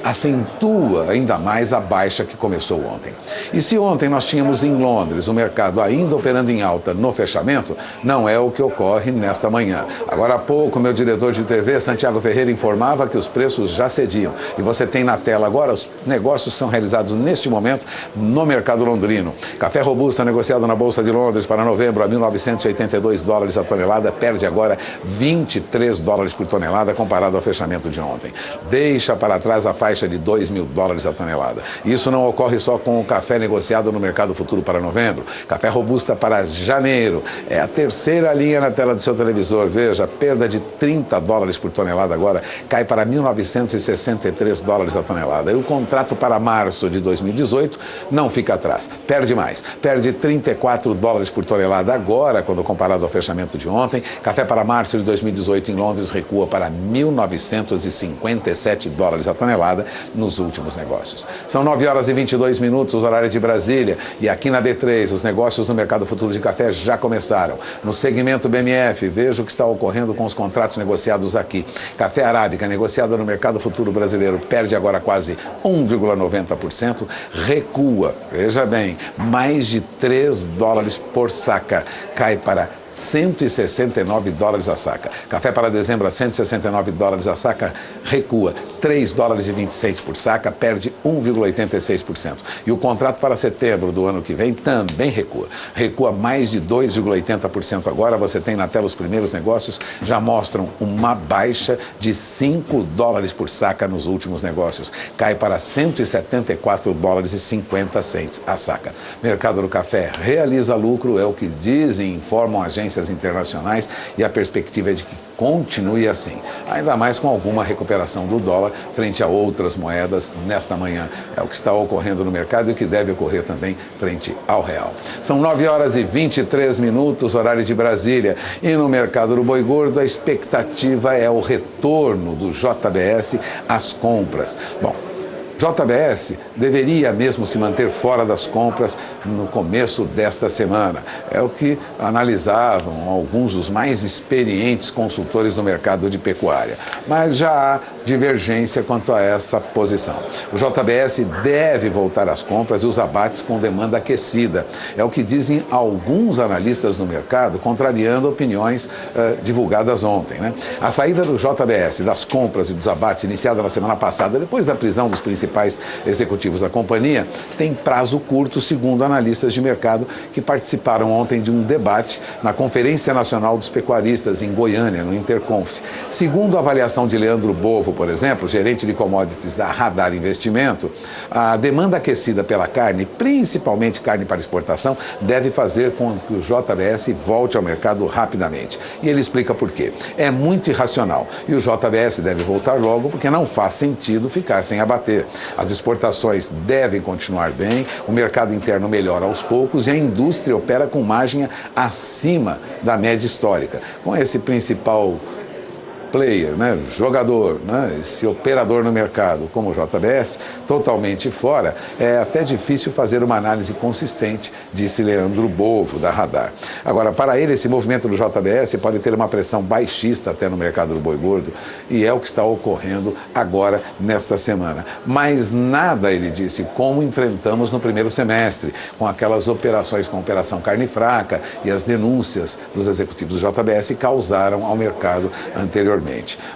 acentua ainda mais a baixa que começou ontem. E se ontem nós tínhamos em Londres o mercado ainda operando em alta no fechamento, não é o que ocorre nesta manhã. Agora há pouco, meu diretor de TV, Santiago Ferreira, informava que os preços já cediam. E você tem na tela agora, os negócios são realizados neste momento no mercado londrino. Café robusta negociado na Bolsa de Londres para novembro a $1.982 a tonelada, perde agora $23 por tonelada comparado ao fechamento de ontem. Deixa para trás a faixa de $2.000 a tonelada. Isso não ocorre só com o café negociado no mercado futuro para novembro. Café robusta para janeiro. É a terceira linha na tela do seu televisor. Veja, perda de $30 por tonelada agora cai para $1.963 a tonelada. E o contrato para março de 2018 não fica atrás. Perde mais. Perde $34 por tonelada agora, quando comparado ao fechamento de ontem. Café para março de 2018 em Londres recua para $1.957 a tonelada nos últimos negócios. São 9 horas e 22 minutos, horário de Brasília, e aqui na B3 os negócios no mercado futuro de café já começaram. No segmento BMF, veja o que está ocorrendo com os contratos negociados aqui. Café arábica negociado no mercado futuro brasileiro perde agora quase 1,90%, recua, veja bem, mais de 3 dólares por saca, cai para 169 dólares a saca. Café para dezembro a 169 dólares a saca, recua 3 dólares e 26 por saca, perde 1,86%. E o contrato para setembro do ano que vem também recua. Recua mais de 2,80% agora. Você tem na tela os primeiros negócios, já mostram uma baixa de 5 dólares por saca nos últimos negócios. Cai para 174 dólares e 50 cents a saca. Mercado do café realiza lucro, é o que dizem, informam agências internacionais, e a perspectiva é de que continue assim, ainda mais com alguma recuperação do dólar frente a outras moedas nesta manhã. É o que está ocorrendo no mercado e o que deve ocorrer também frente ao real. São 9 horas e 23 minutos, horário de Brasília, e no mercado do boi gordo a expectativa é o retorno do JBS às compras. Bom, JBS deveria mesmo se manter fora das compras no começo desta semana. É o que analisavam alguns dos mais experientes consultores do mercado de pecuária. Mas já há divergência quanto a essa posição. O JBS deve voltar às compras e os abates com demanda aquecida. É o que dizem alguns analistas no mercado, contrariando opiniões divulgadas ontem, né? A saída do JBS das compras e dos abates iniciada na semana passada, depois da prisão dos principais executivos da companhia, tem prazo curto, segundo analistas de mercado que participaram ontem de um debate na Conferência Nacional dos Pecuaristas em Goiânia, no Interconf. Segundo a avaliação de Leandro Bovo, por exemplo, gerente de commodities da Radar Investimento, a demanda aquecida pela carne, principalmente carne para exportação, deve fazer com que o JBS volte ao mercado rapidamente. E ele explica por quê. É muito irracional e o JBS deve voltar logo porque não faz sentido ficar sem abater. As exportações devem continuar bem, o mercado interno melhora aos poucos e a indústria opera com margem acima da média histórica. Com esse principal player, né, jogador, né, esse operador no mercado como o JBS, totalmente fora, é até difícil fazer uma análise consistente, disse Leandro Bovo, da Radar. Agora, para ele, esse movimento do JBS pode ter uma pressão baixista até no mercado do boi gordo, e é o que está ocorrendo agora, nesta semana. Mas nada, ele disse, como enfrentamos no primeiro semestre, com aquelas operações com operação carne fraca e as denúncias dos executivos do JBS causaram ao mercado anteriormente.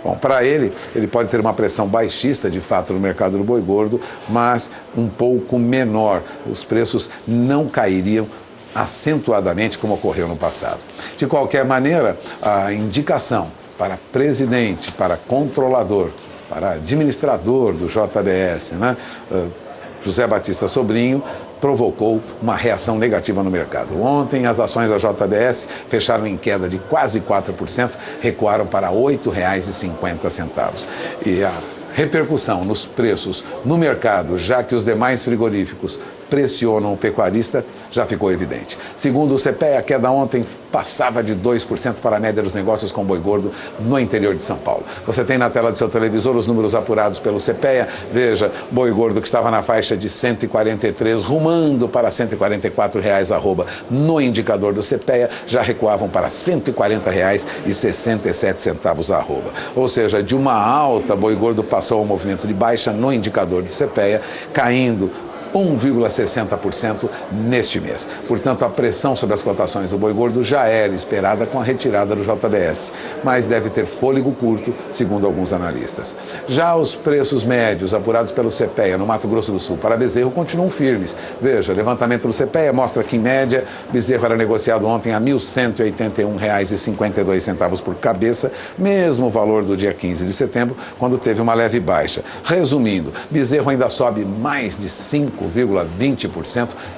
Bom, para ele pode ter uma pressão baixista, de fato, no mercado do boi gordo, mas um pouco menor. Os preços não cairiam acentuadamente como ocorreu no passado. De qualquer maneira, a indicação para presidente, para controlador, para administrador do JBS, né, José Batista Sobrinho, provocou uma reação negativa no mercado. Ontem, as ações da JBS fecharam em queda de quase 4%, recuaram para R$ 8,50. E a repercussão nos preços no mercado, já que os demais frigoríficos pressionam o pecuarista, já ficou evidente. Segundo o CPEA, a queda ontem passava de 2% para a média dos negócios com boi gordo no interior de São Paulo. Você tem na tela do seu televisor os números apurados pelo CPEA. Veja, boi gordo que estava na faixa de 143, rumando para R$ 144 arroba no indicador do CPEA, já recuavam para R$ 140,67 arroba. Ou seja, de uma alta, boi gordo passou ao movimento de baixa no indicador do CPEA, caindo 1,60% neste mês. Portanto, a pressão sobre as cotações do boi gordo já era esperada com a retirada do JBS, mas deve ter fôlego curto, segundo alguns analistas. Já os preços médios apurados pelo CPEA no Mato Grosso do Sul para bezerro continuam firmes. Veja, levantamento do CPEA mostra que, em média, bezerro era negociado ontem a R$ 1.181,52 por cabeça, mesmo valor do dia 15 de setembro, quando teve uma leve baixa. Resumindo, bezerro ainda sobe mais de 5,20%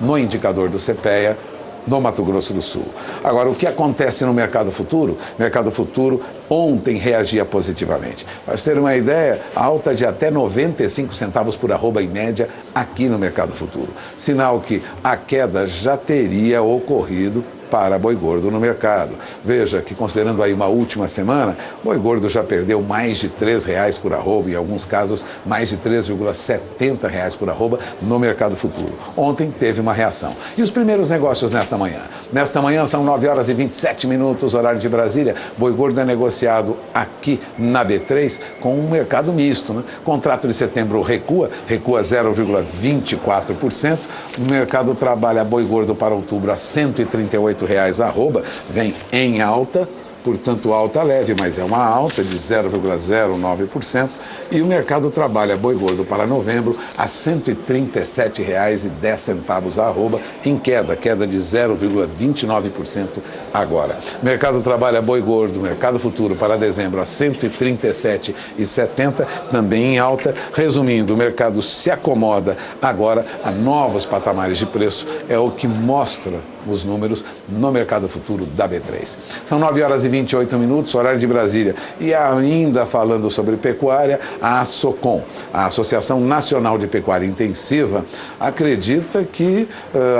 no indicador do CPEA no Mato Grosso do Sul. Agora, o que acontece no mercado futuro? O mercado futuro ontem reagia positivamente. Para ter uma ideia, alta de até 95 centavos por arroba em média aqui no mercado futuro. Sinal que a queda já teria ocorrido para boi gordo no mercado. Veja que, considerando aí uma última semana, boi gordo já perdeu mais de R$3 por arroba, em alguns casos mais de R$3,70 por arroba no mercado futuro. Ontem teve uma reação. E os primeiros negócios nesta manhã? Nesta manhã são 9h27, horário de Brasília. Boi gordo é negociado aqui na B3 com um mercado misto, né? Contrato de setembro recua 0,24%. O mercado trabalha boi gordo para outubro a R$138 arroba, vem em alta, portanto alta leve, mas é uma alta de 0,09%. E o mercado trabalha boi gordo para novembro a R$137,10 arroba, em queda de 0,29% agora. Mercado trabalha boi gordo, mercado futuro para dezembro a R$137,70, também em alta. Resumindo, o mercado se acomoda agora a novos patamares de preço, é o que mostra os números no mercado futuro da B3. São 9h28, horário de Brasília. E ainda falando sobre pecuária, a ASOCOM, a Associação Nacional de Pecuária Intensiva, acredita que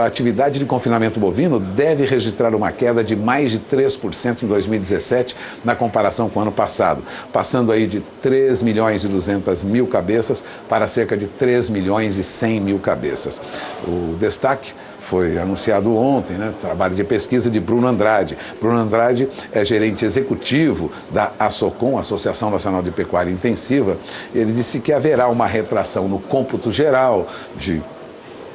a atividade de confinamento bovino deve registrar uma queda de mais de 3% em 2017 na comparação com o ano passado, passando aí de 3.200.000 cabeças para cerca de 3.100.000 cabeças. O destaque foi anunciado ontem, né? Trabalho de pesquisa de Bruno Andrade. Bruno Andrade é gerente executivo da ASOCOM, Associação Nacional de Pecuária Intensiva. Ele disse que haverá uma retração no cômputo geral de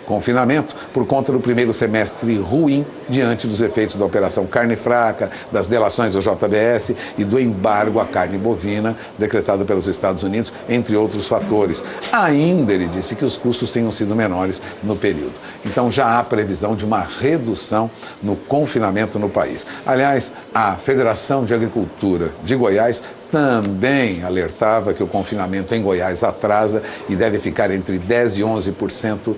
confinamento por conta do primeiro semestre ruim diante dos efeitos da Operação Carne Fraca, das delações do JBS e do embargo à carne bovina decretado pelos Estados Unidos, entre outros fatores. Ainda ele disse que os custos tenham sido menores no período. Então já há previsão de uma redução no confinamento no país. Aliás, a Federação de Agricultura de Goiás também alertava que o confinamento em Goiás atrasa e deve ficar entre 10% e 11%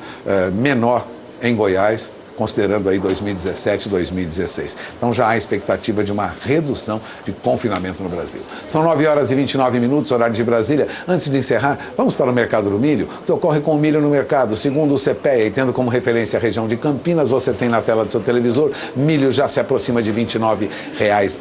menor em Goiás, considerando aí 2017 e 2016. Então já há expectativa de uma redução de confinamento no Brasil. São 9h29, horário de Brasília. Antes de encerrar, vamos para o mercado do milho. O que ocorre com o milho no mercado? Segundo o CPEA, e tendo como referência a região de Campinas, você tem na tela do seu televisor, milho já se aproxima de R$29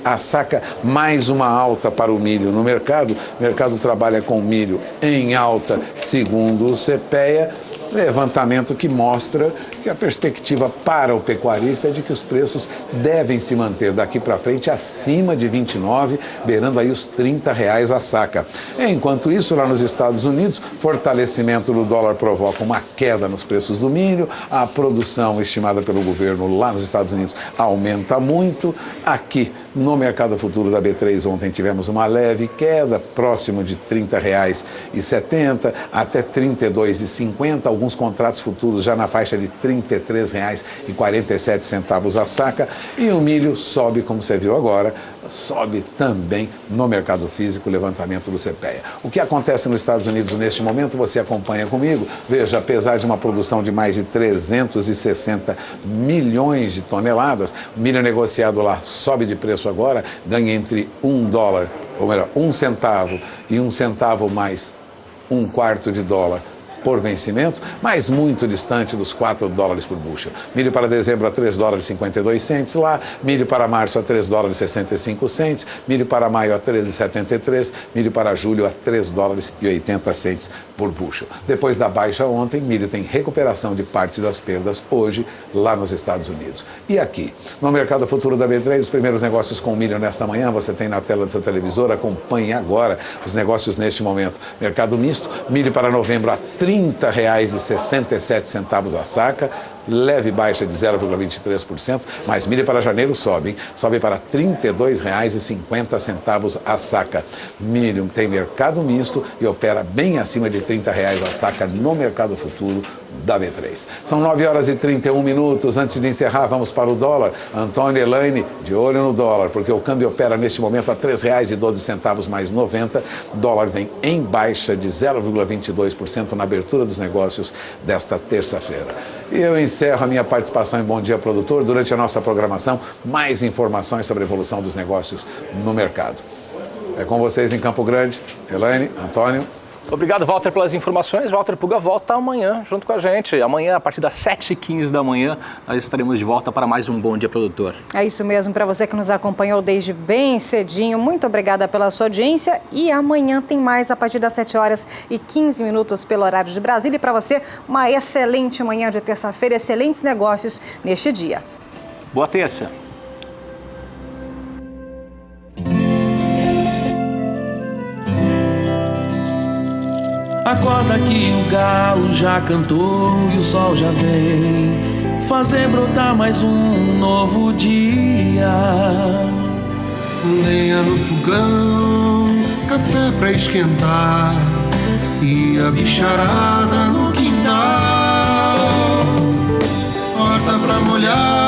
a saca, mais uma alta para o milho no mercado. O mercado trabalha com milho em alta, segundo o CPEA. Levantamento que mostra que a perspectiva para o pecuarista é de que os preços devem se manter daqui para frente acima de 29, beirando aí os R$30 a saca. Enquanto isso, lá nos Estados Unidos, fortalecimento do dólar provoca uma queda nos preços do milho, a produção estimada pelo governo lá nos Estados Unidos aumenta muito. Aqui no mercado futuro da B3 ontem tivemos uma leve queda, próximo de R$30,70 até R$32,50, alguns contratos futuros já na faixa de R$33,47 a saca, e o milho sobe, como você viu agora, sobe também no mercado físico, levantamento do CPEA. O que acontece nos Estados Unidos neste momento, você acompanha comigo. Veja, apesar de uma produção de mais de 360 milhões de toneladas, o milho negociado lá sobe de preço agora, ganha entre $1, ou melhor, 1 centavo e 1 centavo mais $0,25 por vencimento, mas muito distante dos $4 por bushel. Milho para dezembro a $3,52 lá, milho para março a $3,65, milho para maio a $13,73, milho para julho a $3,80 por bushel. Depois da baixa ontem, milho tem recuperação de parte das perdas hoje lá nos Estados Unidos. E aqui, no mercado futuro da B3, os primeiros negócios com milho nesta manhã, você tem na tela do seu televisor, acompanhe agora os negócios neste momento. Mercado misto, milho para novembro a R$30,67 a saca, leve baixa de 0,23%, mas milho para janeiro sobe, hein? Sobe para R$32,50 a saca. Milho tem mercado misto e opera bem acima de R$30 a saca no mercado futuro da B3. São 9h31. Antes de encerrar, vamos para o dólar. Antônio Elaine, de olho no dólar, porque o câmbio opera neste momento a R$3,12 mais 90. O dólar vem em baixa de 0,22% na abertura dos negócios desta terça-feira. E eu encerro a minha participação em Bom Dia Produtor. Durante a nossa programação, mais informações sobre a evolução dos negócios no mercado. É com vocês em Campo Grande. Elaine, Antônio. Obrigado, Walter, pelas informações. Walter Puga volta amanhã junto com a gente. Amanhã, a partir das 7h15 da manhã, nós estaremos de volta para mais um Bom Dia Produtor. É isso mesmo, para você que nos acompanhou desde bem cedinho, muito obrigada pela sua audiência. E amanhã tem mais a partir das 7h15 pelo horário de Brasília. E para você, uma excelente manhã de terça-feira, excelentes negócios neste dia. Boa terça. Acorda que o galo já cantou e o sol já vem fazer brotar mais um novo dia. Lenha no fogão, café pra esquentar e a bicharada no quintal. Horta pra molhar